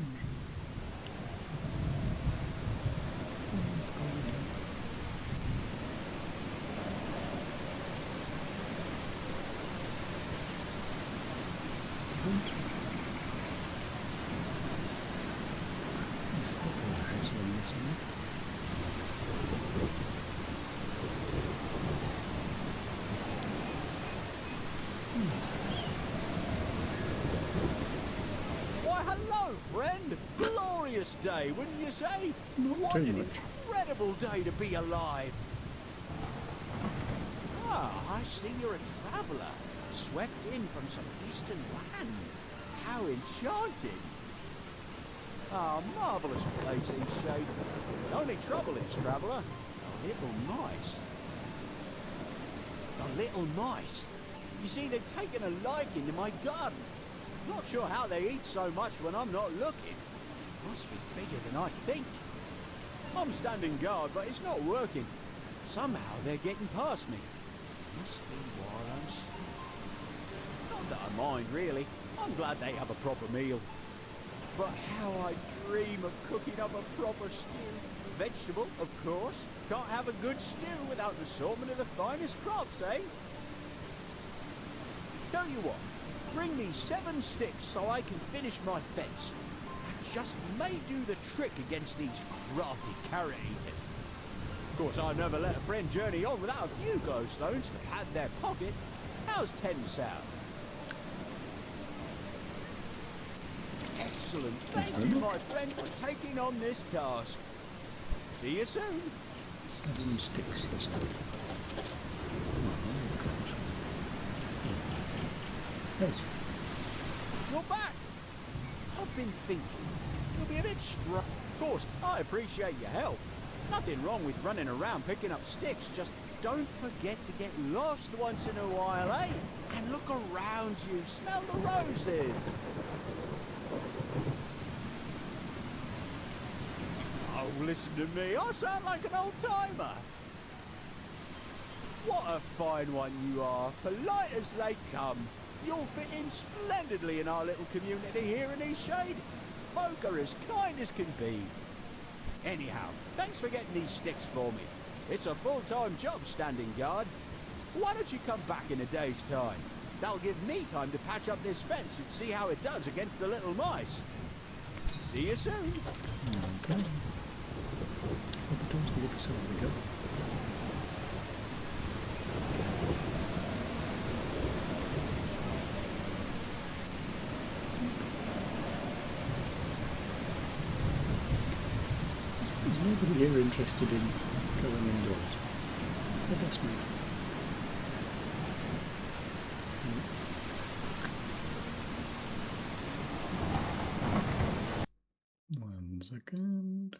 What's going on? It's not a house on this one. Why, hello, friend! Glorious day, wouldn't you say? What too an much. incredible day to be alive! Ah, I see you're a traveller, swept in from some distant land. How enchanting! Ah, marvellous place, Eastshade. The only trouble is, traveller, the little mice. The little mice. You see, they've taken a liking to my garden. Not sure how they eat so much when I'm not looking. Must be bigger than I think. I'm standing guard, but it's not working. Somehow they're getting past me. Must be while I'm asleep. Not that I mind, really. I'm glad they have a proper meal. But how I dream of cooking up a proper stew. Vegetable, of course. Can't have a good stew without an assortment of the finest crops, eh? Tell you what, bring me 7 sticks so I can finish my fence. That just may do the trick against these crafty carrot eaters. Of course, I never let a friend journey on without a few glowstones to pad their pocket. How's 10 sound? Excellent. Thank you, my friend, for taking on this task. See you soon. 7 sticks, you said. Yes. You're back! I've been thinking. You'll be a bit Of course, I appreciate your help. Nothing wrong with running around picking up sticks. Just don't forget to get lost once in a while, eh? And look around you. Smell the roses. Oh, listen to me. I sound like an old-timer. What a fine one you are. Polite as they come. You'll fit in splendidly in our little community here in Eastshade. Folk are as kind as can be. Anyhow, thanks for getting these sticks for me. It's a full-time job standing guard. Why don't you come back in a day's time? That'll give me time to patch up this fence and see how it does against the little mice. See you soon. Okay. Well, the door's the other side we go. Is nobody here interested in going indoors? I guess not. One second.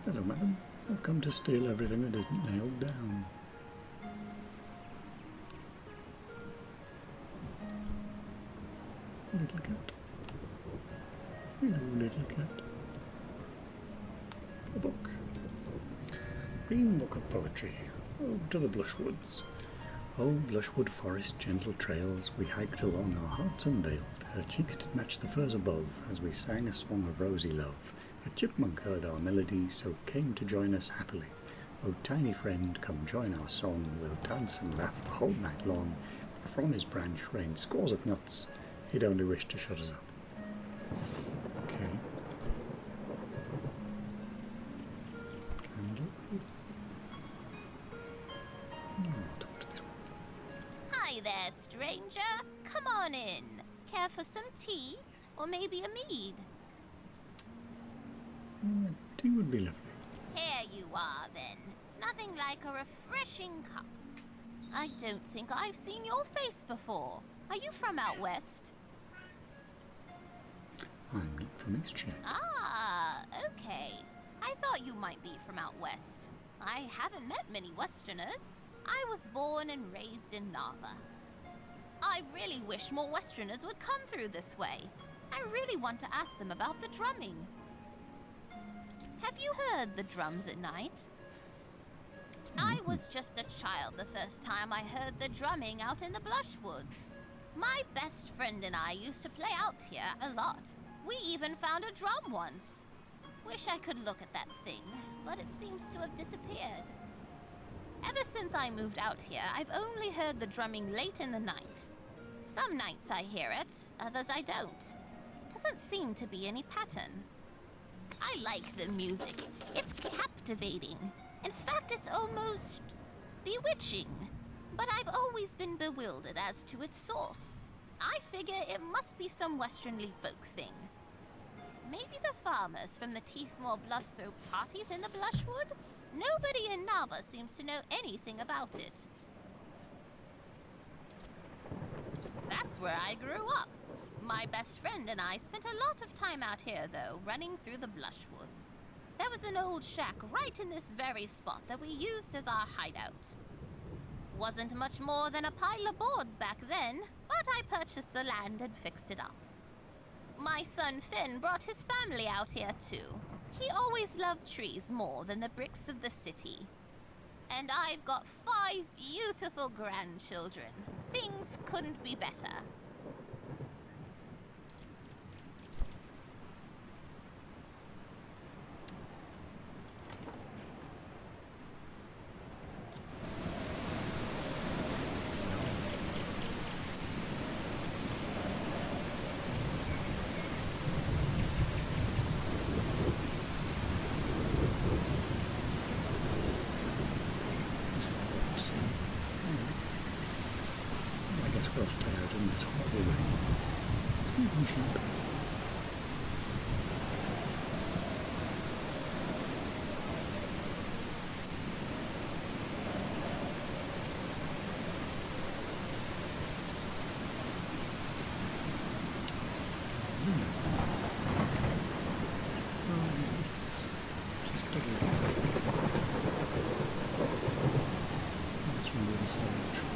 Hello, madam. I've come to steal everything that isn't nailed down. Little cat. Hello, little cat. A book. Green book of poetry. Ode to the Blushwoods. Oh, Blushwood forest, gentle trails, we hiked along, our hearts unveiled. Her cheeks did match the firs above, as we sang a song of rosy love. A chipmunk heard our melody, so came to join us happily. Oh, tiny friend, come join our song, we'll dance and laugh the whole night long. From his branch rained scores of nuts, he'd only wished to shut us up. Okay. Candle. Hi there, stranger. Come on in. Care for some teeth? Or maybe a mead. Tea would be lovely. Here you are, then. Nothing like a refreshing cup. I don't think I've seen your face before. Are you from out west? I'm not from Eastshade. Ah, okay. I thought you might be from out west. I haven't met many Westerners. I was born and raised in Narva. I really wish more Westerners would come through this way. I really want to ask them about the drumming. Have you heard the drums at night? I was just a child the first time I heard the drumming out in the Blushwoods. My best friend and I used to play out here a lot. We even found a drum once. Wish I could look at that thing, but it seems to have disappeared. Ever since I moved out here, I've only heard the drumming late in the night. Some nights I hear it, others I don't. Doesn't seem to be any pattern. I like the music. It's captivating. In fact, it's almost bewitching. But I've always been bewildered as to its source. I figure it must be some westernly folk thing. Maybe the farmers from the Teethmore Bluffs throw parties in the Blushwood? Nobody in Narva seems to know anything about it. That's where I grew up. My best friend and I spent a lot of time out here, though, running through the Blushwoods. There was an old shack right in this very spot that we used as our hideout. Wasn't much more than a pile of boards back then, but I purchased the land and fixed it up. My son Finn brought his family out here, too. He always loved trees more than the bricks of the city. And I've got 5 beautiful grandchildren. Things couldn't be better. I guess we'll stay out in this horrible rain. Excuse me, sheep. Oh, is this just a little... That's one of the side tree.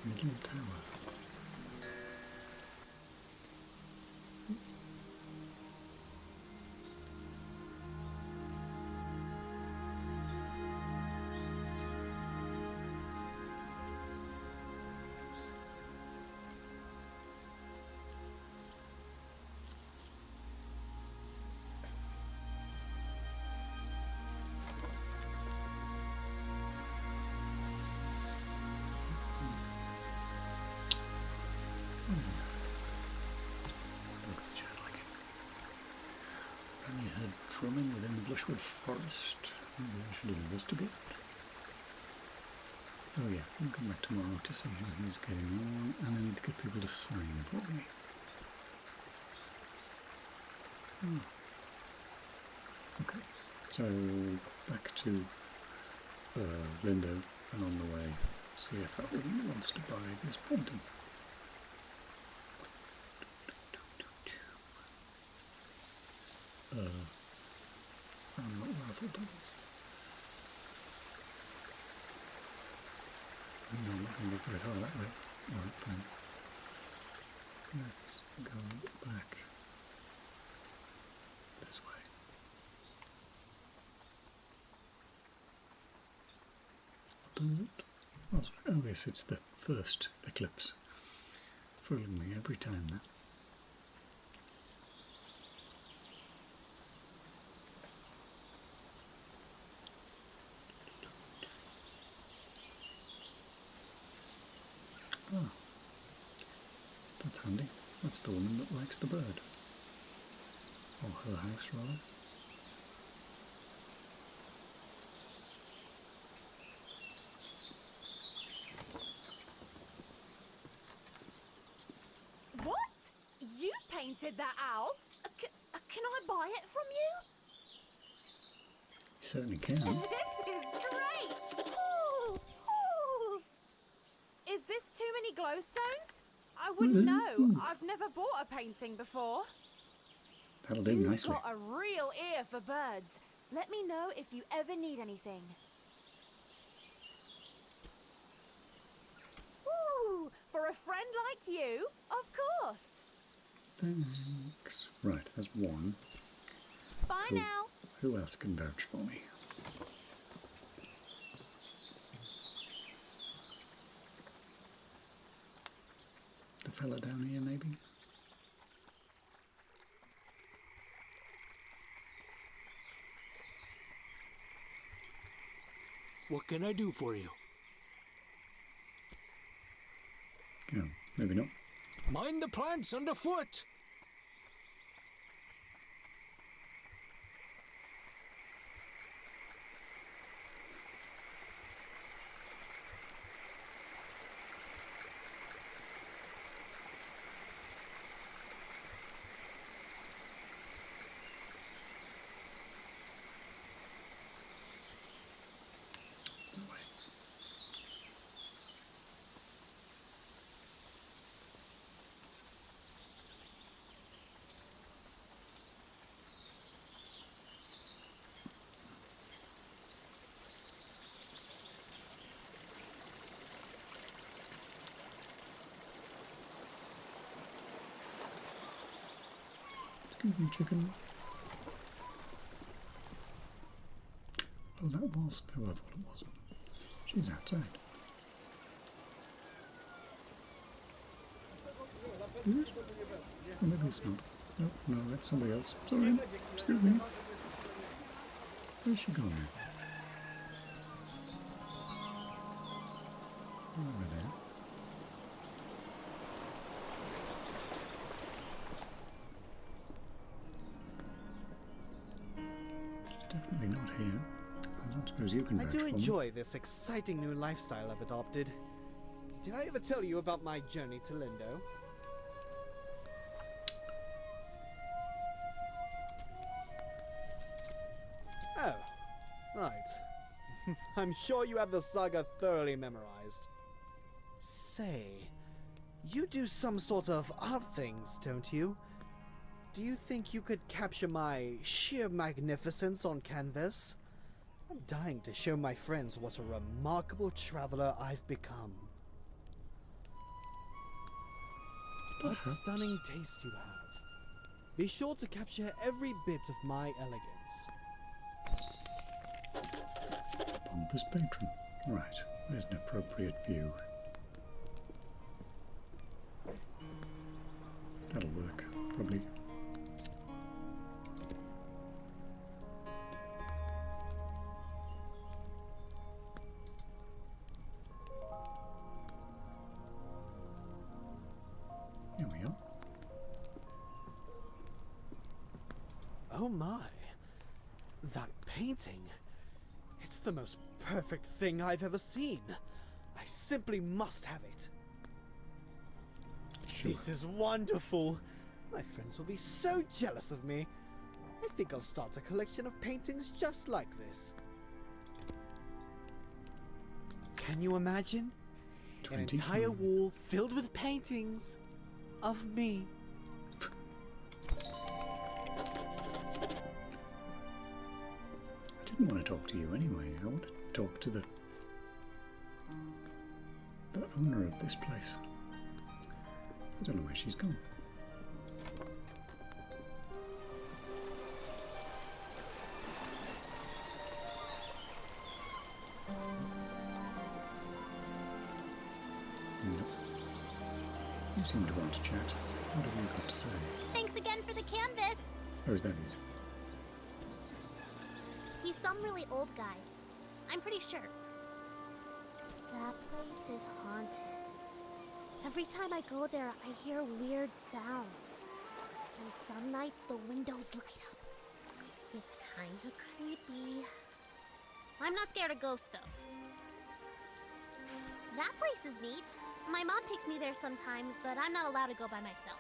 Middle Tower. Apparently heard drumming within the Blushwood Forest. Maybe I should investigate. Oh yeah, I'll come back tomorrow to see how he's getting on, and I need to get people to sign for me. Okay, so back to Lindo, and on the way, see if that woman wants to buy this painting. I'm not raffled on. No, I'm not going to look very far that way. Alright, fine. Let's go back this way. What does it? Oh, sorry. Oh yes, it's the first eclipse. Fooling me every time now. Oh, that's handy. That's the woman that likes the bird. Or her house, rather. What? You painted that owl? Can I buy it from you? You certainly can. This is great! Ooh, ooh. Is this too many glowstones? I wouldn't know. I've never bought a painting before. That'll do You've nicely. got a real ear for birds. Let me know if you ever need anything. Ooh, for a friend like you, of course. Thanks. Right, there's one. Bye now. Who else can vouch for me? The fella down here, maybe? What can I do for you? No, maybe not. Mind the plants underfoot! Excuse me, chicken. Well, that was who I thought it was. She's outside. Is it? Oh, maybe it's not. No, no, that's somebody else. Sorry. Excuse me. Where's she gone now? Over there. Definitely not here. I don't suppose you can I vouch do for me. enjoy this exciting new lifestyle I've adopted. Did I ever tell you about my journey to Lindo? Oh, right. I'm sure you have the saga thoroughly memorized. Say, you do some sort of art things, don't you? Do you think you could capture my sheer magnificence on canvas? I'm dying to show my friends what a remarkable traveler I've become. What perhaps. stunning taste you have. Be sure to capture every bit of my elegance. Pompous patron. Right, there's an appropriate view. That'll work, probably. Here we are. Oh my. That painting. It's the most perfect thing I've ever seen. I simply must have it. Sure. This is wonderful. My friends will be so jealous of me. I think I'll start a collection of paintings just like this. Can you imagine? An 25. entire wall filled with paintings of me. I didn't want to talk to you anyway. I wanted to talk to the owner of this place. I don't know where she's gone. No. You seem to want to chat. What have you got to say? Thanks again for the canvas. Oh, is that it? He's some really old guy. I'm pretty sure. That place is haunted. Every time I go there, I hear weird sounds. And some nights the windows light up. It's kinda creepy. I'm not scared of ghosts, though. That place is neat. My mom takes me there sometimes, but I'm not allowed to go by myself.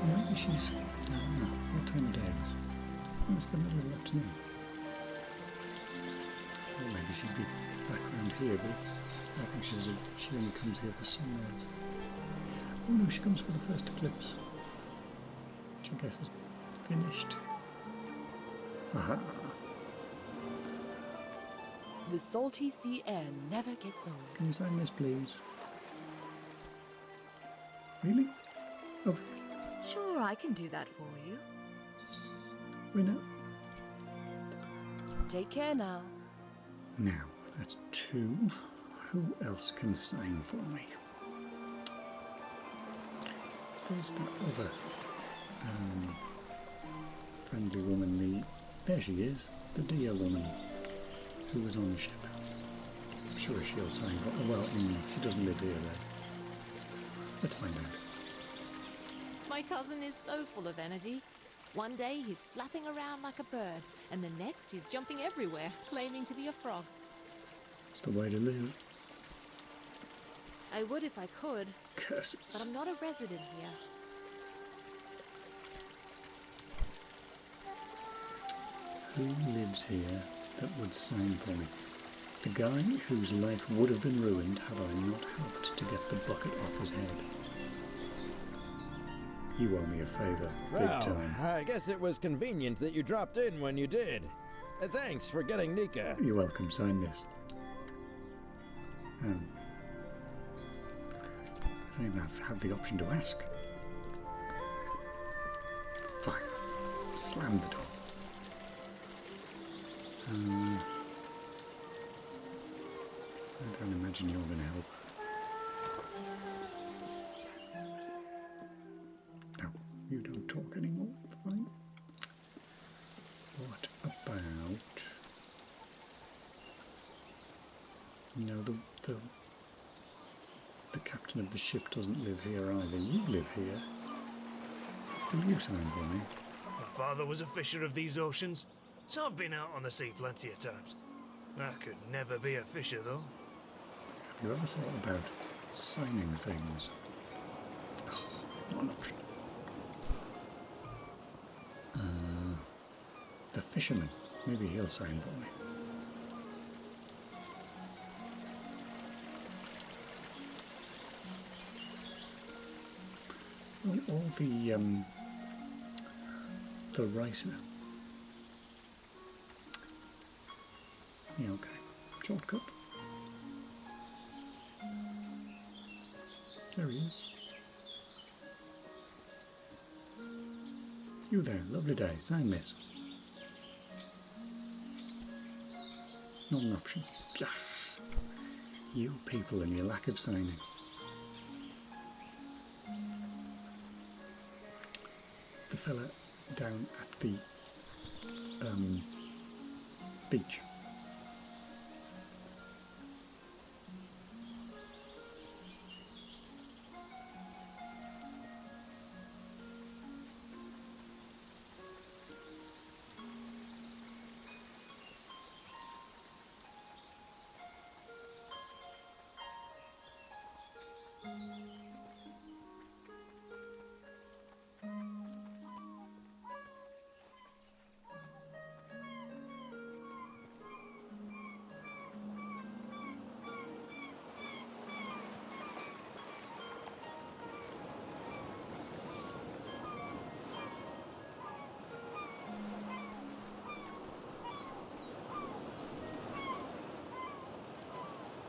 Maybe she's... I don't know. What time of day is it? It's the middle of the afternoon. Or maybe she'd be back around here, but it's... I think she only comes here for sunrise. Oh no, she comes for the first eclipse. Which I guess is finished. Aha. The salty sea air never gets old. Can you sign this, please? Really? Oh, Sure, I can do that for you. we know. Take care now. Now, that's two. Who else can sign for me? Where's that other friendly woman? There she is, the dear woman who was on the ship. I'm sure she'll sign for... Well, she doesn't live here, though. Let's find out. My cousin is so full of energy. One day he's flapping around like a bird, and the next he's jumping everywhere, claiming to be a frog. It's the way to live. I would if I could, Curses. but I'm not a resident here. Who lives here that would sign for me? The guy whose life would have been ruined had I not helped to get the bucket off his head. You owe me a favour, big Well, time. I guess it was convenient that you dropped in when you did. Thanks for getting Nika. You're welcome, sign this. I don't even have the option to ask. Fine. Slam the door. I don't imagine you're going to help. No, you don't talk anymore. Fine. What about... No, the captain of the ship doesn't live here either. You live here. Will you sign for me? My father was a fisher of these oceans, so I've been out on the sea plenty of times. I could never be a fisher, though. Have you ever thought about signing things? Oh, not an option. The fisherman. Maybe he'll sign for me. All the writer. Yeah, okay. Shortcut. There he is. You there, lovely day. Sign, miss. Not an option. Psha. You people and your lack of signing. The fella down at the beach.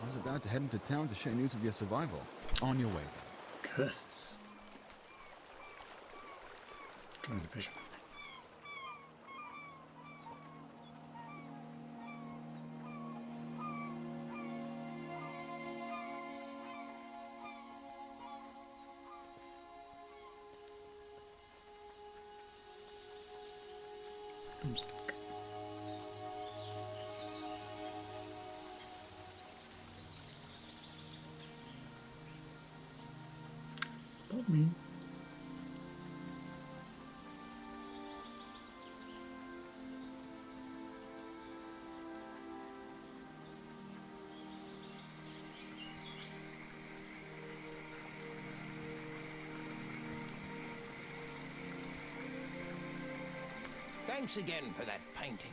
I was about to head into town to share news of your survival. On your way. Curses. Trying to fish. Pop me. Thanks again for that painting.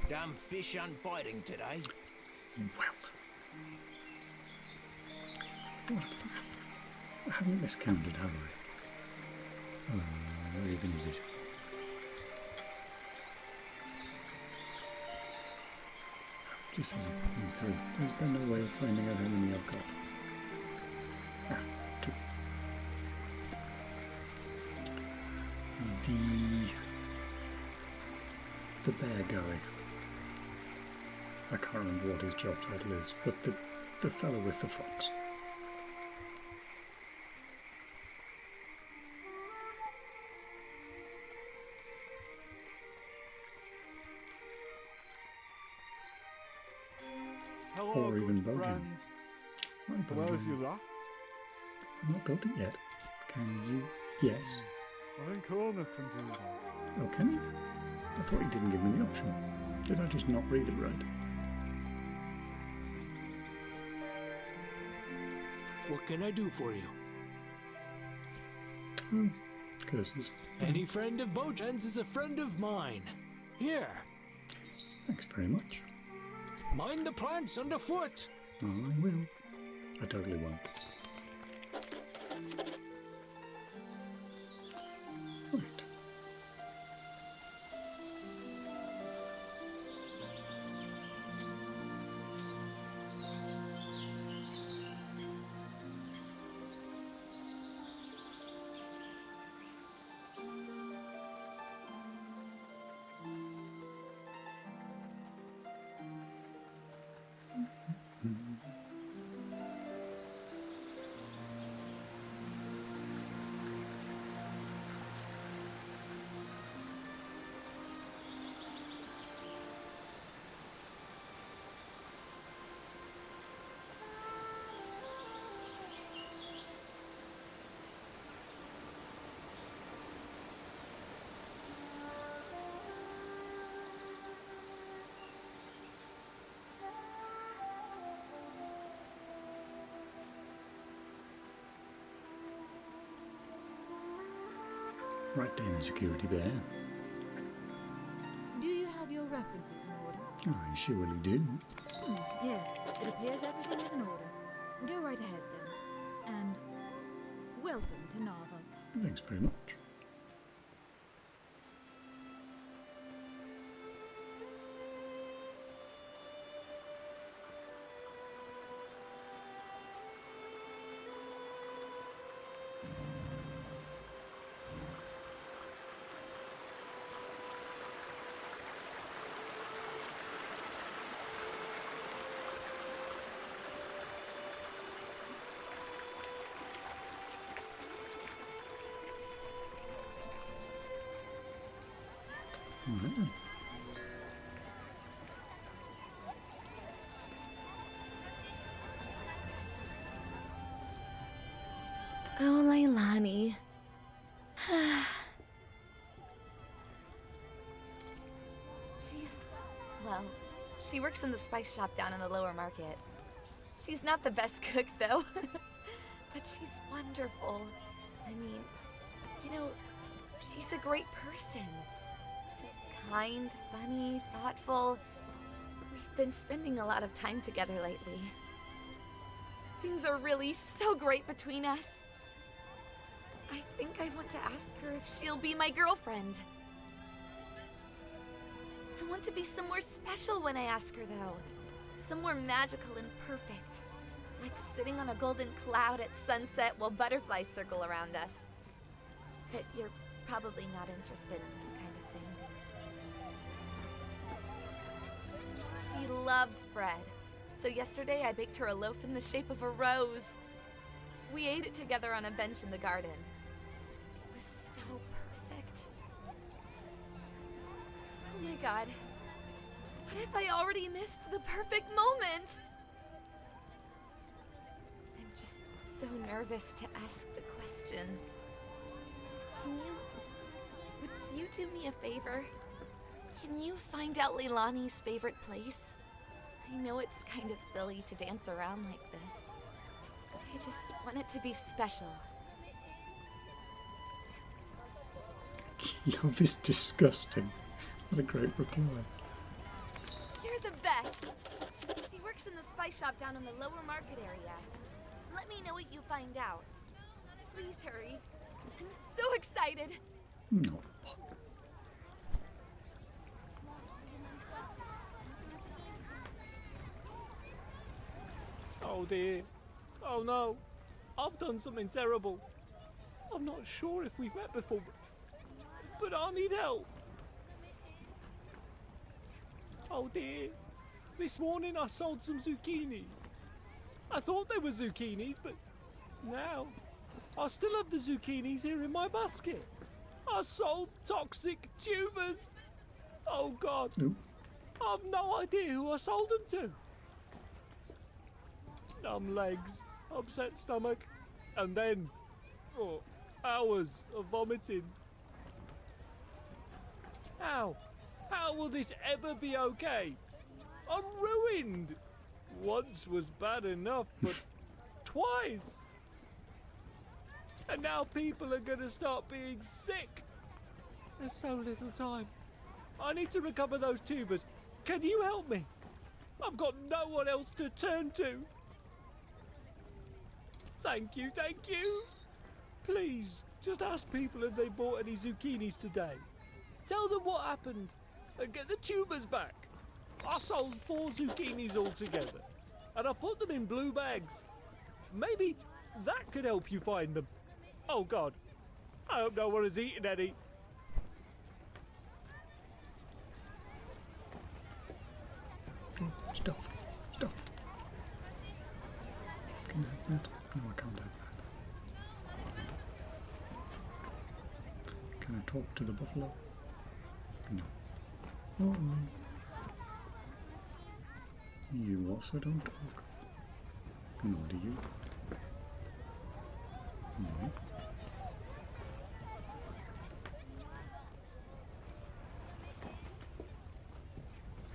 Damn fish unbiting today. Well. What a faff. I haven't miscounted, have I? Where even is it? Just as it coming through. There's been no way of finding out how many I've got. Ah, 2. The bear guy. I can't remember what his job title is, but the fellow with the fox. Hello, Or even good Bojan. friends. Hi, Where's Bojan. your raft? I've not built it yet. Can you? Yes. I think Ona can do that. Oh, can you? I thought you didn't give me the option. Did I just not read it right? What can I do for you? Oh, curses. Any friend of Bojan's is a friend of mine. Here. Thanks very much. Mind the plants underfoot. Oh, I will. I totally won't. Right. Right then, Security Bear. Do you have your references in order? I surely do. Yes, it appears everything is in order. Go right ahead then. And welcome to Narva. Thanks very much. Mhm. Oh, Leilani. Well, she works in the spice shop down in the lower market. She's not the best cook, though. But she's wonderful. I mean, you know, she's a great person. So kind, funny, thoughtful. We've been spending a lot of time together lately. Things are really so great between us. I think I want to ask her if she'll be my girlfriend. I want to be somewhere special when I ask her, though. Somewhere magical and perfect. Like sitting on a golden cloud at sunset while butterflies circle around us. But you're probably not interested in this kind of thing. She loves bread. So yesterday I baked her a loaf in the shape of a rose. We ate it together on a bench in the garden. It was so perfect. Oh my god. What if I already missed the perfect moment? I'm just so nervous to ask the question. Would you do me a favor? Can you find out Leilani's favorite place? I know it's kind of silly to dance around like this. I just want it to be special. Love is disgusting. What a great reply. You're the best! She works in the spice shop down in the lower market area. Let me know what you find out. Please hurry. I'm so excited. No. Oh dear. Oh no. I've done something terrible. I'm not sure if we've met before, but I need help. Oh dear. This morning I sold some zucchinis. I thought they were zucchinis, but now I still have the zucchinis here in my basket. I sold toxic tubers. Oh god. I've no idea who I sold them to. Numb legs, upset stomach, and then hours of vomiting. How will this ever be okay? I'm ruined. Once was bad enough, but twice. And now people are gonna start being sick. There's so little time. I need to recover those tubers. Can you help me? I've got no one else to turn to. Thank you, thank you. Please, just ask people if they bought any zucchinis today. Tell them what happened and get the tubers back. I sold 4 zucchinis altogether, and I put them in blue bags. Maybe that could help you find them. Oh God, I hope no one has eaten any. Stuff. Can I have that? No, I can't have that. Can I talk to the buffalo? No. Oh. You also don't talk. Nor do you. No.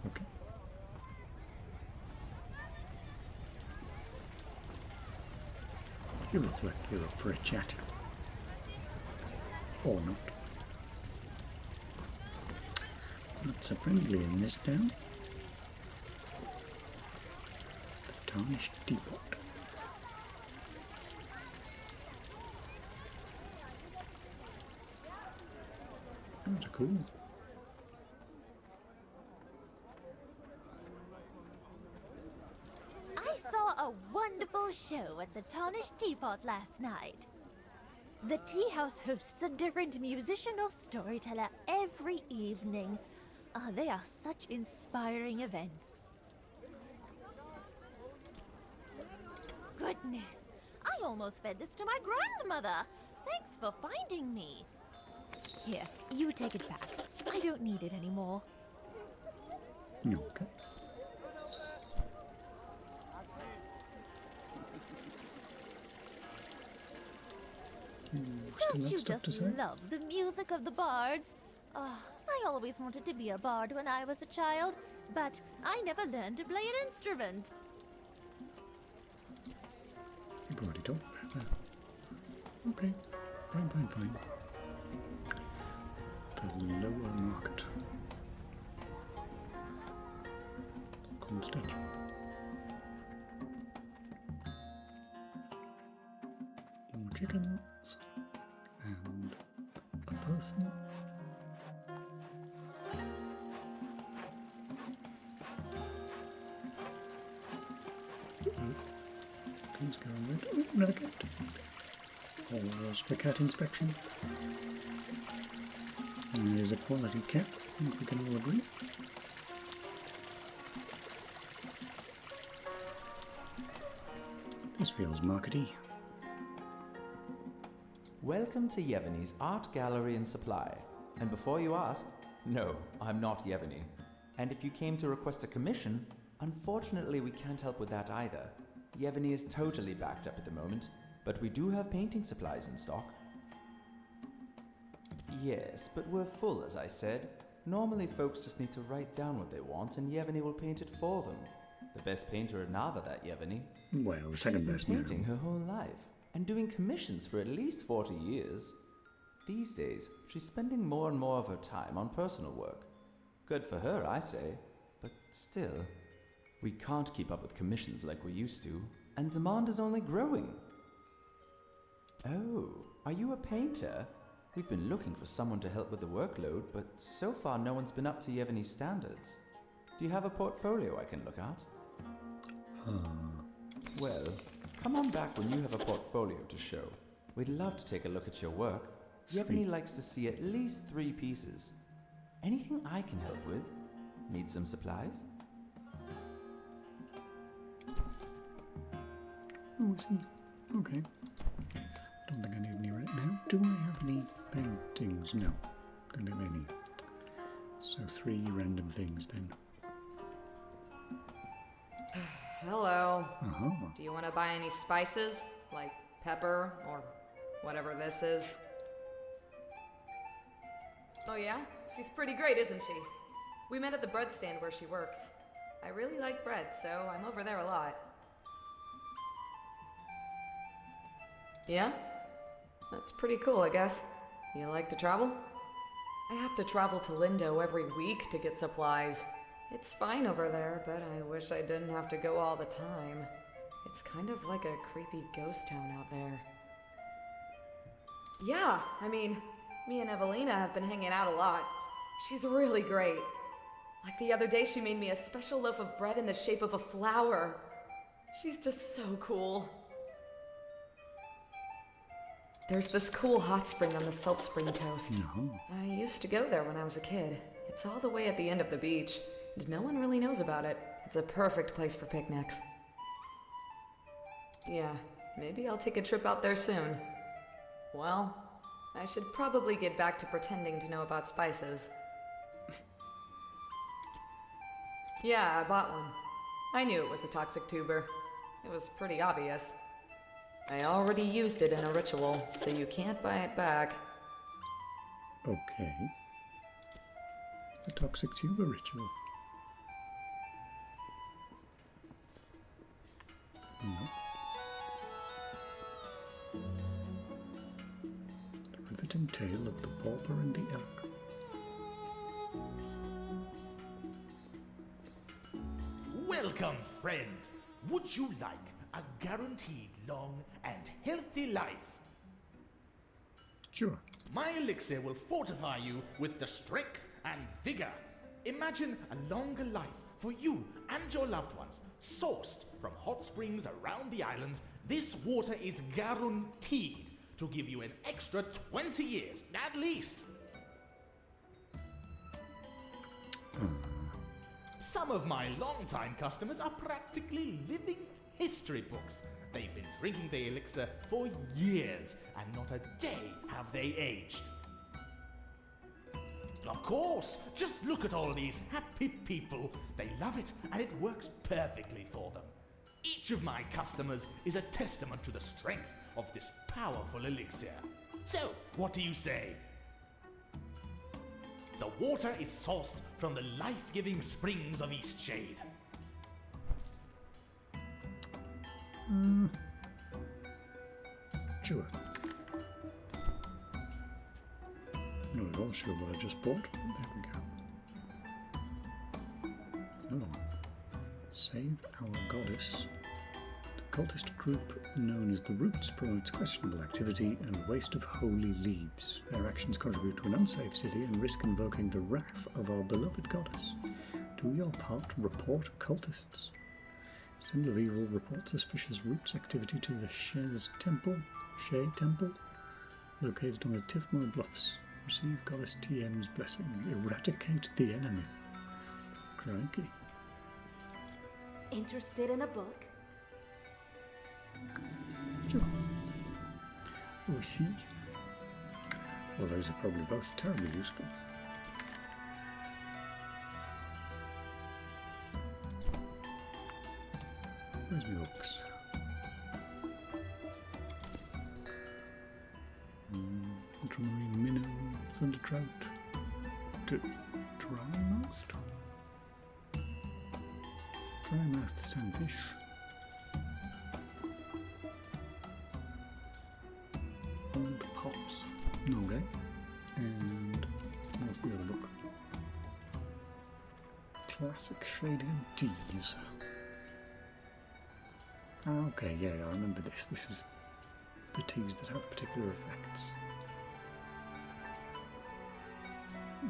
Okay. You look like you're up for a chat. Or not. Not so friendly in this town. The tarnished teapot. Those are cool. I saw a wonderful show at the Tarnished Teapot last night. The tea house hosts a different musician or storyteller every evening. They are such inspiring events. Goodness, I almost fed this to my grandmother. Thanks for finding me. Here, you take it back. I don't need it anymore. Okay. Don't you just love the music of the bards? Oh, I always wanted to be a bard when I was a child, but I never learned to play an instrument. You've already talked about that. Okay. Fine. The lower market. Constant. More chickens. And a person. Please go on red. Oh, another cat. Pause for cat inspection. And there's a quality cat, I think we can all agree. This feels markety. Welcome to Yevony's Art Gallery and Supply. And before you ask, no, I'm not Yevony. And if you came to request a commission, unfortunately we can't help with that either. Yevony is totally backed up at the moment, but we do have painting supplies in stock. Yes, but we're full, as I said. Normally folks just need to write down what they want and Yevony will paint it for them. The best painter in Nava, that Yevony. Well, second best now. She's been painting her whole life and doing commissions for at least 40 years. These days, she's spending more and more of her time on personal work. Good for her, I say, but still, we can't keep up with commissions like we used to, and demand is only growing. Oh, are you a painter? We've been looking for someone to help with the workload, but so far no one's been up to Yevony's standards. Do you have a portfolio I can look at? Well, come on back when you have a portfolio to show. We'd love to take a look at your work. Yevony likes to see at least 3 pieces. Anything I can help with? Need some supplies? Oh, I see. Okay. Don't think I need any right now. Do I have any paintings? No. Don't have any. So 3 random things then. Hello. Uh-huh. Do you want to buy any spices? Like pepper or whatever this is? Oh yeah? She's pretty great, isn't she? We met at the bread stand where she works. I really like bread, so I'm over there a lot. Yeah? That's pretty cool, I guess. You like to travel? I have to travel to Lindo every week to get supplies. It's fine over there, but I wish I didn't have to go all the time. It's kind of like a creepy ghost town out there. Yeah, I mean, me and Evelina have been hanging out a lot. She's really great. Like the other day, she made me a special loaf of bread in the shape of a flower. She's just so cool. There's this cool hot spring on the Salt Spring coast. I used to go there when I was a kid. It's all the way at the end of the beach, and no one really knows about it. It's a perfect place for picnics. Yeah, maybe I'll take a trip out there soon. Well, I should probably get back to pretending to know about spices. Yeah, I bought one. I knew it was a toxic tuber. It was pretty obvious. I already used it in a ritual, so you can't buy it back. Okay. A toxic tuber ritual. No. The riveting tale of the pauper and the elk. Welcome, friend. Would you like a guaranteed long and healthy life? Sure. My elixir will fortify you with the strength and vigor. Imagine a longer life for you and your loved ones, sourced from hot springs around the island. This water is guaranteed to give you an extra 20 years, at least. Some of my longtime customers are practically living history books. They've been drinking the elixir for years, and not a day have they aged. Of course! Just look at all these happy people. They love it, and it works perfectly for them. Each of my customers is a testament to the strength of this powerful elixir. So, what do you say? The water is sourced from the life-giving springs of Eastshade. Sure. Not at all sure what I just bought. There we go. Another one. Save our goddess. The cultist group known as the Roots promotes questionable activity and waste of holy leaves. Their actions contribute to an unsafe city and risk invoking the wrath of our beloved goddess. Do your part to report cultists. Symbol of Evil reports suspicious Roots activity to the Shade Temple, located on the Tifmoy Bluffs. Receive Goddess TM's blessing. Eradicate the enemy. Crikey. Interested in a book? Sure. We see. Well, those are probably both terribly useful. Where's my books? Ultramarine minnow, thunder trout, dry-mouthed sandfish, old pops, okay, and what's the other book? Classic Shadian Teas. Okay, yeah, I remember this. This is the teas that have particular effects.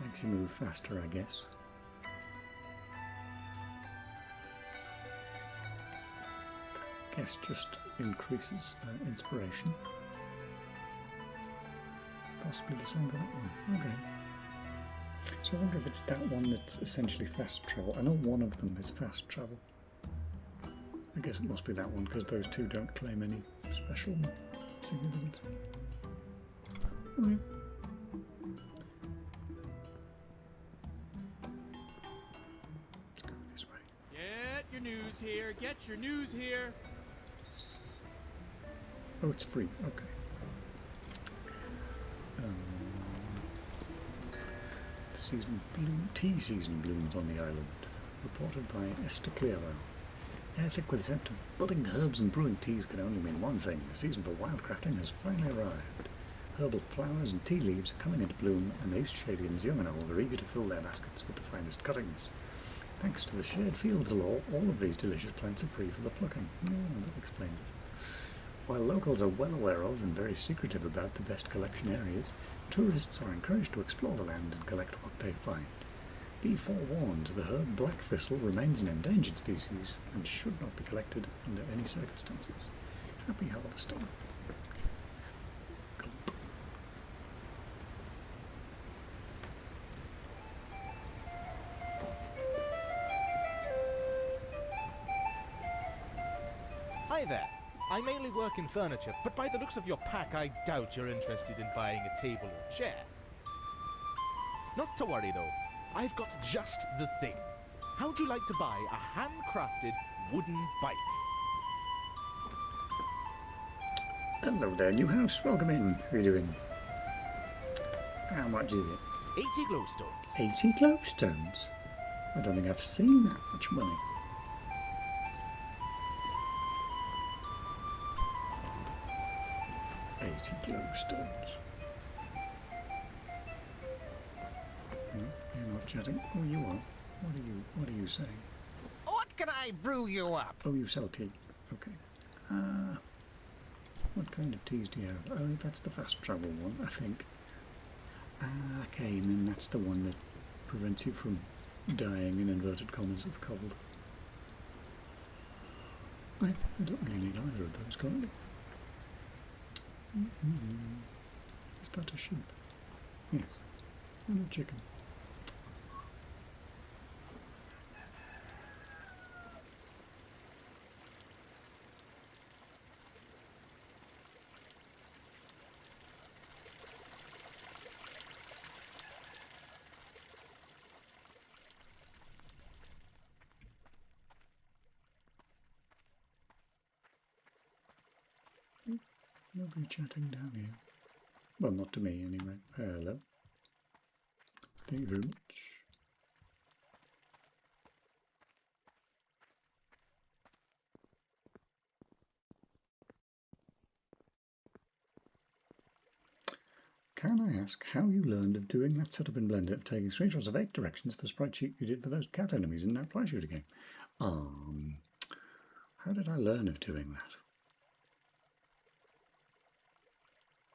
Makes you move faster, I guess. Guess just increases inspiration. Possibly the same for that one. Okay. So I wonder if it's that one that's essentially fast travel. I know one of them is fast travel. I guess it must be that one because those two don't claim any special significance. Okay. Let's go this way. Get your news here. Get your news here. Oh, it's free. Okay. The tea season blooms on the island. Reported by Esther Clearwell. Air thick with scent of budding herbs and brewing teas can only mean one thing. The season for wildcrafting has finally arrived. Herbal flowers and tea leaves are coming into bloom, and the Eastshadians, young and old, are eager to fill their baskets with the finest cuttings. Thanks to the Shared Fields law, all of these delicious plants are free for the plucking. Oh, that explains it. While locals are well aware of and very secretive about the best collection areas, tourists are encouraged to explore the land and collect what they find. Be forewarned, the herb black thistle remains an endangered species and should not be collected under any circumstances. Happy harvesting. Hi there. I mainly work in furniture, but by the looks of your pack, I doubt you're interested in buying a table or chair. Not to worry though, I've got just the thing. How'd you like to buy a handcrafted wooden bike? Hello there, new house. Welcome in. How are you doing? How much is it? 80 glowstones. 80 glowstones? I don't think I've seen that much money. Glowstones. No, you're not chatting. Oh, you are. What are you saying? What can I brew you up? Oh, you sell tea. Okay. What kind of teas do you have? Oh, that's the fast travel one, I think. Okay, and then that's the one that prevents you from dying in inverted commas of cold. I don't really need either of those currently. Is that a sheep? Yes. And a chicken. Nobody chatting down here. Well, not to me anyway. Hello. Thank you very much. Can I ask how you learned of doing that setup in Blender of taking screenshots of 8 directions for the sprite sheet you did for those cat enemies in that fly shooter game? How did I learn of doing that?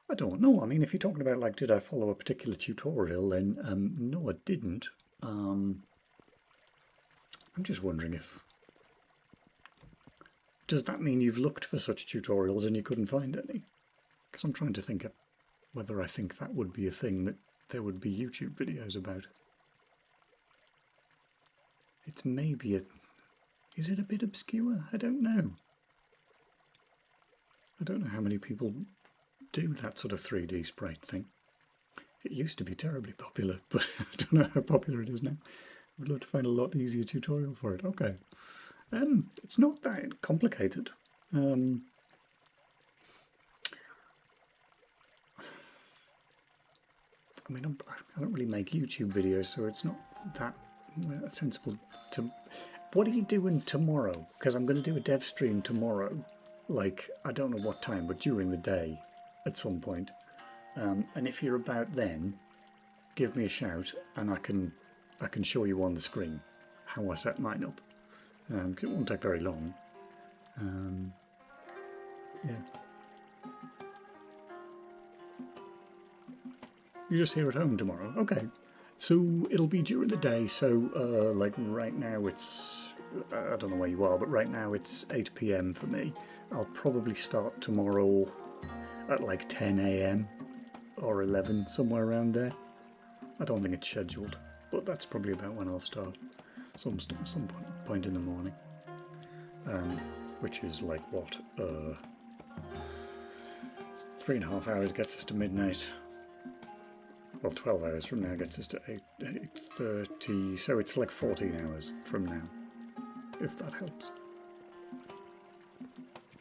I don't know. I mean, if you're talking about, like, did I follow a particular tutorial, then no, I didn't. I'm just wondering if... Does that mean you've looked for such tutorials and you couldn't find any? Because I'm trying to think of whether I think that would be a thing that there would be YouTube videos about. It's maybe a... Is it a bit obscure? I don't know. I don't know how many people do that sort of 3D sprite thing. It used to be terribly popular, but I don't know how popular it is now. I would love to find a lot easier tutorial for it. Okay. It's not that complicated. I mean, I don't really make YouTube videos, so it's not that sensible to... What are you doing tomorrow? Because I'm going to do a dev stream tomorrow. Like, I don't know what time, but during the day at some point. And if you're about then, give me a shout and I can show you on the screen how I set mine up. Because it won't take very long. Yeah. You're just here at home tomorrow? Okay. So it'll be during the day, so like right now it's... I don't know where you are, but right now it's 8 PM for me. I'll probably start tomorrow at like 10 AM or 11, somewhere around there. I don't think it's scheduled, but that's probably about when I'll start. Some point in the morning. Which is like what? 3.5 hours gets us to midnight. Well, 12 hours from now gets us to 8:30, so it's like 14 hours from now, if that helps.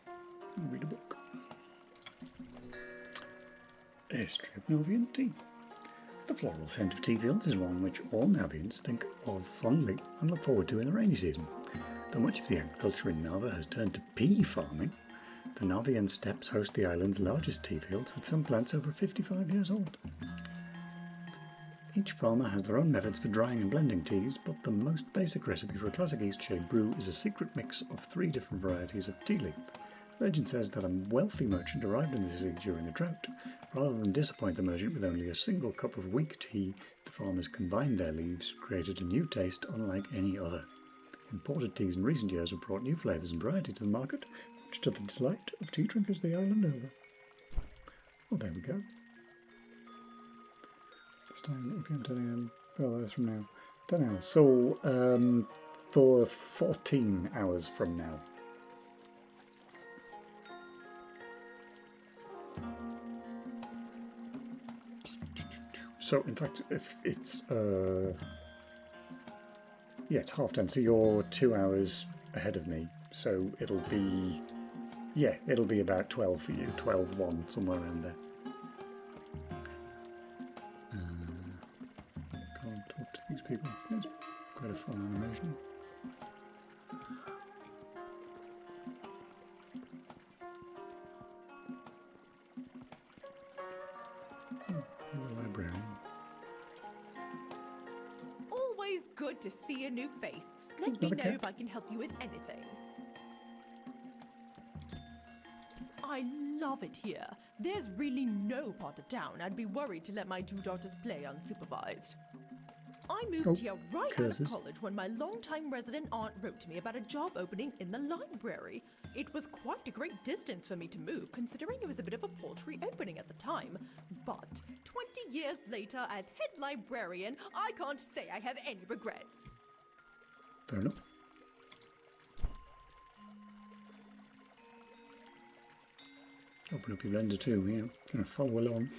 I'll read a book. A History of Novian Tea. The floral scent of tea fields is one which all Navians think of fondly and look forward to in the rainy season. Though much of the agriculture in Nava has turned to pea farming, the Navian steppes host the island's largest tea fields, with some plants over 55 years old. Each farmer has their own methods for drying and blending teas, but the most basic recipe for a classic Eastshade brew is a secret mix of 3 different varieties of tea leaf. Legend says that a wealthy merchant arrived in the city during a drought. Rather than disappoint the merchant with only a single cup of weak tea, the farmers combined their leaves, created a new taste unlike any other. Imported teas in recent years have brought new flavours and variety to the market, much to the delight of tea drinkers the island over. Well, there we go. This time, if you're 10 AM, 12 hours from now. 10 hours. So, for 14 hours from now. So, in fact, if it's, yeah, it's 10:30, so you're 2 hours ahead of me. So it'll be, yeah, it'll be about 12 for you, 12:01, somewhere around there. Can't talk to these people. It's quite a fun animation. Hello, librarian. Always good to see a new face. Let me know if I can help you with anything. I love it here. There's really no part of town I'd be worried to let my 2 daughters play unsupervised. I moved here right out of college when my longtime resident aunt wrote to me about a job opening in the library. It was quite a great distance for me to move, considering it was a bit of a paltry opening at the time. But 20 years later, as head librarian, I can't say I have any regrets. Fair enough. Open up your render too, yeah. Gonna follow along.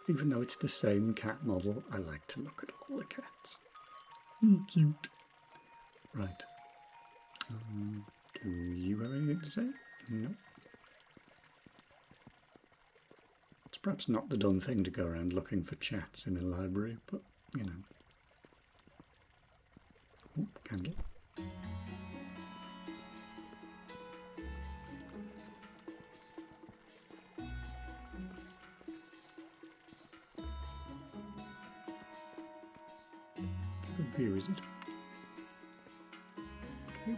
Even though it's the same cat model, I like to look at all the cats. Cute. Right. Do you have anything to say? No. perhaps not the done thing to go around looking for chats in a library, but, you know. Oh, candle. Good view, is it? Okay.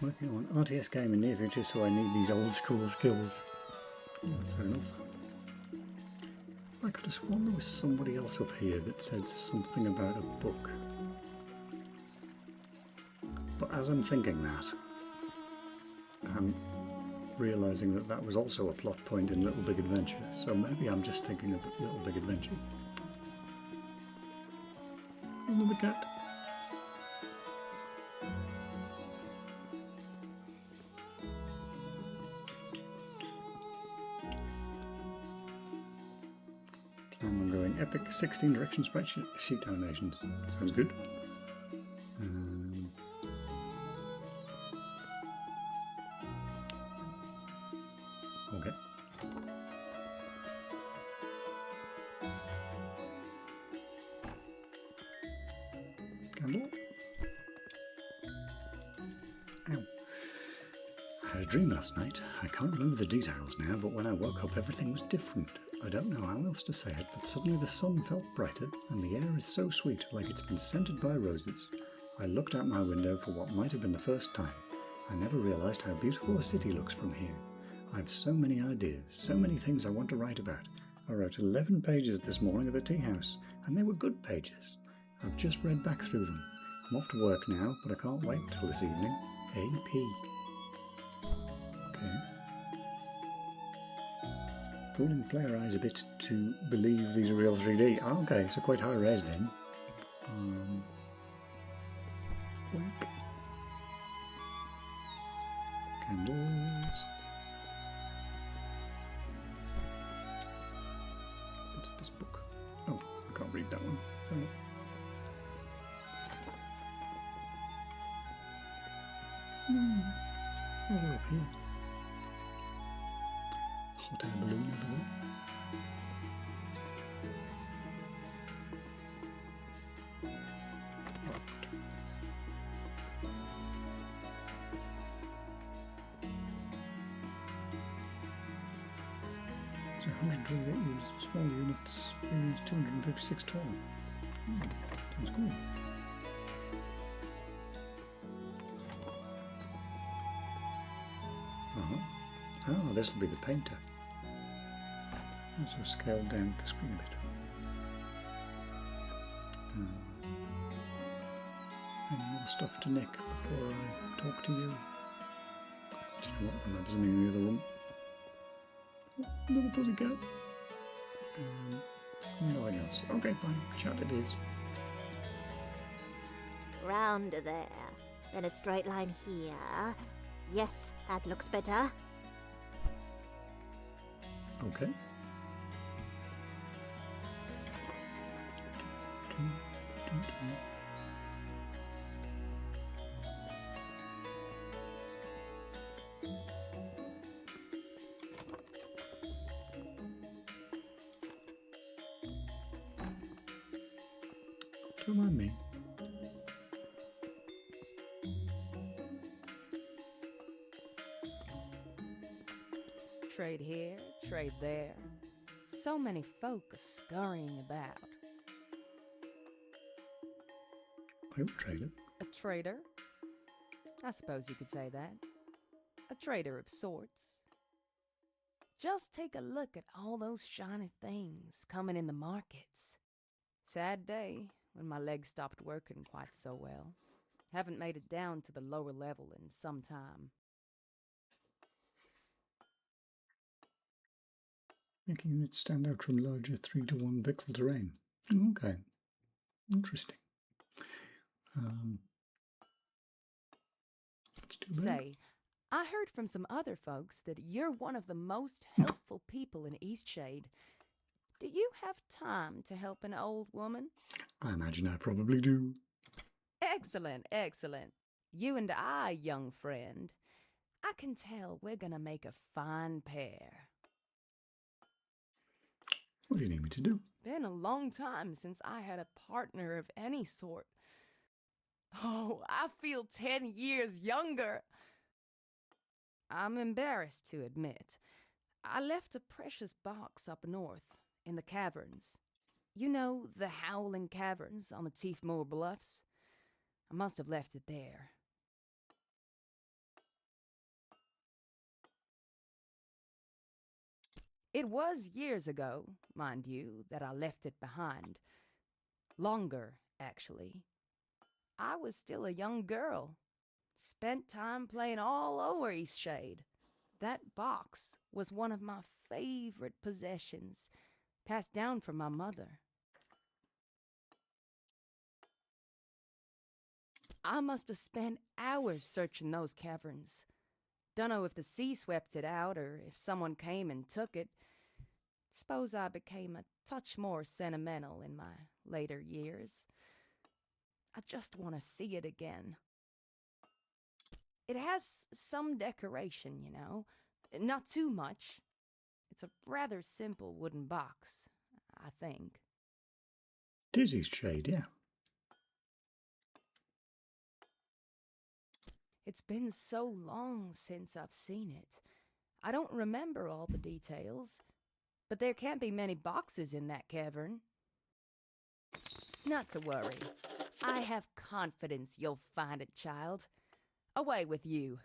Working on RTS game in near future, so I need these old school skills. Fair enough. I could have sworn there was somebody else up here that said something about a book. But as I'm thinking that, I'm realising that that was also a plot point in Little Big Adventure, so maybe I'm just thinking of Little Big Adventure. Another cat. I'm going epic 16 direction spreadsheet animations. Sounds good. Okay. Candle. Ow. I had a dream last night. I can't remember the details now, but when I woke up everything was different. I don't know how else to say it, but suddenly the sun felt brighter, and the air is so sweet, like it's been scented by roses. I looked out my window for what might have been the first time. I never realised how beautiful a city looks from here. I have so many ideas, so many things I want to write about. I wrote 11 pages this morning at the tea house, and they were good pages. I've just read back through them. I'm off to work now, but I can't wait till this evening. AP. Okay. Fooling player eyes a bit to believe these are real 3D. Oh, okay, so quite high res then. Work. Candles. What's this book? Oh, I can't read that one. Fair enough. Oh, we're up here. Hot air balloon everywhere. So 128 units for small units, units 256 tall. Sounds cool. Oh, this will be the painter. Also scaled down the screen a bit. Any more stuff to nick before I talk to you? Do you know what? There might be something in the other room. Oh, another pussycat. Nothing else. Okay, fine. Chat it is. Round there. Then a straight line here. Yes, that looks better. Okay. Don't mind me. Trade here, trade there. So many folk are scurrying about. I'm a trader. A trader? I suppose you could say that. A trader of sorts. Just take a look at all those shiny things coming in the markets. Sad day when my legs stopped working quite so well. Haven't made it down to the lower level in some time. Making units stand out from larger 3-to-1 pixel terrain. Okay. Interesting. That's too bad. Say, I heard from some other folks that you're one of the most helpful people in Eastshade. Do you have time to help an old woman? I imagine I probably do. Excellent, excellent. You and I, young friend. I can tell we're gonna make a fine pair. What do you need me to do? Been a long time since I had a partner of any sort. Oh, I feel 10 years younger. I'm embarrassed to admit, I left a precious box up north, in the caverns. You know, the Howling Caverns on the Teefmoor Bluffs? I must have left it there. It was years ago, mind you, that I left it behind. Longer, actually. I was still a young girl. Spent time playing all over Eastshade. That box was one of my favorite possessions, passed down from my mother. I must have spent hours searching those caverns. Dunno if the sea swept it out or if someone came and took it. Suppose I became a touch more sentimental in my later years. I just want to see it again. It has some decoration, you know. Not too much. It's a rather simple wooden box, I think. It is Eastshade, yeah. It's been so long since I've seen it. I don't remember all the details, but there can't be many boxes in that cavern. Not to worry. I have confidence you'll find it, child. Away with you.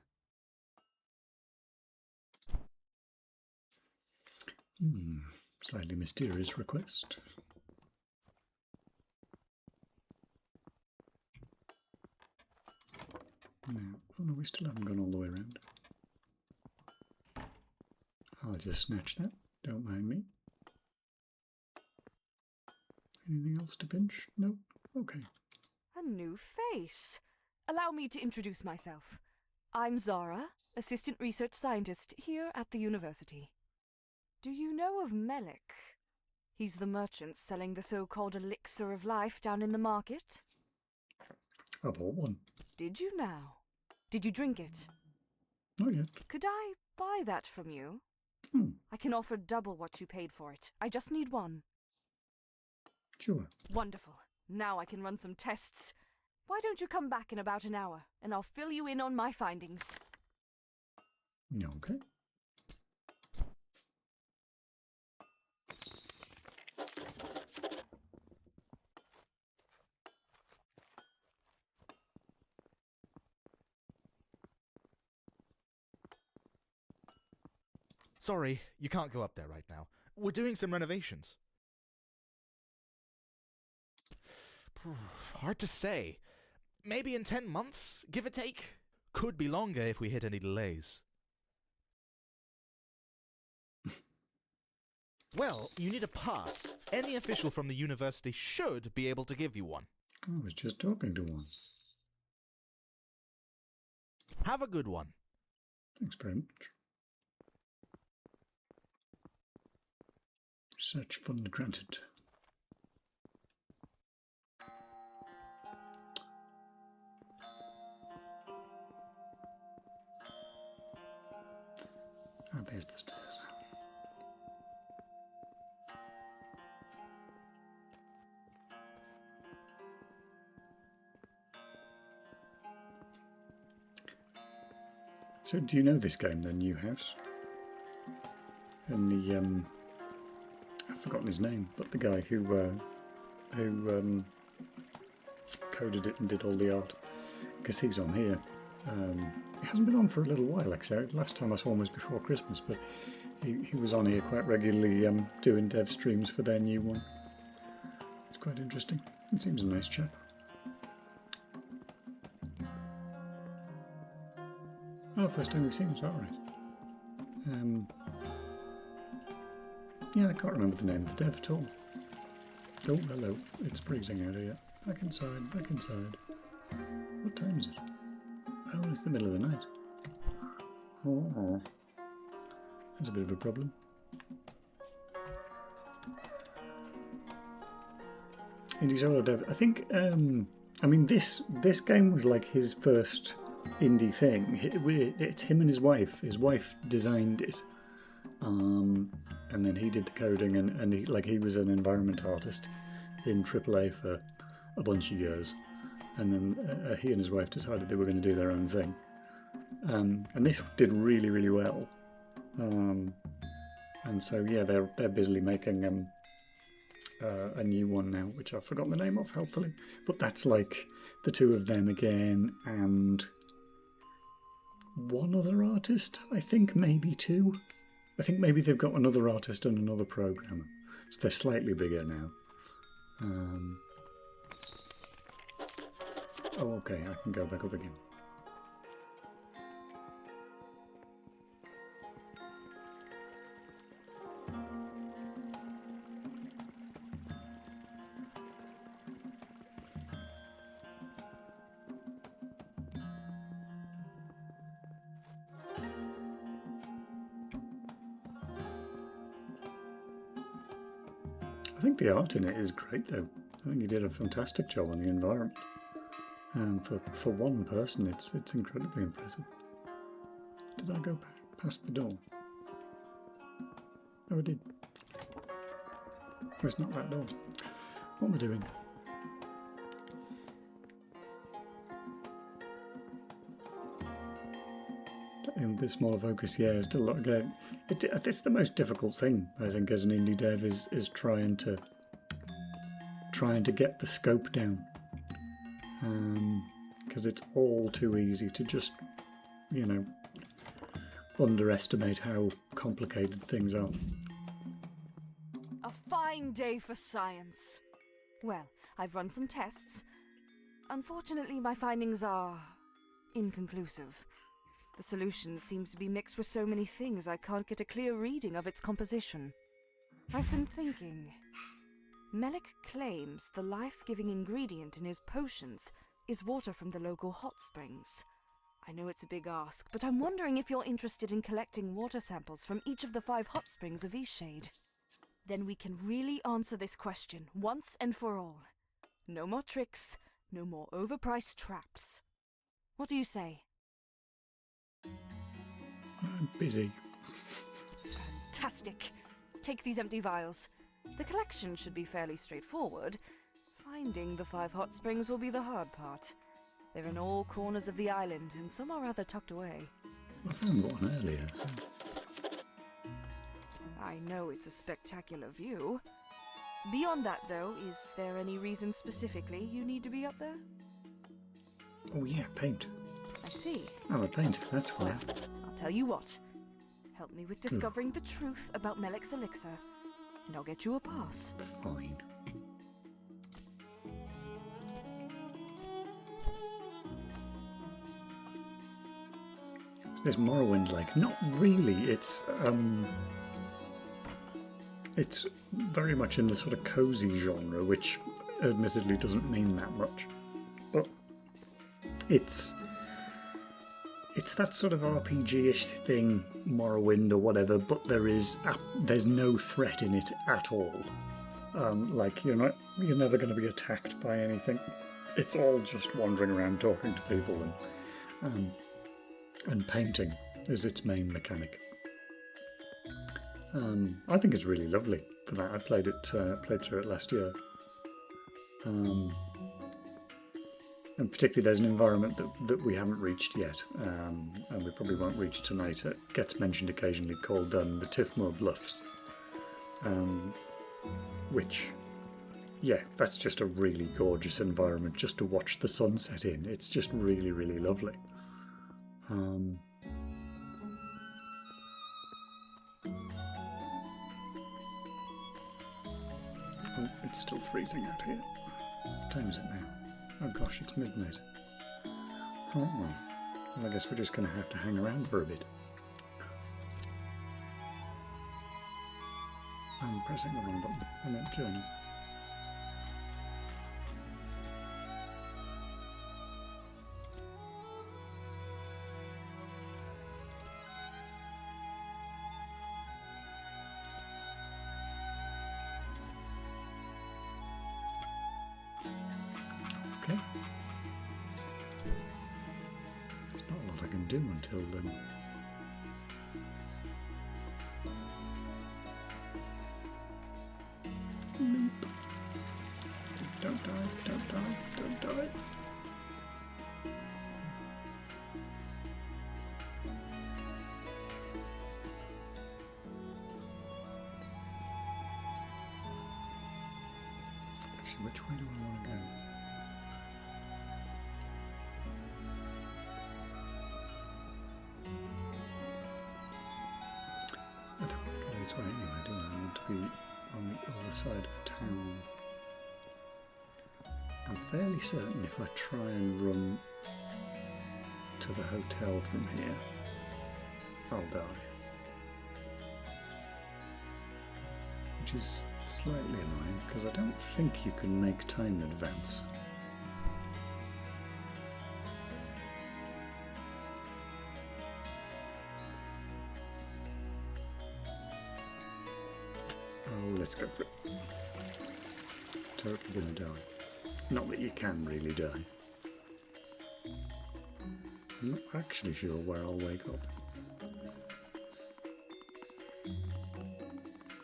Slightly mysterious request. No. Oh no, we still haven't gone all the way around. I'll just snatch that. Don't mind me. Anything else to pinch? No? Okay. A new face. Allow me to introduce myself. I'm Zara, Assistant Research Scientist here at the university. Do you know of Melik? He's the merchant selling the so-called elixir of life down in the market. I bought one. Did you now? Did you drink it? Not yet. Could I buy that from you? I can offer double what you paid for it. I just need one. Sure. Wonderful. Now I can run some tests. Why don't you come back in about an hour, and I'll fill you in on my findings. Okay. Sorry, you can't go up there right now. We're doing some renovations. Hard to say. Maybe in 10 months, give or take. Could be longer if we hit any delays. Well, you need a pass. Any official from the university should be able to give you one. I was just talking to one. Have a good one. Thanks very much. Search fund granted. Ah, there's the stairs. So, do you know this game, the New House? And the I've forgotten his name, but the guy who coded it and did all the art, because he's on here. He hasn't been on for a little while, actually. Last time I saw him was before Christmas, but he was on here quite regularly, doing dev streams for their new one. It's quite interesting. He seems a nice chap. Oh, first time we've seen him, is that right? Yeah, I can't remember the name of the dev at all. Oh, hello. It's freezing out here. Back inside, back inside. What time is it? Oh, it's the middle of the night. Oh, that's a bit of a problem. Indie solo dev. I think, I mean, this game was like his first indie thing. It's him and his wife. His wife designed it, and then he did the coding, and he was an environment artist in AAA for a bunch of years, and then he and his wife decided they were going to do their own thing, and this did really, really well, and so yeah, they're busily making a new one now, which I've forgotten the name of, helpfully, but that's like the two of them again, and one other artist, I think, maybe two. I think maybe they've got another artist and another programmer, so they're slightly bigger now. Oh, okay, I can go back up again. I think the art in it is great, though. I think he did a fantastic job on the environment. And for one person, it's incredibly impressive. Did I go past the door? Oh, I did. Oh, it's not that door. What am I doing? In a bit smaller focus, yeah, still a lot of game. It's the most difficult thing, I think, as an indie dev is trying to get the scope down, because it's all too easy to just, underestimate how complicated things are. A fine day for science. Well, I've run some tests. Unfortunately, my findings are inconclusive. The solution seems to be mixed with so many things I can't get a clear reading of its composition. I've been thinking. Melik claims the life-giving ingredient in his potions is water from the local hot springs. I know it's a big ask, but I'm wondering if you're interested in collecting water samples from each of the 5 hot springs of Eastshade. Then we can really answer this question once and for all. No more tricks, no more overpriced traps. What do you say? I'm busy. Fantastic! Take these empty vials. The collection should be fairly straightforward. Finding the 5 hot springs will be the hard part. They're in all corners of the island, and some are rather tucked away. I found one earlier. I know it's a spectacular view. Beyond that, though, is there any reason specifically you need to be up there? Oh yeah, paint. I see. I'm a painter, that's why. I'll tell you what. Help me with discovering the truth about Melik's elixir, and I'll get you a pass. Fine. Is this Morrowind like? Not really. It's very much in the sort of cozy genre, which admittedly doesn't mean that much, but it's that sort of RPG-ish thing, Morrowind or whatever, but there's no threat in it at all. Like you're never going to be attacked by anything. It's all just wandering around talking to people and painting is its main mechanic. I think it's really lovely for that. I played through it last year. And particularly there's an environment that we haven't reached yet, and we probably won't reach tonight. It gets mentioned occasionally, called the Tiffmoor Bluffs, which, yeah, that's just a really gorgeous environment just to watch the sunset in. It's just really, really lovely. Oh, it's still freezing out here. What time is it now? Oh gosh, it's midnight. Oh well. Well, I guess we're just going to have to hang around for a bit. I'm pressing the wrong button. I meant journey. do until then. Leap. Don't die, don't die, don't die. Actually, which way do I want to go? I don't want to go this way anyway, do I? I want to be on the other side of town. I'm fairly certain if I try and run to the hotel from here, I'll die. Which is slightly annoying because I don't think you can make time in advance. Oh, let's go for it. Totally gonna die. Not that you can really die. I'm not actually sure where I'll wake up.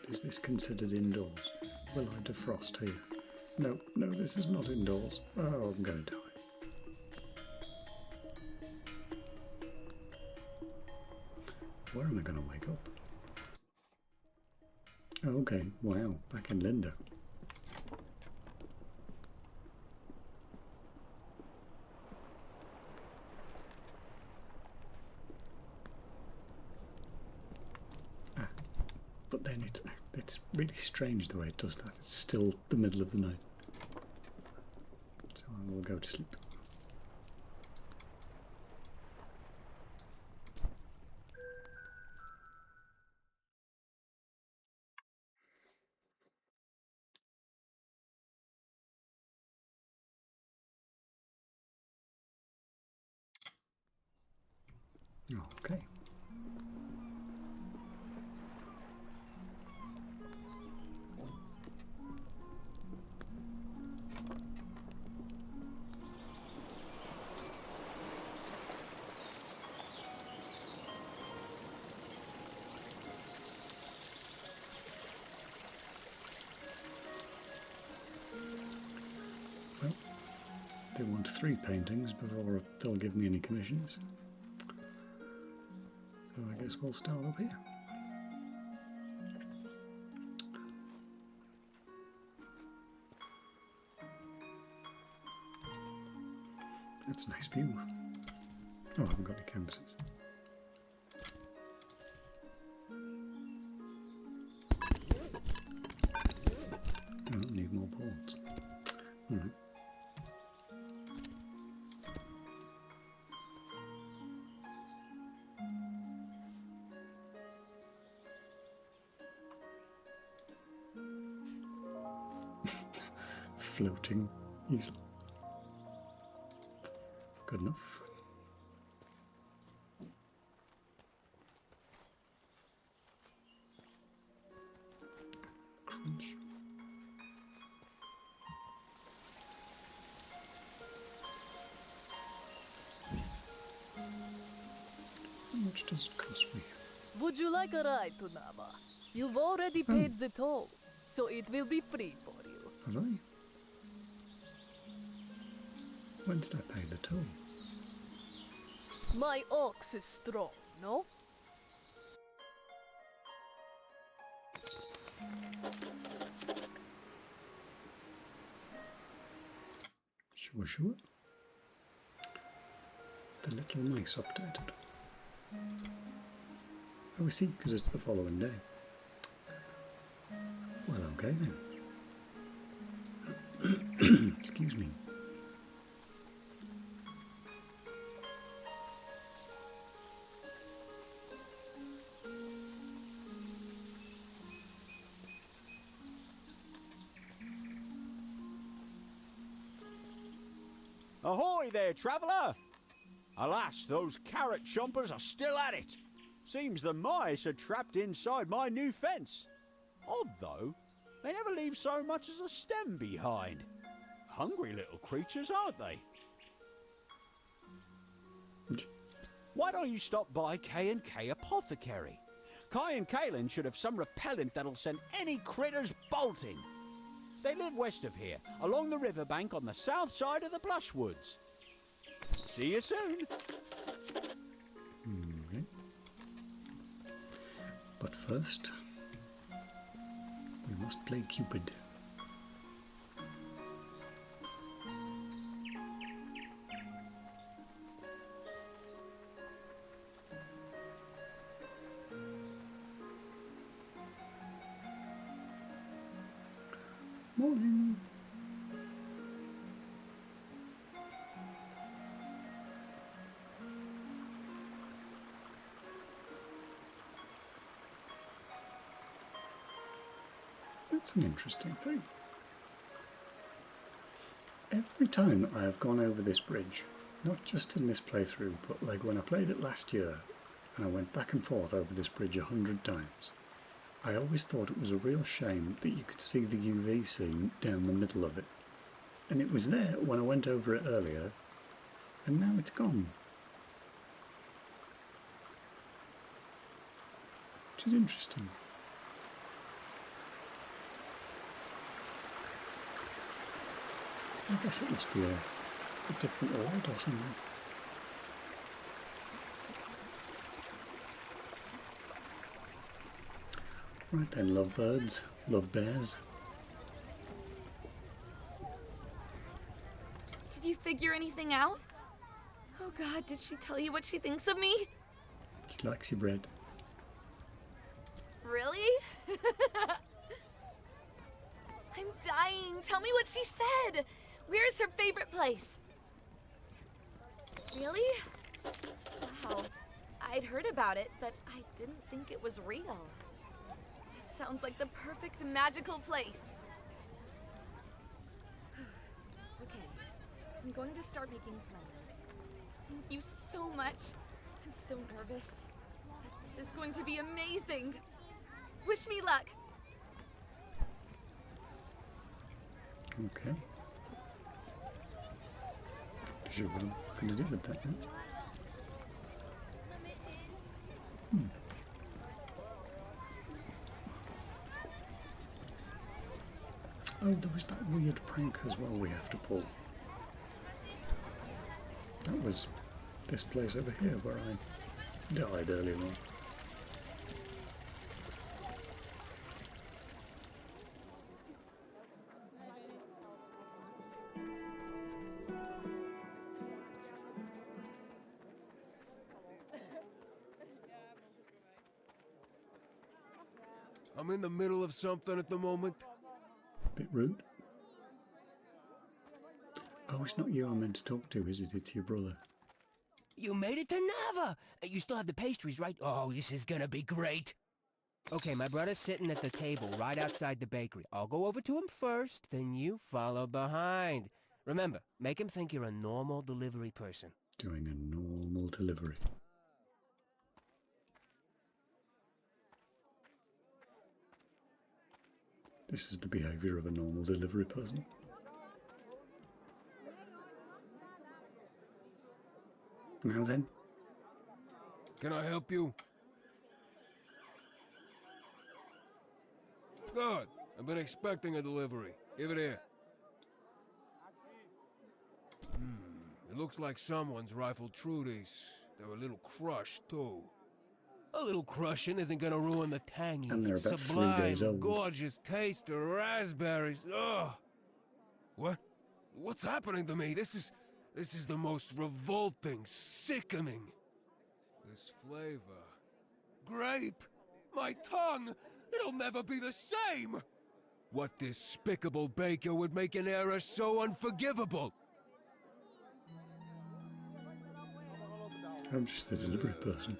Is this considered indoors? Will I defrost here? No, no, this is not indoors. Oh, I'm gonna die. Where am I gonna wake up? Oh, okay, wow, back in Lindo. But then it's really strange the way it does that. It's still the middle of the night. So I will go to sleep. Okay. Well, they want 3 paintings before they'll give me any commissions. So I guess we'll start up here. That's a nice view. Oh, I haven't got any canvases. I don't need more boards. Alright. Floating easel. Good enough. Crunch. How much does it cost me? Would you like a ride to Nava? You've already paid the toll, so it will be free for you. Have I? When did I pay the toll? My ox is strong, no? Sure, sure. The little mice updated. Oh, we see, because it's the following day. Well, okay then. Excuse me. Ahoy there, traveller! Alas, those carrot chompers are still at it. Seems the mice are trapped inside my new fence. Odd though, they never leave so much as a stem behind. Hungry little creatures, aren't they? Why don't you stop by K&K Apothecary? Kai and Kaylin should have some repellent that'll send any critters bolting. They live west of here, along the riverbank on the south side of the Blushwoods. See you soon. Okay. But first, we must play Cupid. Morning. That's an interesting thing. Every time I have gone over this bridge, not just in this playthrough, but like when I played it last year, and I went back and forth over this bridge 100 times, I always thought it was a real shame that you could see the UV scene down the middle of it. And it was there when I went over it earlier, and now it's gone. Which is interesting. I guess it must be a different order or something. Right then, lovebirds, love bears. Did you figure anything out? Oh God, did she tell you what she thinks of me? She likes your bread. Really? I'm dying. Tell me what she said. Where's her favorite place? Really? Wow. I'd heard about it, but I didn't think it was real. It sounds like the perfect magical place. Okay, I'm going to start making plans. Thank you so much. I'm so nervous. But this is going to be amazing. Wish me luck. Okay. Because you're going to do with that now. Oh, there was that weird prank as well we have to pull. That was this place over here where I died earlier on. I'm in the middle of something at the moment. Bit rude. Oh, it's not you I'm meant to talk to, is it? It's your brother. You made it to Nava! You still have the pastries, right? Oh, this is gonna be great. Okay, my brother's sitting at the table right outside the bakery. I'll go over to him first, then you follow behind. Remember, make him think you're a normal delivery person. Doing a normal delivery. This is the behaviour of a normal delivery person. Now then. Can I help you? Good. I've been expecting a delivery. Give it here. It looks like someone's rifled through these. They're a little crushed, too. A little crushing isn't gonna ruin the tangy, And they're about 3 sublime, days old. gorgeous taste of raspberries. Ugh! What? What's happening to me? This is the most revolting, sickening. This flavor. Grape! My tongue! It'll never be the same! What despicable baker would make an error so unforgivable? I'm just the delivery person.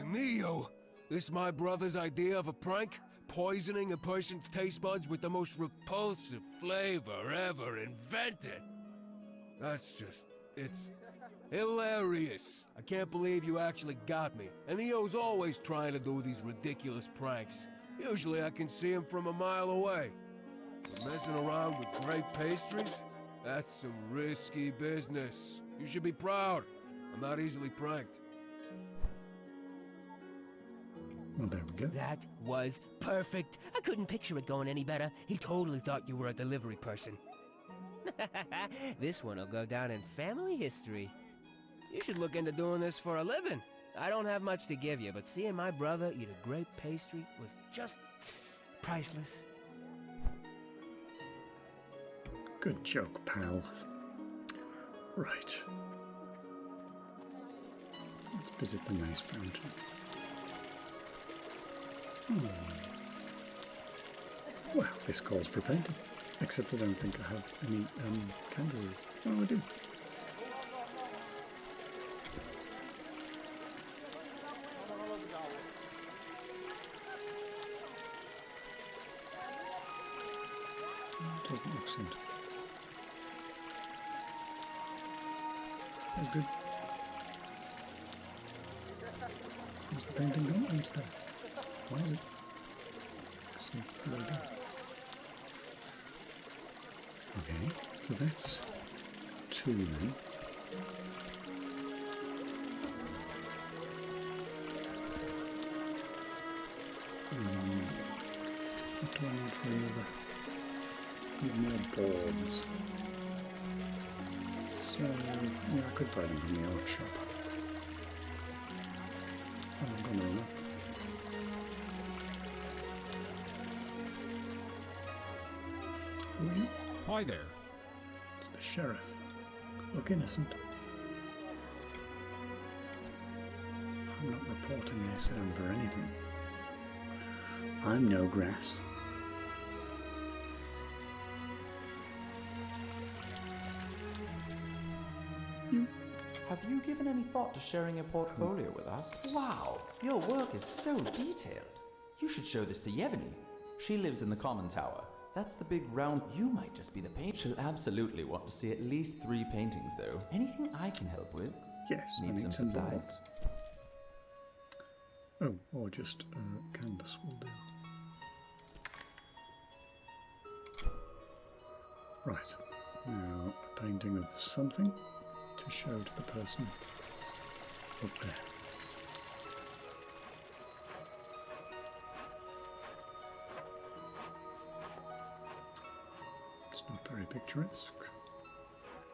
Neo, this my brother's idea of a prank? Poisoning a person's taste buds with the most repulsive flavor ever invented. That's just, it's hilarious. I can't believe you actually got me. And Neo's always trying to do these ridiculous pranks. Usually I can see him from a mile away. But messing around with grape pastries? That's some risky business. You should be proud. I'm not easily pranked. Well, there we go. That was perfect. I couldn't picture it going any better. He totally thought you were a delivery person. This one will go down in family history. You should look into doing this for a living. I don't have much to give you, but seeing my brother eat a great pastry was just priceless. Good joke, pal. Right. Let's visit the nice fountain. Well, this calls for painting. Except I don't think I have any candles. Oh, I do. Doesn't look scented. That's good. Is the painting gone? Oh, it's there. Why is it? Let's see. There we go. Okay, so that's 2 then. What do I need for another? Need more boards. So, yeah, I could buy them from the art shop. I'm going to look. Who are you? Hi there. It's the sheriff. Look innocent. I'm not reporting this for anything. I'm no grass. Have you given any thought to sharing your portfolio with us? Wow, your work is so detailed. You should show this to Yevgeny. She lives in the common tower. That's the big round. You might just be the painter. She'll absolutely want to see at least 3 paintings, though. Anything I can help with? Yes, Need I need some some supplies? boards. Oh, or just canvas will do. Right, now a painting of something to show to the person up there. It's not very picturesque.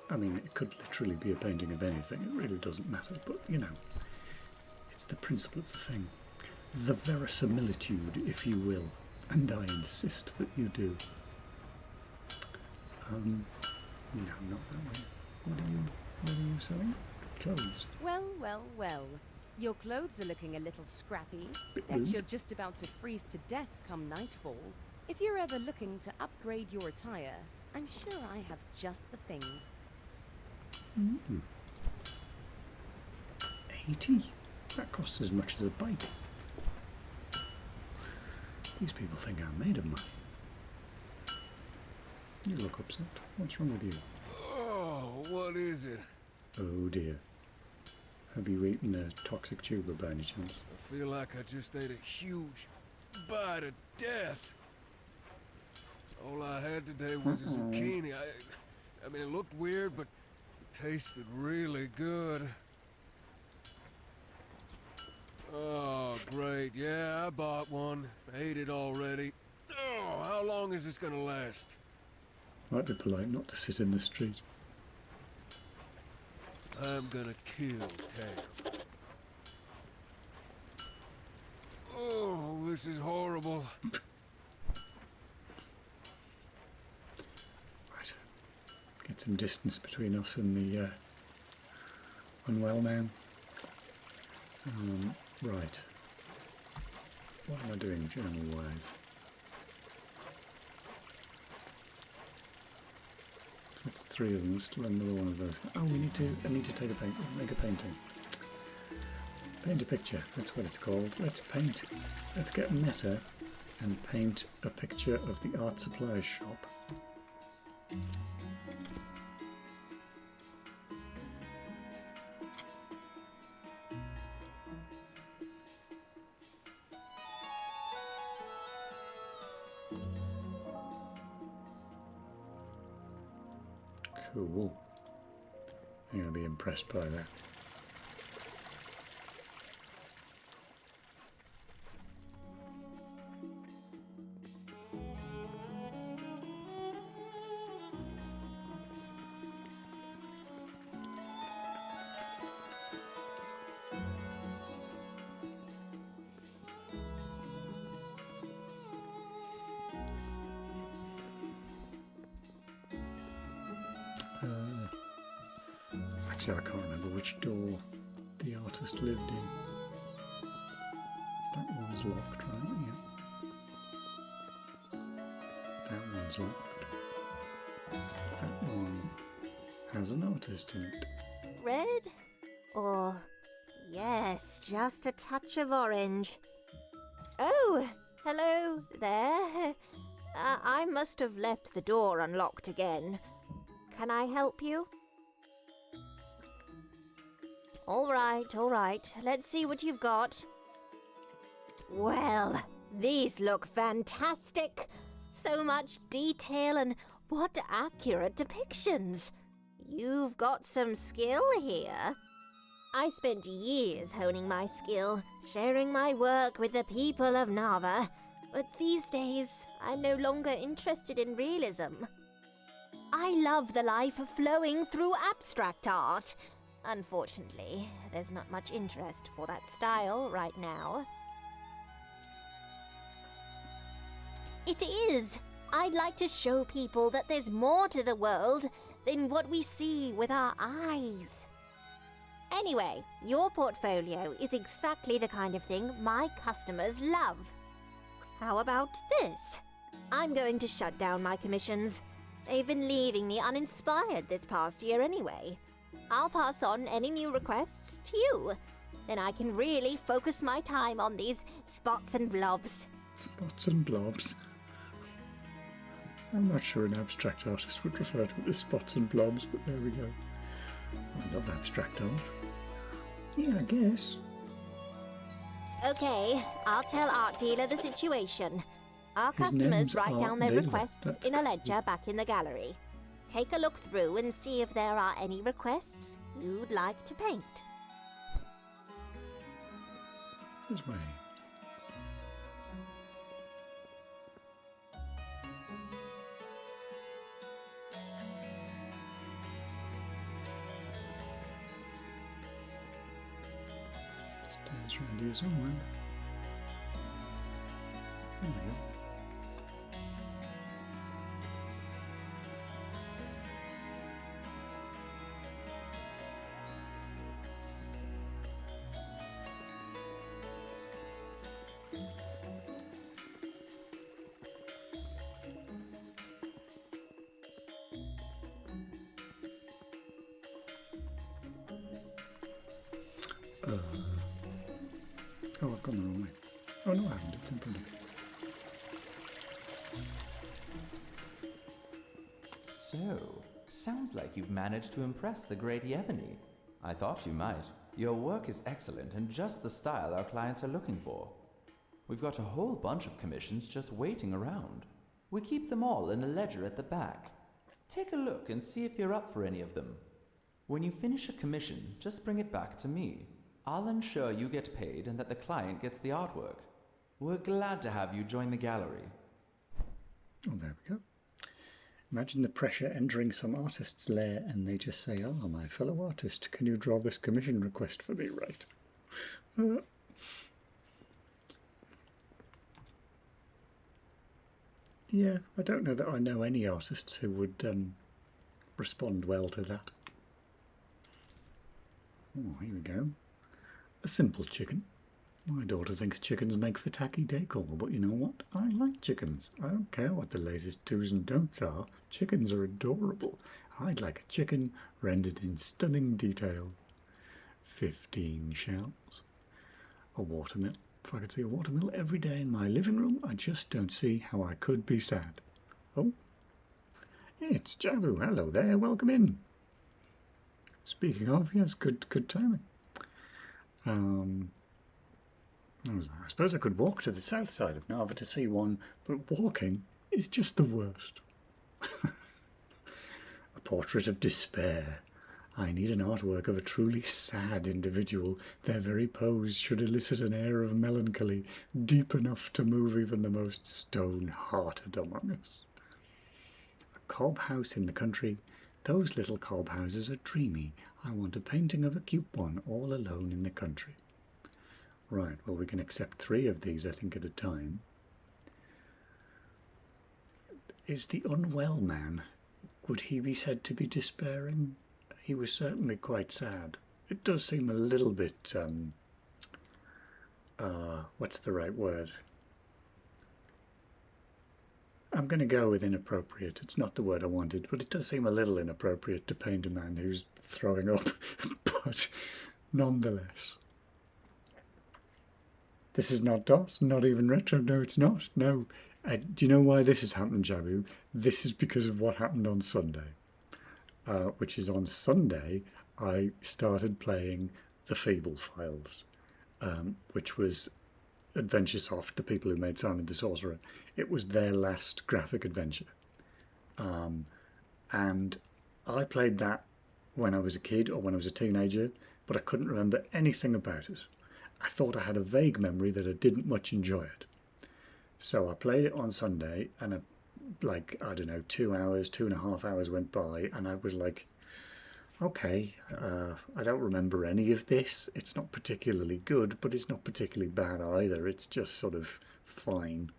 I mean, it could literally be a painting of anything, it really doesn't matter, but you know, it's the principle of the thing. The verisimilitude, if you will, and I insist that you do. No, not that way. What are you selling? Clothes. Well, well, well. Your clothes are looking a little scrappy. Bit Bet rude. you're just about to freeze to death come nightfall. If you're ever looking to upgrade your attire, I'm sure I have just the thing. 80? That costs as much as a bike. These people think I'm made of money. You look upset. What's wrong with you? Oh, what is it? Oh dear. Have you eaten a toxic tuber by any chance? I feel like I just ate a huge bite of death. All I had today was a zucchini. I mean, it looked weird, but it tasted really good. Oh, great. Yeah, I bought one. Ate it already. Oh, how long is this gonna last? Might be polite not to sit in the street. I'm gonna kill Tam. Oh, this is horrible. Right. Get some distance between us and the unwell man. Right. What am I doing journal-wise? So that's 3 of them. Still another one of those. Oh, I need to take a make a painting. Paint a picture. That's what it's called. Let's paint. Let's get meta and paint a picture of the art supplies shop. Cool. I'm going to be impressed by that. Actually, I can't remember which door the artist lived in. That one's locked, right? Yeah. That one's locked. That one has an artist in it. Red? Or... yes, just a touch of orange. Oh, hello there. I must have left the door unlocked again. Can I help you? All right. Let's see what you've got. Well, these look fantastic. So much detail and what accurate depictions. You've got some skill here. I spent years honing my skill, sharing my work with the people of Nava. But these days, I'm no longer interested in realism. I love the life flowing through abstract art. Unfortunately, there's not much interest for that style right now. It is. I'd like to show people that there's more to the world than what we see with our eyes. Anyway, your portfolio is exactly the kind of thing my customers love. How about this? I'm going to shut down my commissions. They've been leaving me uninspired this past year anyway. I'll pass on any new requests to you. Then I can really focus my time on these spots and blobs. Spots and blobs. I'm not sure an abstract artist would refer to it as spots and blobs, but there we go. I love abstract art. Yeah, I guess. Okay, I'll tell Art Dealer the situation. Our His customers name's write down Art their Dealer. requests That's in a ledger back in the gallery. Take a look through and see if there are any requests you'd like to paint. This way. Stairs around here somewhere. There we go. Oh, I've gone the wrong way. Oh no, I haven't. It's in front of me. So, sounds like you've managed to impress the great Yevony. I thought you might. Your work is excellent and just the style our clients are looking for. We've got a whole bunch of commissions just waiting around. We keep them all in the ledger at the back. Take a look and see if you're up for any of them. When you finish a commission, just bring it back to me. I'll ensure you get paid and that the client gets the artwork. We're glad to have you join the gallery. Oh, there we go. Imagine the pressure entering some artist's lair and they just say, "Ah, my fellow artist, can you draw this commission request for me, right?" Yeah, I don't know that I know any artists who would respond well to that. Oh, here we go. A simple chicken. My daughter thinks chickens make for tacky decor, but you know what? I like chickens. I don't care what the latest do's and don'ts are. Chickens are adorable. I'd like a chicken rendered in stunning detail. 15 shells. A watermill. If I could see a watermill every day in my living room, I just don't see how I could be sad. Oh, it's Jabu. Hello there. Welcome in. Speaking of, yes, good timing. I suppose I could walk to the south side of Nava to see one, but walking is just the worst. A portrait of despair. I need an artwork of a truly sad individual. Their very pose should elicit an air of melancholy deep enough to move even the most stone-hearted among us. A cob house in the country. Those little cob houses are dreamy. I want a painting of a cute one all alone in the country. Right, well, we can accept 3 of these, I think, at a time. Is the unwell man, would he be said to be despairing? he was certainly quite sad. It does seem a little bit, what's the right word? I'm going to go with inappropriate. It's not the word I wanted, but it does seem a little inappropriate to paint a man who's throwing up. But nonetheless. This is not DOS, not even retro. No, it's not. No. Do you know why this has happened, Jabu? This is because of what happened on Sunday. Which is on Sunday, I started playing the Feeble Files, which was Adventuresoft, the people who made Simon the Sorcerer. It was their last graphic adventure. And I played that when I was a kid or when I was a teenager, but I couldn't remember anything about it. I thought I had a vague memory that I didn't much enjoy it. So I played it on Sunday, and I don't know, 2.5 hours went by, and I was like, okay, I don't remember any of this. It's not particularly good, but it's not particularly bad either. It's just sort of fine.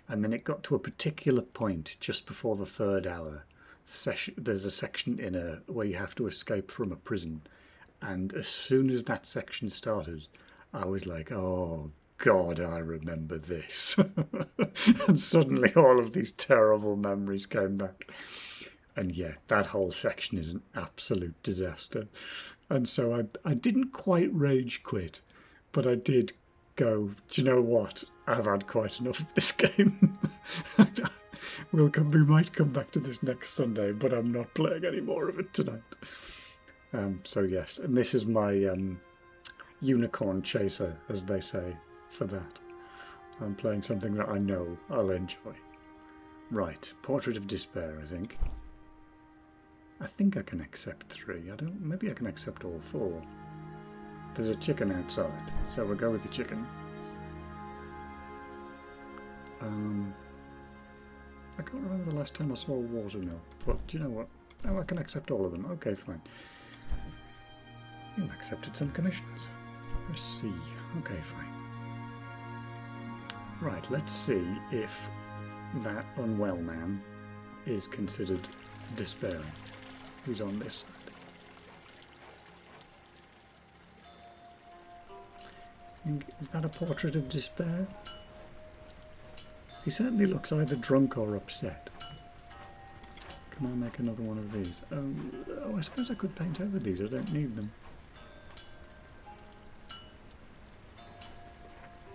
And then it got to a particular point just before the 3rd hour. There's a section where you have to escape from a prison. And as soon as that section started, I was like, oh, God, I remember this. And suddenly all of these terrible memories came back. And yeah, that whole section is an absolute disaster. And so I didn't quite rage quit, but I did go, do you know what? I've had quite enough of this game. We might come back to this next Sunday, but I'm not playing any more of it tonight. So yes, and this is my unicorn chaser, as they say, for that. I'm playing something that I know I'll enjoy. Right, Portrait of Despair, I think. I think I can accept 3. Maybe I can accept all 4. There's a chicken outside, so we'll go with the chicken. I can't remember the last time I saw a watermill, but do you know what? Oh, I can accept all of them. Okay, fine. You've accepted some commissions. Press C. Okay, fine. Right, let's see if that unwell man is considered despairing. Who's on this side? Is that a portrait of despair? He certainly looks either drunk or upset. Can I make another one of these? Oh, I suppose I could paint over these. I don't need them.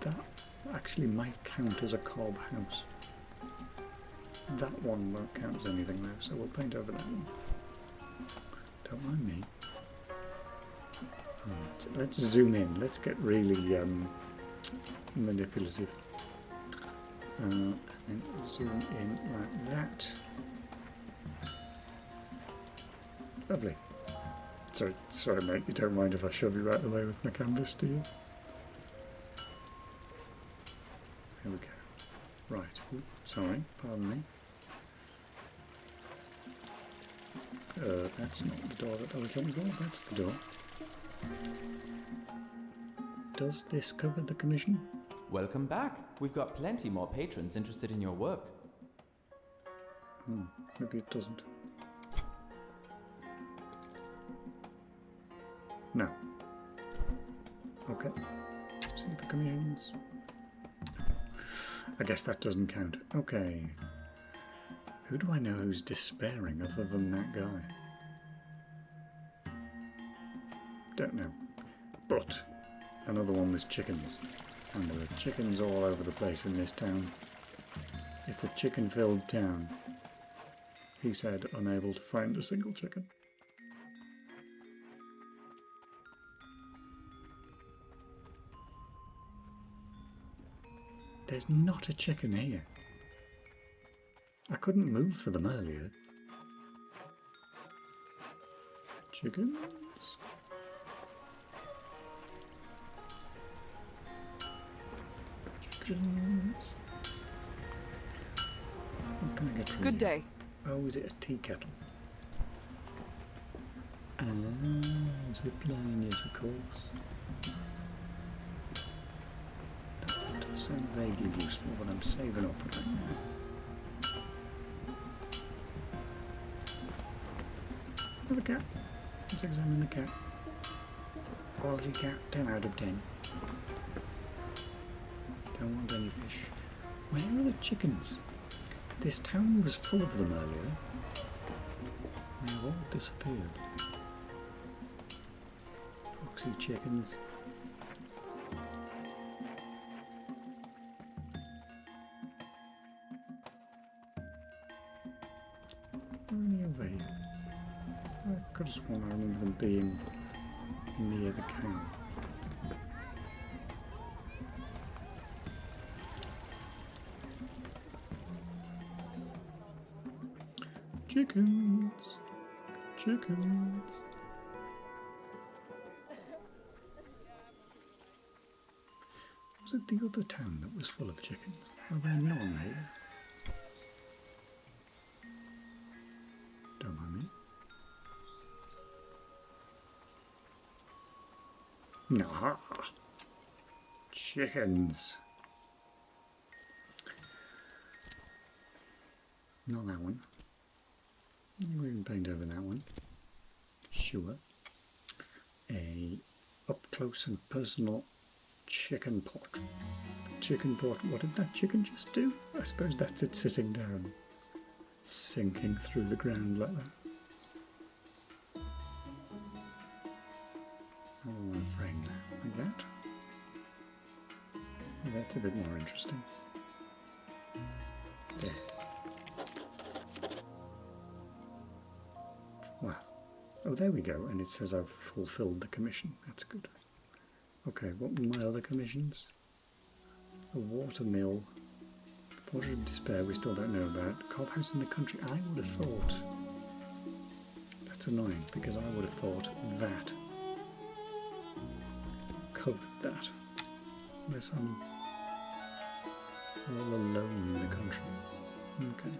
That actually might count as a cob house. That one won't count as anything though, so we'll paint over that one. Don't mind me. Right, let's zoom in. Let's get really manipulative. And zoom in like that. Lovely. Sorry mate, you don't mind if I shove you out of the way with my canvas, do you? Here we go. Right. Oops, sorry, pardon me. That's not the door that I was looking for. That's the door. Does this cover the commission? Welcome back. We've got plenty more patrons interested in your work. Maybe it doesn't. No. Okay. See the commissions. I guess that doesn't count. Okay. Who do I know who's despairing other than that guy? Don't know. But another one was chickens. And there are chickens all over the place in this town. It's a chicken-filled town. He said, unable to find a single chicken. There's not a chicken here. I couldn't move for them earlier. Chickens? Chickens? What can I get from Good you? day. Oh, is it a tea kettle? Ah, zip line, yes, of course. That does sound vaguely useful, but I'm saving up right now. Have a cat. Let's examine the cat. Quality cat, 10 out of 10. Don't want any fish. Where are the chickens? This town was full of them earlier. They have all disappeared. Foxy chickens. Only over here. I could have sworn I remember them being near the cow. Chickens! Chickens! Was it the other town that was full of chickens? Are there none here? Don't mind me. Nah. Chickens. Not that one. We can paint over that one. Sure. A up close and personal chicken pot. Chicken pot. What did that chicken just do? I suppose that's it sitting down, sinking through the ground like that. I want to frame that like that. That's a bit more interesting. There. Wow. Oh, there we go. And it says I've fulfilled the commission. That's good. Okay, what were my other commissions? A water mill. Portrait of Despair we still don't know about. Cob House in the Country. I would have thought... That's annoying, because I would have thought that covered that. Unless I'm all alone in the country. Okay.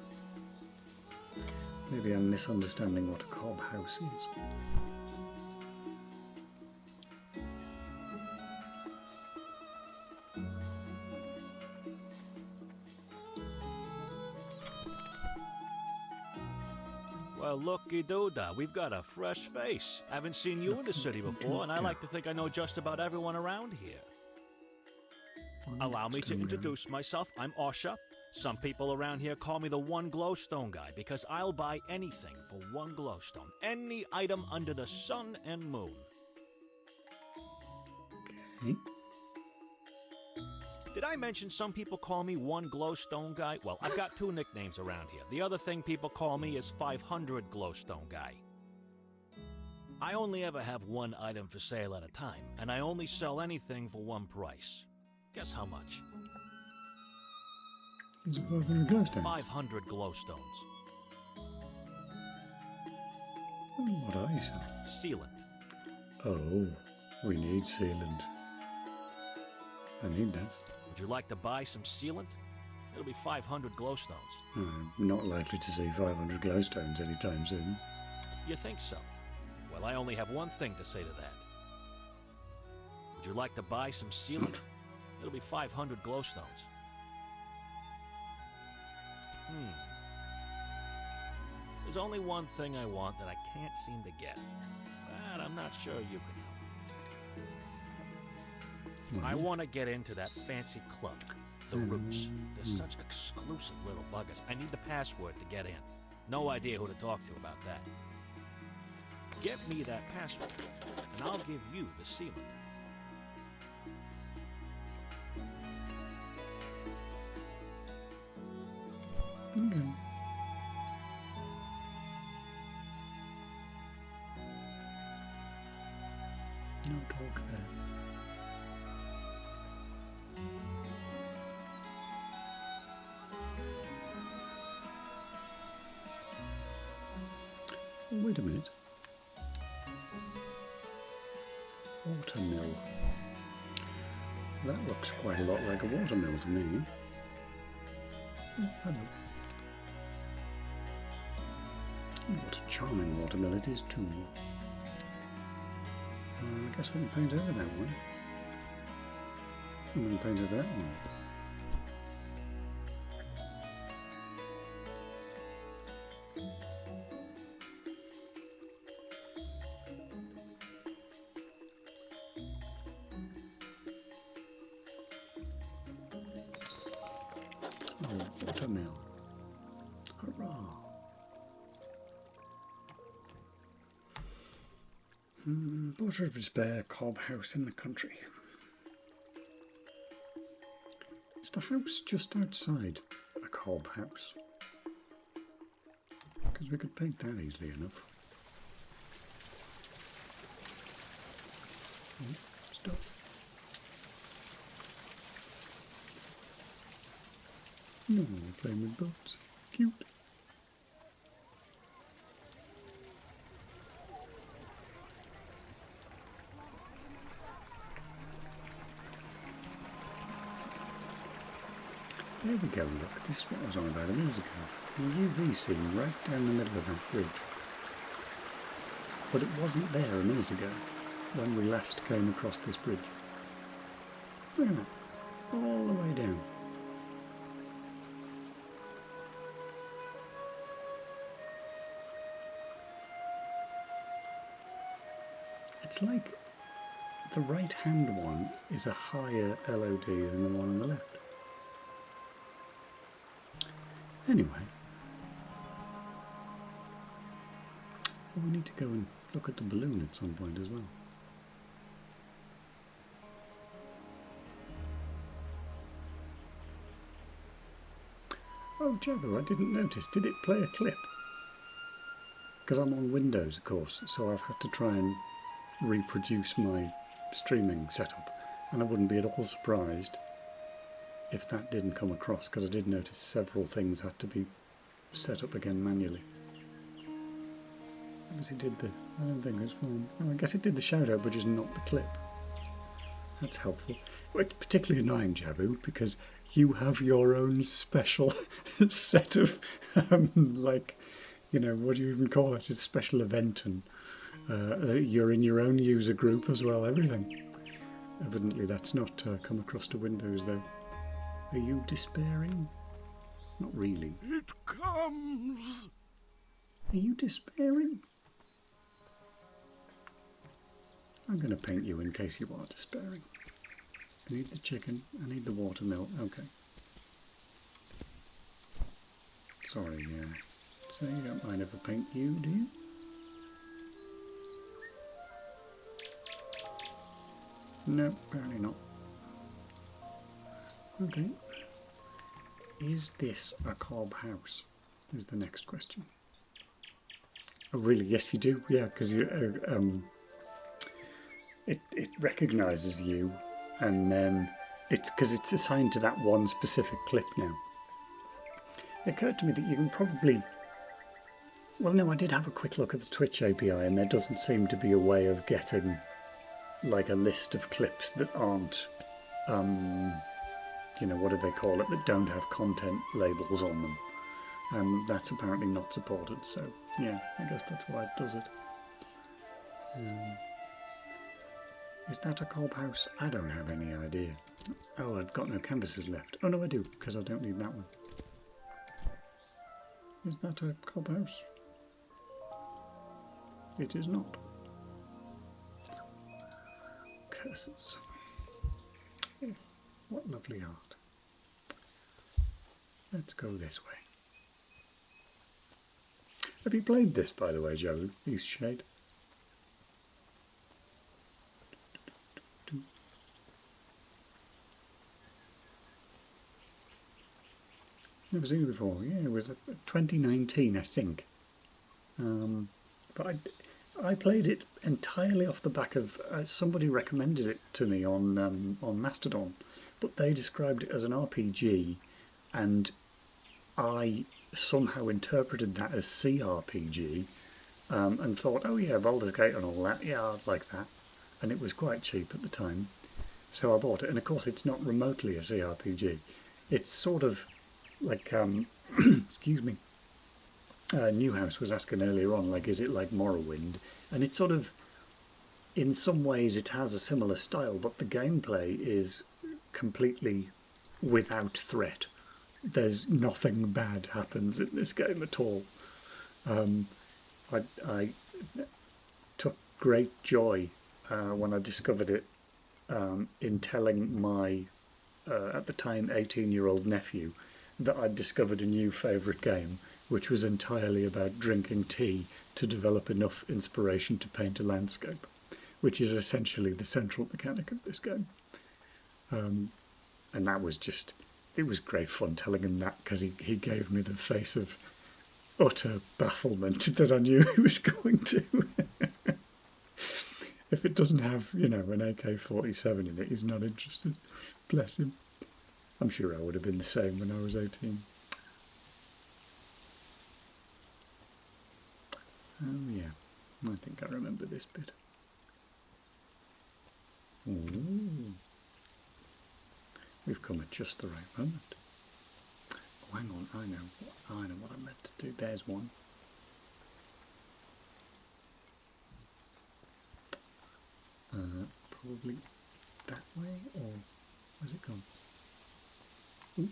Maybe I'm misunderstanding what a cob house is. Well, looky doodah, we've got a fresh face. Haven't seen you in the city before, and I like to think I know just about everyone around here. Allow me to introduce myself. I'm Osha. Some people around here call me the One Glowstone Guy because I'll buy anything for one glowstone. Any item under the sun and moon. Okay. Did I mention some people call me One Glowstone Guy? Well, I've got two nicknames around here. The other thing people call me is 500 Glowstone Guy. I only ever have one item for sale at a time, and I only sell anything for one price. Guess how much? Is it 500 glowstones? 500 glowstones. What are you selling? Sealant. Oh, we need sealant. I need that. Would you like to buy some sealant? It'll be 500 glowstones. I'm not likely to see 500 glowstones anytime soon. You think so? Well, I only have one thing to say to that. Would you like to buy some sealant? It'll be 500 glowstones. There's only one thing I want that I can't seem to get. But I'm not sure you can help. I want to get into that fancy club, the Roots. They're such exclusive little buggers. I need the password to get in. No idea who to talk to about that. Get me that password, and I'll give you the sealant. Okay. No talk there. Wait a minute. Watermill. That looks quite a lot like a watermill to me. Oh, hello. What a charming watermill it is too. I guess we can paint over that one. And we can paint over that one. Oh, watermill. Hurrah. Border of Despair, cob house in the country. Is the house just outside a cob house? Because we could paint that easily enough. Stuff. No, we're playing with boats. Cute. There we go, look, this is what I was on about a minute ago. The UV scene right down the middle of that bridge. But it wasn't there a minute ago, when we last came across this bridge. Look at that, all the way down. It's like the right-hand one is a higher LOD than the one on the left. Anyway, well, we need to go and look at the balloon at some point as well. Oh, Jabu, I didn't notice. Did it play a clip? Because I'm on Windows, of course, so I've had to try and reproduce my streaming setup, and I wouldn't be at all surprised if that didn't come across, because I did notice several things had to be set up again manually. Obviously did the... I don't think it was fine. Oh, I guess it did the shout out, but just not the clip. That's helpful. It's particularly annoying, Jabu, because you have your own special set of, like, you know, what do you even call it? It's a special event, and you're in your own user group as well, everything. Evidently that's not come across to Windows, though. Are you despairing? Not really. It comes! Are you despairing? I'm going to paint you in case you are despairing. I need the chicken, I need the watermill, okay. Sorry, so you don't mind if I paint you, do you? No, apparently not. Okay. Is this a cob house? Is the next question. Oh really? Yes you do, yeah, because you it recognises you, and then it's because it's assigned to that one specific clip now. It occurred to me that you can probably... Well no, I did have a quick look at the Twitch API, and there doesn't seem to be a way of getting like a list of clips that aren't you know, what do they call it, that don't have content labels on them. And that's apparently not supported, so yeah, I guess that's why it does it. Is that a cob house? I don't have any idea. Oh, I've got no canvases left. Oh no, I do, because I don't need that one. Is that a cob house? It is not. Curses. Oh, what lovely art. Let's go this way. Have you played this, by the way, Joe? Eastshade? Never seen it before. Yeah, it was 2019, I think. But I played it entirely off the back of somebody recommended it to me on Mastodon, but they described it as an RPG, and I somehow interpreted that as CRPG, and thought, oh yeah, Baldur's Gate and all that, yeah, I'd like that. And it was quite cheap at the time, so I bought it. And of course, it's not remotely a CRPG. It's sort of like, excuse me, Newhouse was asking earlier on, like, is it like Morrowind? And it's sort of, in some ways, it has a similar style, but the gameplay is completely without threat. There's nothing bad happens in this game at all. I took great joy when I discovered it in telling my, at the time, 18-year-old nephew that I'd discovered a new favourite game, which was entirely about drinking tea to develop enough inspiration to paint a landscape, which is essentially the central mechanic of this game. And that was just, it was great fun telling him that, because he gave me the face of utter bafflement that I knew he was going to. If it doesn't have, you know, an AK-47 in it, he's not interested. Bless him. I'm sure I would have been the same when I was 18. Oh yeah, I think I remember this bit. Ooh. We've come at just the right moment. Oh, hang on, I know what I meant to do. There's one. Probably that way, or where's it gone? Ooh.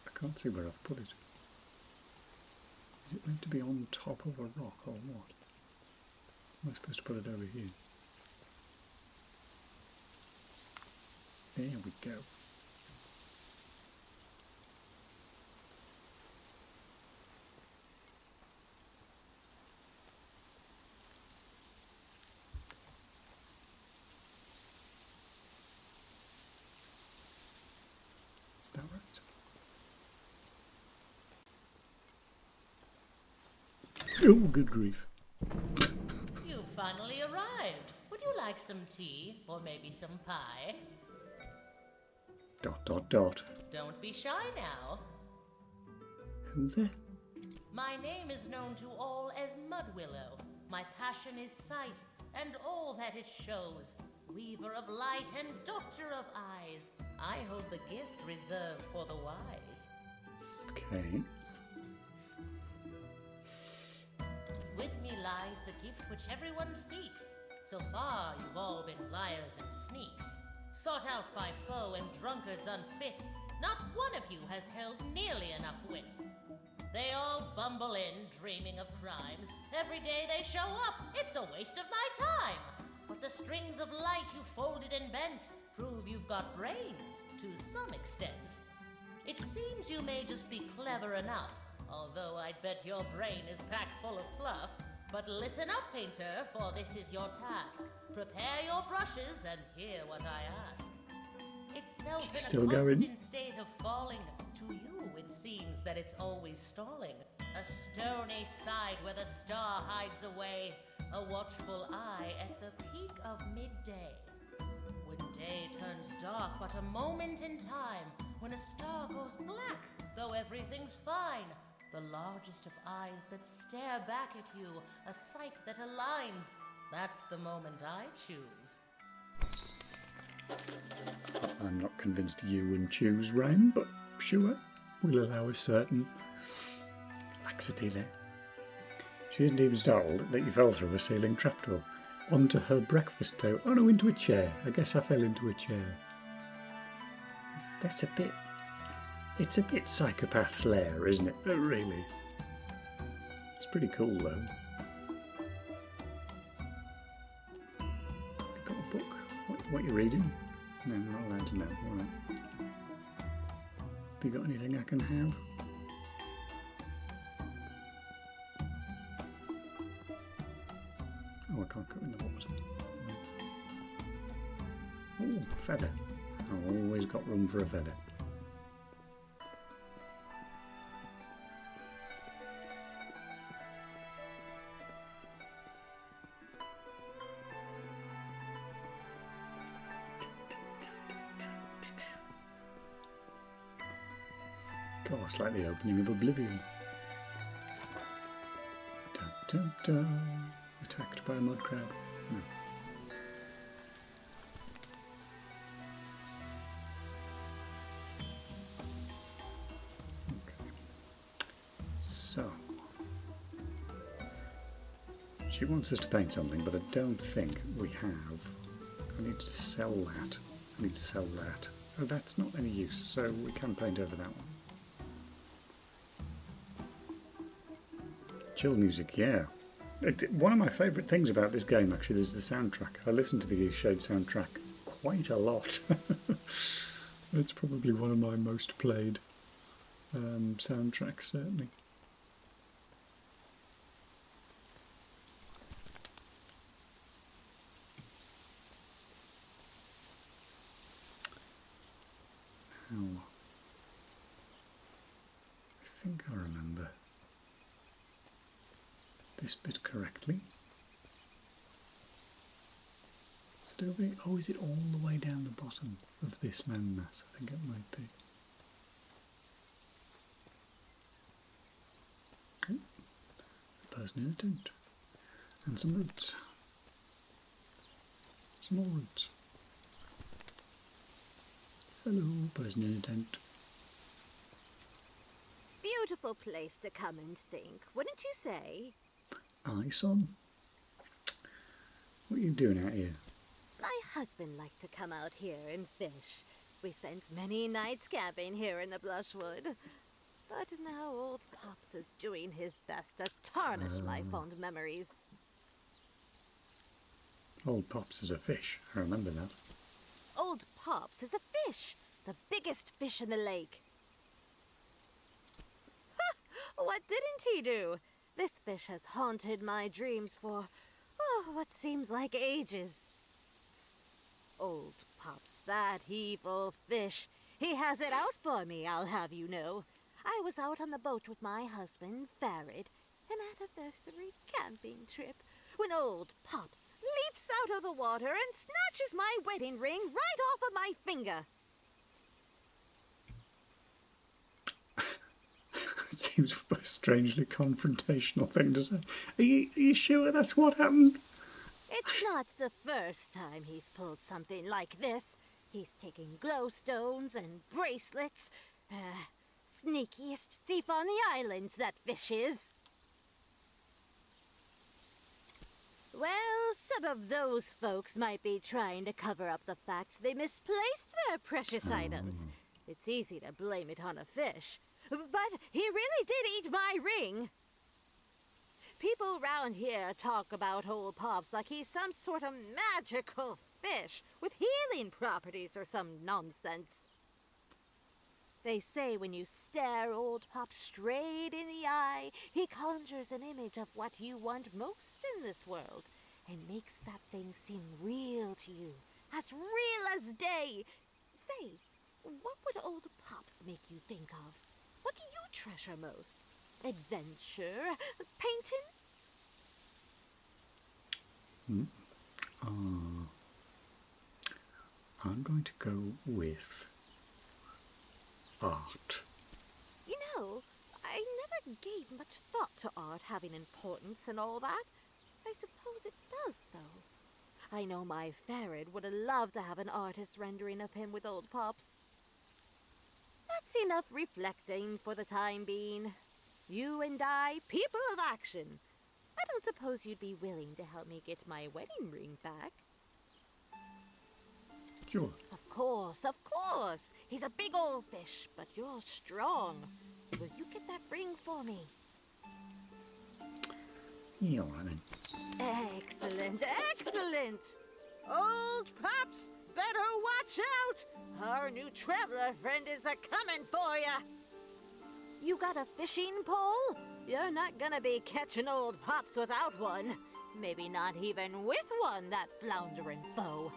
I can't see where I've put it. Is it meant to be on top of a rock or what? Am I supposed to put it over here? There we go. Is that right? Oh, good grief. You finally arrived. Would you like some tea or maybe some pie? ... Don't be shy now. Who there? My name is known to all as Mudwillow. My passion is sight and all that it shows. Weaver of light and doctor of eyes. I hold the gift reserved for the wise. Okay. With me lies the gift which everyone seeks. So far, you've all been liars and sneaks. Sought out by foe and drunkards unfit. Not one of you has held nearly enough wit. They all bumble in, dreaming of crimes. Every day they show up, it's a waste of my time. But the strings of light you folded and bent prove you've got brains, to some extent. It seems you may just be clever enough, although I'd bet your brain is packed full of fluff. But listen up, painter, for this is your task. Prepare your brushes and hear what I ask. Itself in Still a constant going. state of falling. To you, it seems that it's always stalling. A stony side where the star hides away. A watchful eye at the peak of midday. When day turns dark, but a moment in time. When a star goes black, though everything's fine. The largest of eyes that stare back at you, a sight that aligns. That's the moment I choose. I'm not convinced you would choose Rain, but sure, we'll allow a certain laxity there. She isn't even startled that you fell through a ceiling trapdoor. Onto her breakfast table. Oh no, into a chair. I guess I fell into a chair. That's a bit... It's a bit Psychopath's Lair, isn't it? Oh, really? It's pretty cool, though. You got a book? What you reading? No, I'm not allowed to know. All right. Have you got anything I can have? Oh, I can't go in the water. Oh, feather. I've always got room for a feather. God, it's like the opening of Oblivion. Dun, dun, dun. Attacked by a mud crab. No. Okay. So, she wants us to paint something, but I don't think we have. I need to sell that. I need to sell that. Oh, that's not any use, so we can paint over that one. Chill music, yeah. One of my favourite things about this game actually is the soundtrack. I listen to the Eastshade soundtrack quite a lot. It's probably one of my most played soundtracks, certainly. Oh, I think I remember this bit correctly. Oh, is it all the way down the bottom of this landmass? I think it might be. Okay. A person in a tent. And some roots. Some more roots. Hello, person in a tent. Beautiful place to come and think, wouldn't you say? Aye, son. What are you doing out here? My husband liked to come out here and fish. We spent many nights camping here in the Blushwood. But now old Pops is doing his best to tarnish my fond memories. Old Pops is a fish, I remember that. Old Pops is a fish, the biggest fish in the lake. Ha! What didn't he do? This fish has haunted my dreams for, what seems like ages. Old Pops, that evil fish. He has it out for me, I'll have you know. I was out on the boat with my husband, Farid, an anniversary camping trip, when old Pops leaps out of the water and snatches my wedding ring right off of my finger. It seems a strangely confrontational thing to say. Are you sure that's what happened? It's not the first time he's pulled something like this. He's taken glowstones and bracelets. Sneakiest thief on the islands, that fish is. Well, some of those folks might be trying to cover up the fact they misplaced their precious items. It's easy to blame it on a fish. But he really did eat my ring. People round here talk about old Pops like he's some sort of magical fish with healing properties or some nonsense. They say when you stare old Pops straight in the eye, he conjures an image of what you want most in this world and makes that thing seem real to you, as real as day. Say, what would old Pops make you think of? What do you treasure most? Adventure? Painting? I'm going to go with art. You know, I never gave much thought to art having importance and all that. I suppose it does, though. I know my Farid would have loved to have an artist rendering of him with old Pops. That's enough reflecting for the time being. You and I, people of action. I don't suppose you'd be willing to help me get my wedding ring back? Sure. Of course, of course. He's a big old fish, but you're strong. Will you get that ring for me? Yeah, all right then. Excellent, excellent. Old Pops, better watch out. Our new traveler friend is a-coming for ya. You got a fishing pole? You're not gonna be catching old Pops without one. Maybe not even with one, that floundering foe.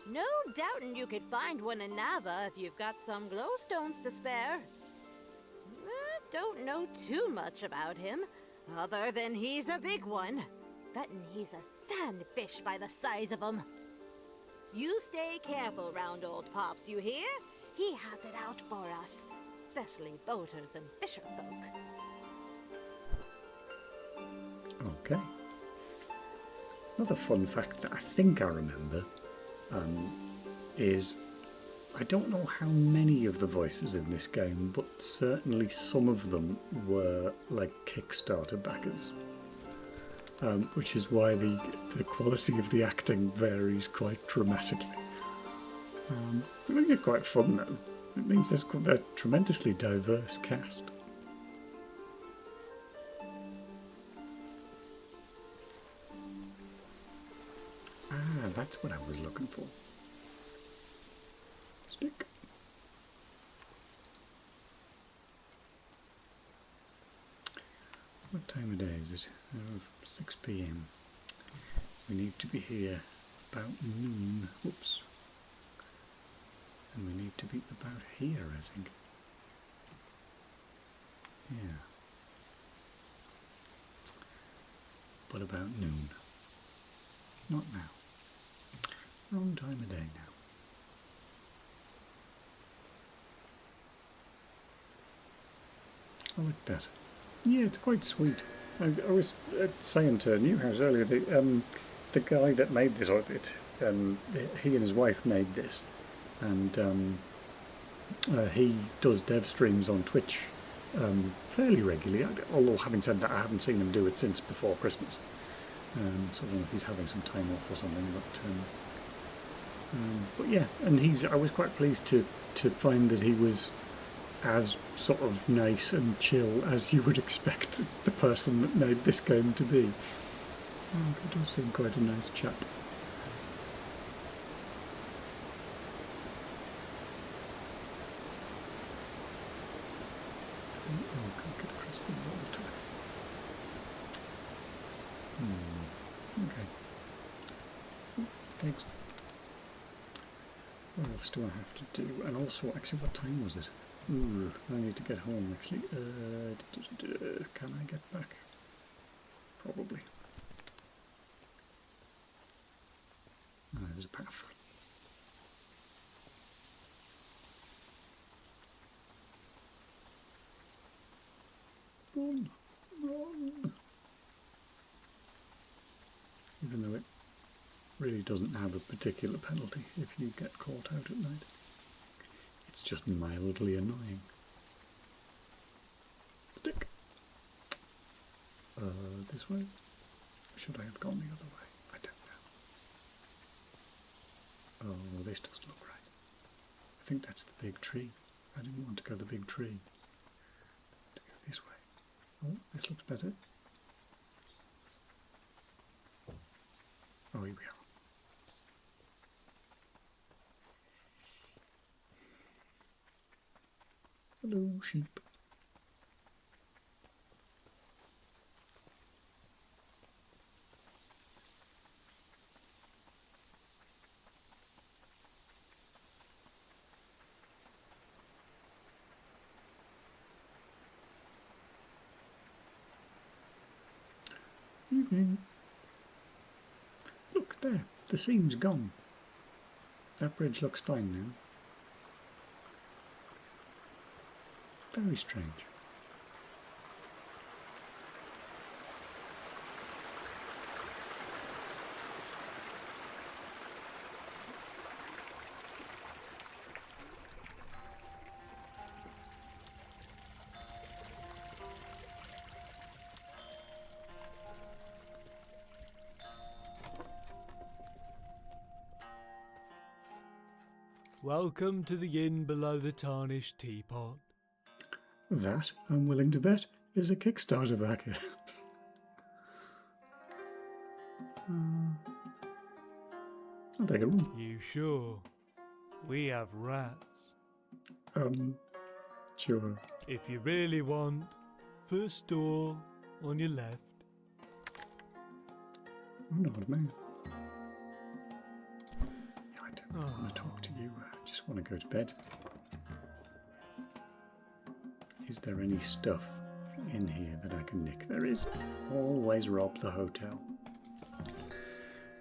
No doubting you could find one in Nava if you've got some glowstones to spare. Don't know too much about him, other than he's a big one. Bettin' he's a sandfish by the size of him. You stay careful round old Pops, you hear? He has it out for us, especially boaters and fisher folk. Okay. Another fun fact that I think I remember is I don't know how many of the voices in this game, but certainly some of them were like Kickstarter backers, which is why the quality of the acting varies quite dramatically. I think it's quite fun though. It means there's a tremendously diverse cast. That's what I was looking for. Stick. What time of day is it? 6 p.m. We need to be here about noon. Whoops. And we need to be about here, I think. Yeah. But about noon. Not now. Wrong time of day now. I like that. Yeah, it's quite sweet. I was saying to Newhouse earlier, the guy that made this, or he and his wife made this, and he does dev streams on Twitch fairly regularly. Although having said that, I haven't seen him do it since before Christmas. So I don't know if he's having some time off or something. But yeah, and I was quite pleased to find that he was as sort of nice and chill as you would expect the person that made this game to be. He does seem quite a nice chap. Oh, can't get across the water. Okay. Thanks. What else do I have to do? And also, actually, what time was it? Ooh, I need to get home, actually. Can I get back? Probably. There's a path. Run, run. Even though it really doesn't have a particular penalty if you get caught out at night. It's just mildly annoying. Stick. This way? Should I have gone the other way? I don't know. Oh, this doesn't look right. I think that's the big tree. I didn't want to go the big tree. To go this way. Oh, this looks better. Oh, here we are. Hello, sheep. Evening. Look there, the seam's gone. That bridge looks fine now. Very strange. Welcome to the inn below the tarnished teapot. That, I'm willing to bet, is a Kickstarter backer. I'll take a room. You sure? We have rats. Sure. If you really want, first door on your left. I'm not a man. I don't want to talk to you. I just want to go to bed. Is there any stuff in here that I can nick? There is. Always rob the hotel.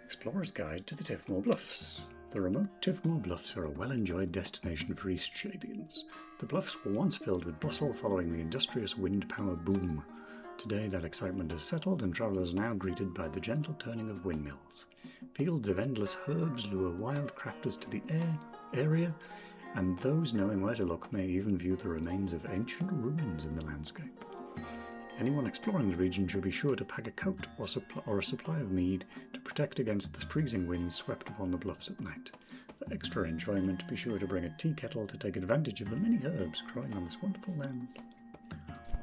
Explorer's Guide to the Tiffmore Bluffs. The remote Tiffmore Bluffs are a well-enjoyed destination for Eastshadians. The bluffs were once filled with bustle following the industrious wind power boom. Today that excitement has settled and travellers are now greeted by the gentle turning of windmills. Fields of endless herbs lure wild crafters to the area, and those knowing where to look may even view the remains of ancient ruins in the landscape. Anyone exploring the region should be sure to pack a coat or a supply of mead to protect against the freezing winds swept upon the bluffs at night. For extra enjoyment, be sure to bring a tea kettle to take advantage of the many herbs growing on this wonderful land.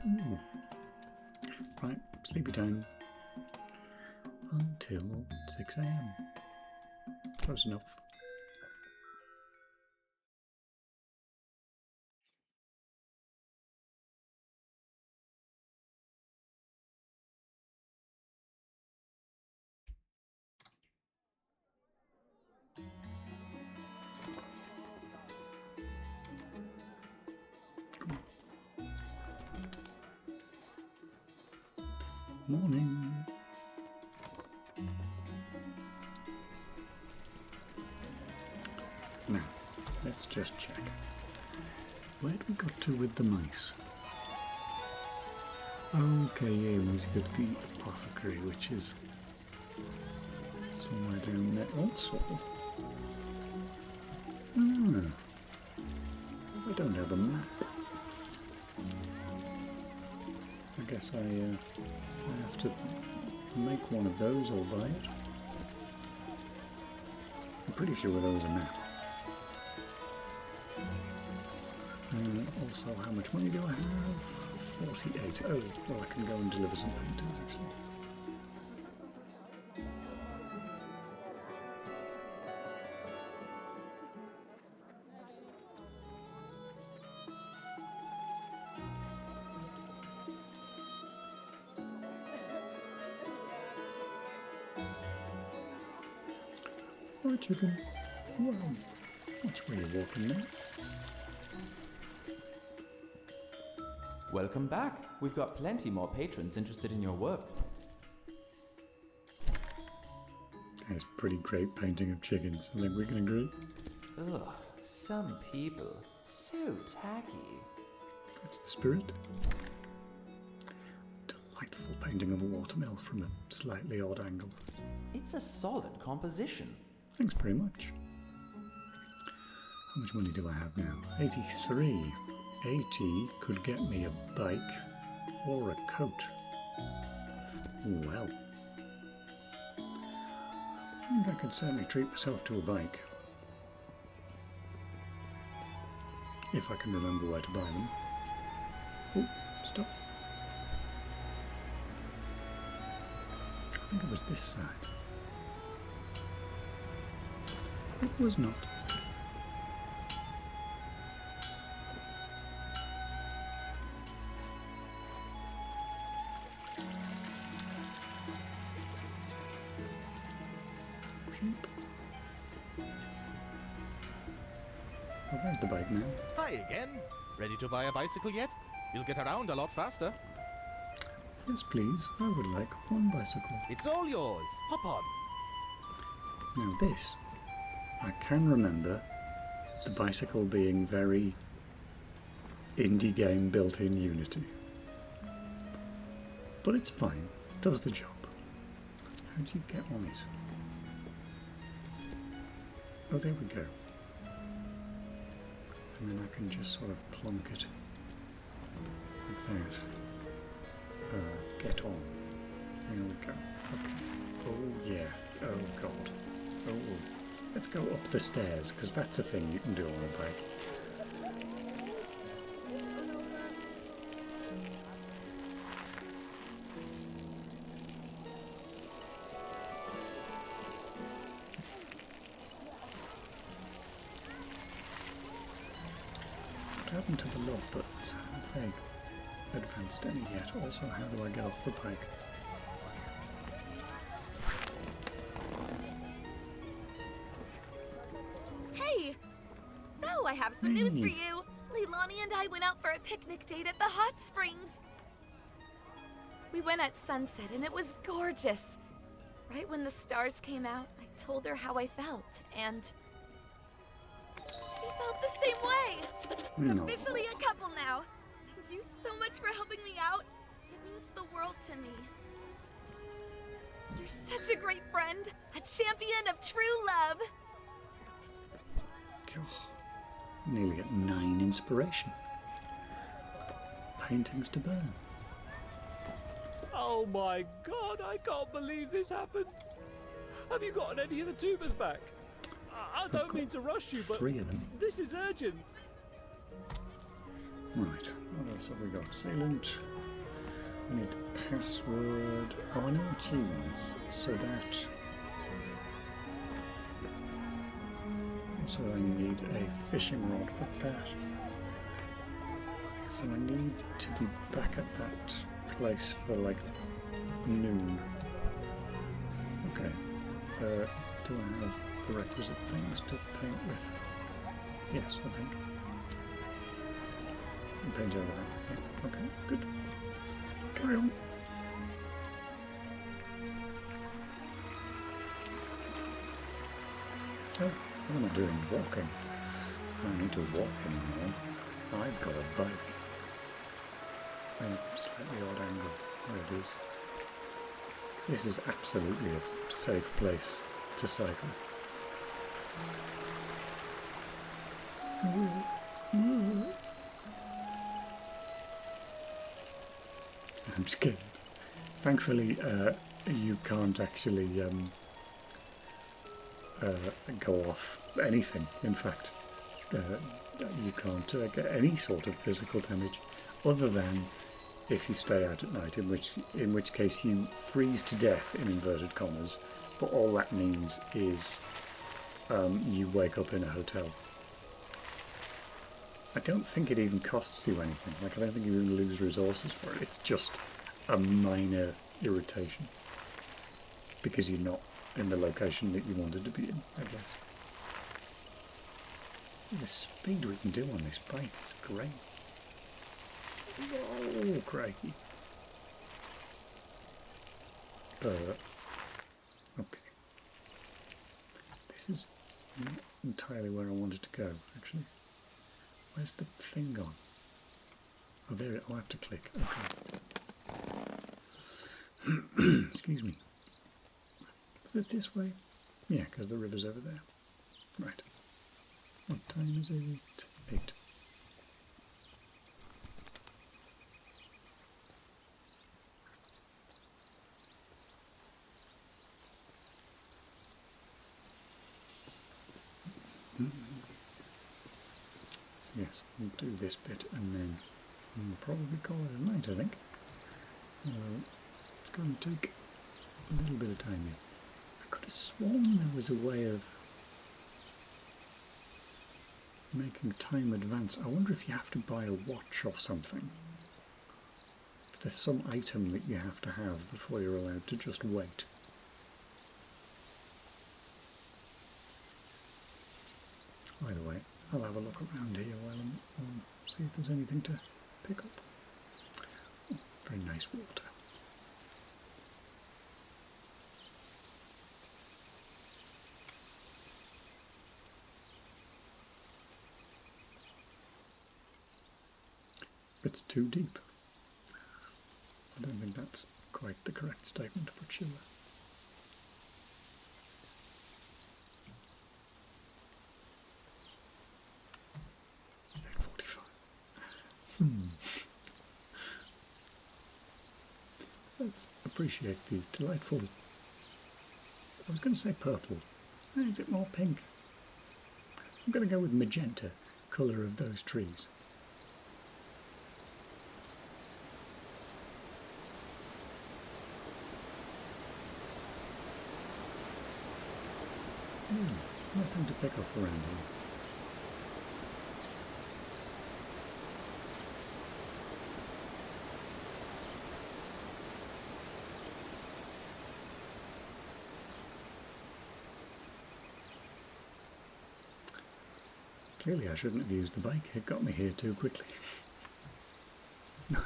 Ooh. Right, sleepy time. Until 6 AM. Close enough. Morning. Now, let's just check. Where'd we got to with the mice? Okay, yeah, we've got the apothecary, which is somewhere down there also. I don't have a map. I guess I have to make one of those or buy it. I'm pretty sure there was a map. Also, how much money do I have? 48. Oh, well, I can go and deliver some paintings, actually. Right, chicken. Wow. Watch where you're walking now. Welcome back. We've got plenty more patrons interested in your work. That's pretty great painting of chickens. I think we can agree. Ugh, some people. So tacky. That's the spirit. Delightful painting of a watermill from a slightly odd angle. It's a solid composition. Thanks very much. How much money do I have now? 83. 80 could get me a bike or a coat. Well, I think I could certainly treat myself to a bike. If I can remember where to buy them. Oh, stuff. I think it was this side. It was not. Oh, there's the bike now. Hi again. Ready to buy a bicycle yet? You'll get around a lot faster. Yes, please. I would like one bicycle. It's all yours. Hop on. Now this, I can remember the bicycle being very indie game built in Unity. But it's fine. It does the job. How do you get on it? Oh, there we go. And then I can just sort of plonk it like that. Get on. There we go. Okay. Oh yeah. Oh god. Oh. Let's go up the stairs, because that's a thing you can do on a bike. What happened to the love birds? Have they advanced any yet? Also, how do I get off the bike? Hey! So, I have some news for you. Leilani and I went out for a picnic date at the hot springs. We went at sunset and it was gorgeous. Right when the stars came out, I told her how I felt, and she felt the same way. We're officially a couple now. Thank you so much for helping me out. It means the world to me. You're such a great friend, a champion of true love. God, nearly at 9 inspiration. Paintings to burn. Oh my god, I can't believe this happened. Have you gotten any of the tubers back? I don't mean to rush you, but 3 of them. this is urgent. Right, what else have we got? Sealant. We need password on tunes so that. Also, I need a fishing rod for that. So I need to be back at that place for like noon. Okay. Do I have the requisite things to paint with? Yes, I think. Paint everything. Yeah. Okay, good. Carry on. Oh, what am I doing? Walking. I don't need to walk anymore. I've got a bike. A slightly odd angle where it is. This is absolutely a safe place to cycle. I'm scared. Thankfully, you can't actually go off anything. In fact, you can't get any sort of physical damage, other than if you stay out at night, in which case you freeze to death in inverted commas. But all that means is you wake up in a hotel. I don't think it even costs you anything. Like, I don't think you even lose resources for it. It's just a minor irritation because you're not in the location that you wanted to be in, I guess. The speed we can do on this bike is great. Oh, crikey. Okay. This is not entirely where I wanted to go, actually. Where's the thing gone? Oh, there it. I'll have to click. Okay. Excuse me. Was it this way? Yeah, because the river's over there. Right. What time is it? 8. Yes, we'll do this bit and then we'll probably call it a night, I think. It's going to take a little bit of time here. I could have sworn there was a way of making time advance. I wonder if you have to buy a watch or something. If there's some item that you have to have before you're allowed to just wait. Either way, I'll have a look around here while I'll see if there's anything to pick up. Oh, very nice water. It's too deep. I don't think that's quite the correct statement, but sure. Let's appreciate the delightful, I was going to say purple, is it more pink? I'm going to go with magenta, colour of those trees. Nothing to pick up around here. Clearly I shouldn't have used the bike, it got me here too quickly. 9.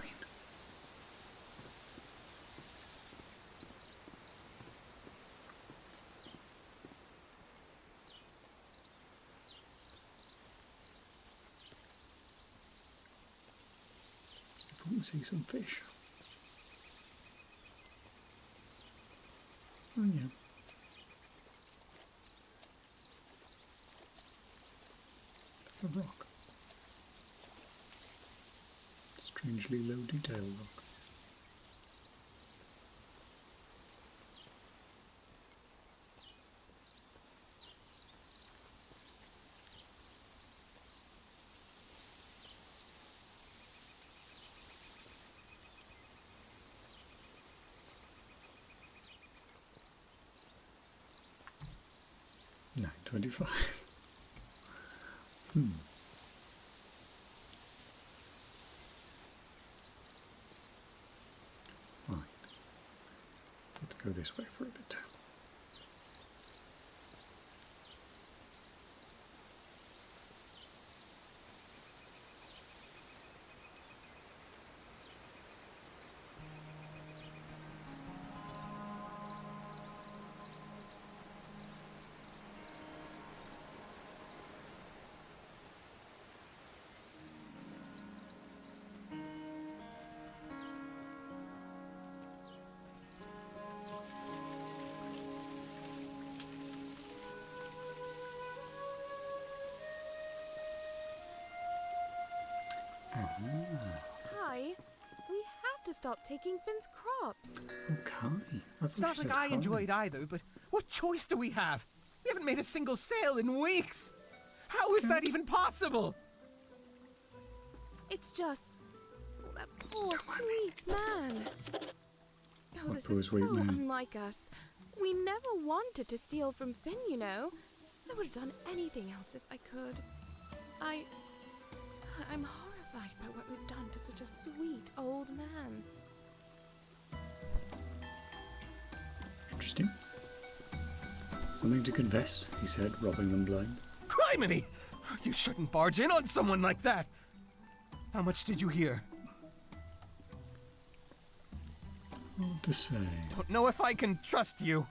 We can see some fish. Oh yeah. A rock. Strangely low detail rock. $9.25. Fine. Let's go this way for a bit. Kai, we have to stop taking Finn's crops. Oh, Kai. It's not like I enjoy it either, but what choice do we have? We haven't made a single sale in weeks. How is that even possible? It's just... that poor sweet man. Oh, What this poor is sweet so man? unlike us. We never wanted to steal from Finn, you know. I would have done anything else if I could. I'm horrified by what we've done to such a sweet old man. Interesting. Something to confess, he said, robbing them blind. Criminy! You shouldn't barge in on someone like that! How much did you hear? Hard to say. Don't know if I can trust you.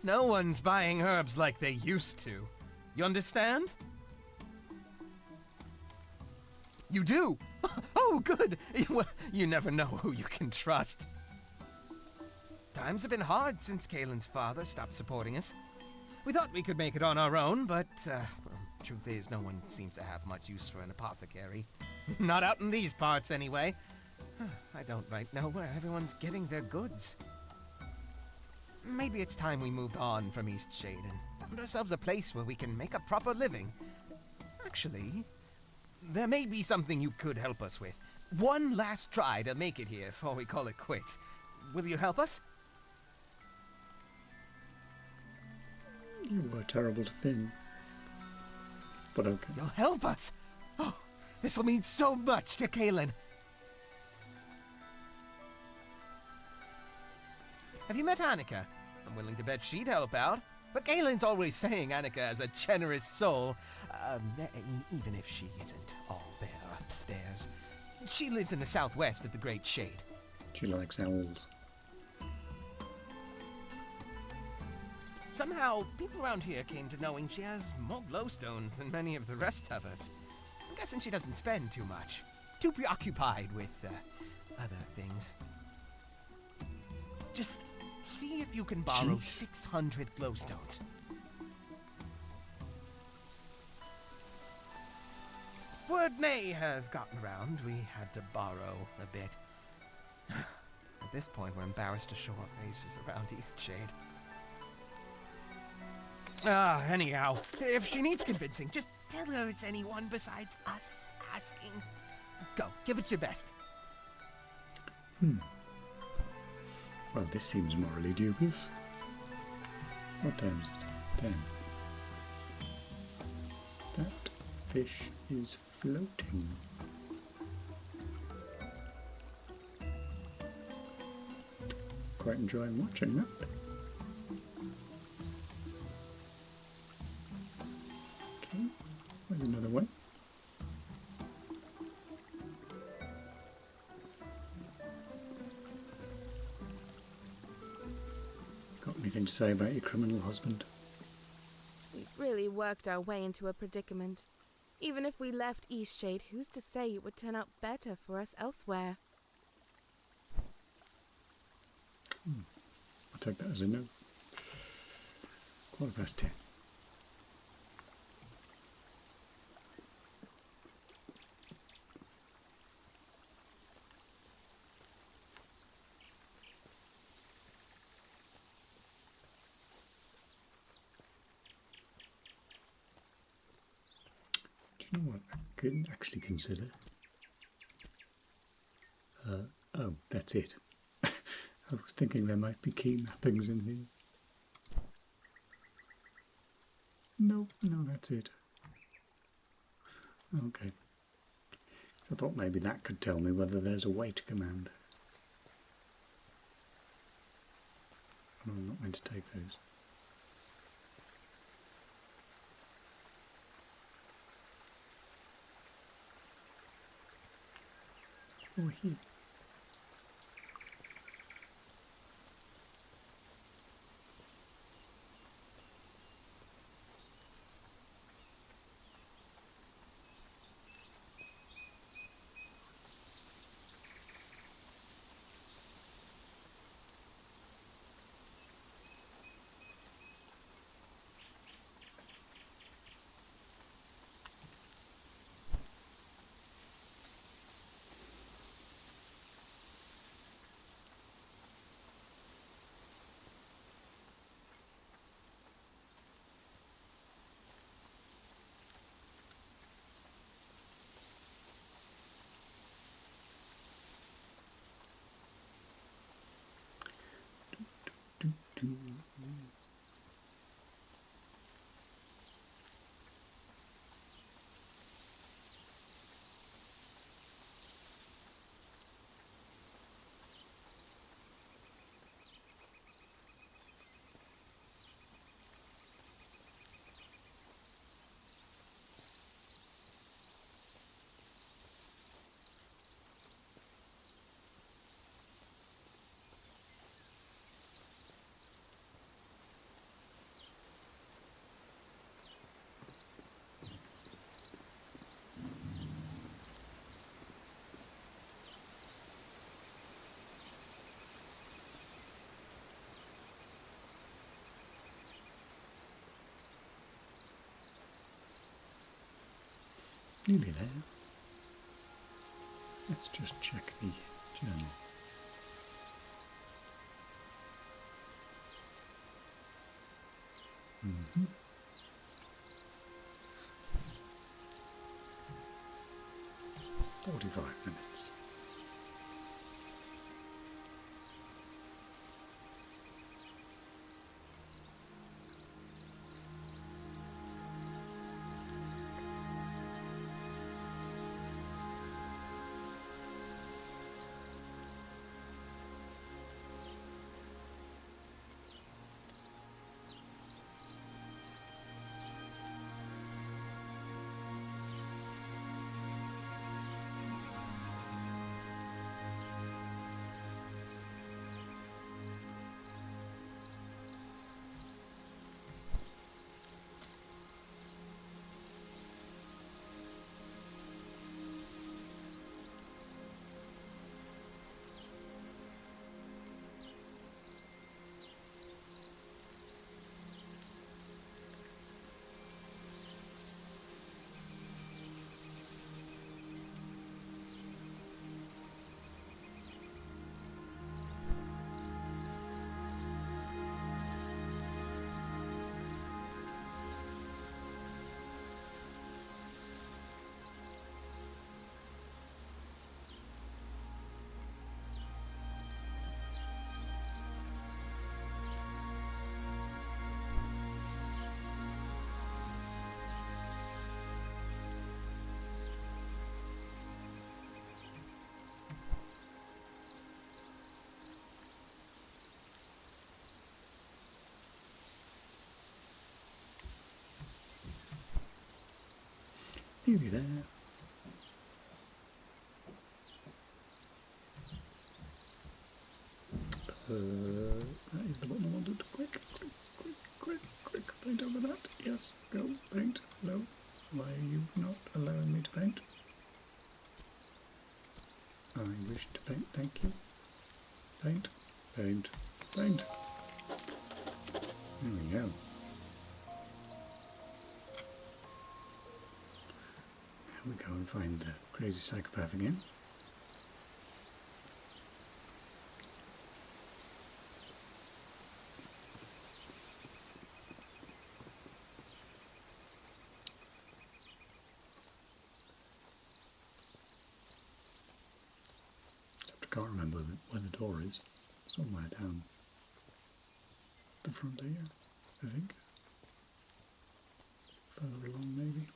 No one's buying herbs like they used to. You understand? You do? Oh, good. Well, you never know who you can trust. Times have been hard since Kaelin's father stopped supporting us. We thought we could make it on our own, but, well, truth is, no one seems to have much use for an apothecary. Not out in these parts, anyway. I don't right know where everyone's getting their goods. Maybe it's time we moved on from Eastshade and found ourselves a place where we can make a proper living. Actually, there may be something you could help us with. One last try to make it here before we call it quits. Will you help us? You were terrible to Finn. But okay. You'll help us? Oh, this will mean so much to Kaelin. Have you met Annika? I'm willing to bet she'd help out. But Kaelin's always saying Annika has a generous soul. Even if she isn't all there upstairs. She lives in the southwest of the Great Shade. She likes owls. Somehow, people around here came to knowing she has more glowstones than many of the rest of us. I'm guessing she doesn't spend too much. Too preoccupied with, other things. Just see if you can borrow 600 glowstones. Word may have gotten around we had to borrow a bit. At this point, we're embarrassed to show our faces around Eastshade. Anyhow, if she needs convincing, just tell her it's anyone besides us asking. Go, give it your best. Well, this seems morally dubious. What time is it? 10. That fish is floating. Quite enjoying watching that. Okay, where's another one? Got anything to say about your criminal husband? We've really worked our way into a predicament. Even if we left Eastshade, who's to say it would turn out better for us elsewhere? I'll take that as a no. 10:15. Do you know what I couldn't actually consider? Oh, that's it. I was thinking there might be key mappings in here. No, that's it. Okay. I thought maybe that could tell me whether there's a wait command. Oh, I'm not meant to take those. Oh, here. Nearly there. Let's just check the journal. Mm-hmm. 45 minutes. Nearly there. That is the button I wanted. Quick, quick, quick, quick, quick. Paint over that. Yes, go. Paint. Hello. Why are you not allowing me to paint? I wish to paint. Thank you. Paint. Paint. Paint. There we go. Here we go and find the crazy psychopath again. Except I can't remember where the door is. Somewhere down the front here, I think. Further along, maybe.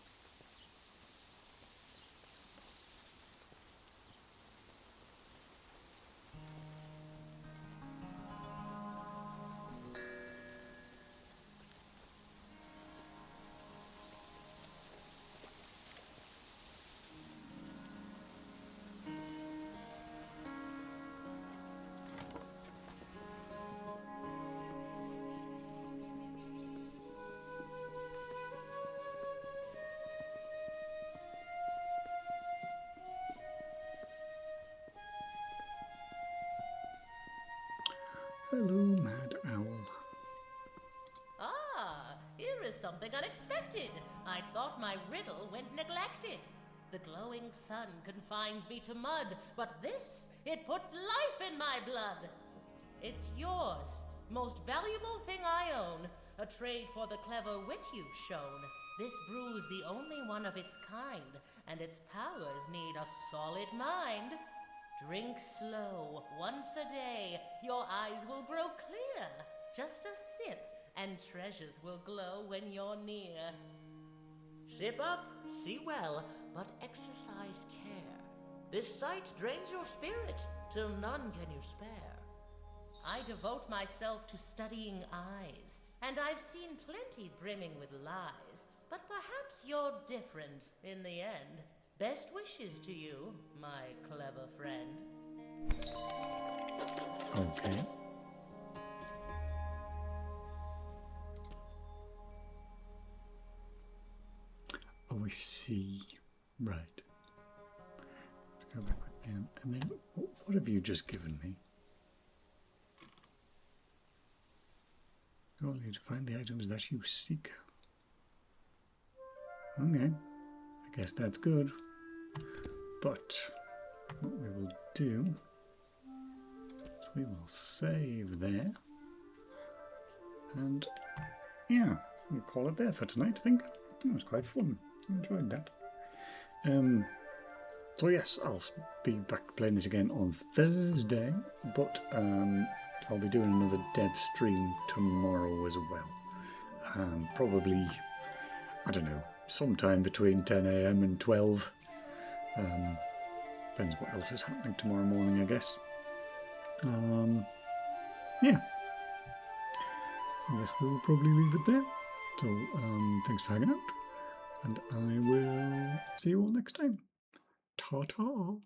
Hello, Mad Owl. Ah, here is something unexpected. I thought my riddle went neglected. The glowing sun confines me to mud, but this, it puts life in my blood. It's yours, most valuable thing I own, a trade for the clever wit you've shown. This brew's the only one of its kind, and its powers need a solid mind. Drink slow, once a day, your eyes will grow clear. Just a sip, and treasures will glow when you're near. Sip up, see well, but exercise care. This sight drains your spirit, till none can you spare. I devote myself to studying eyes, and I've seen plenty brimming with lies, but perhaps you're different in the end. Best wishes to you, my clever friend. Okay. Oh, I see. Right. Let's go back with them. And then, what have you just given me? You only need to find the items that you seek. Okay. I guess that's good. But what we will do is we will save there. And yeah, we'll call it there for tonight, I think. That was quite fun. I enjoyed that. So yes, I'll be back playing this again on Thursday, but I'll be doing another dev stream tomorrow as well. Probably, I don't know, sometime between 10 AM and 12. Depends what else is happening tomorrow morning, I guess. Yeah. So I guess we'll probably leave it there. So thanks for hanging out, and I will see you all next time. Ta-ta!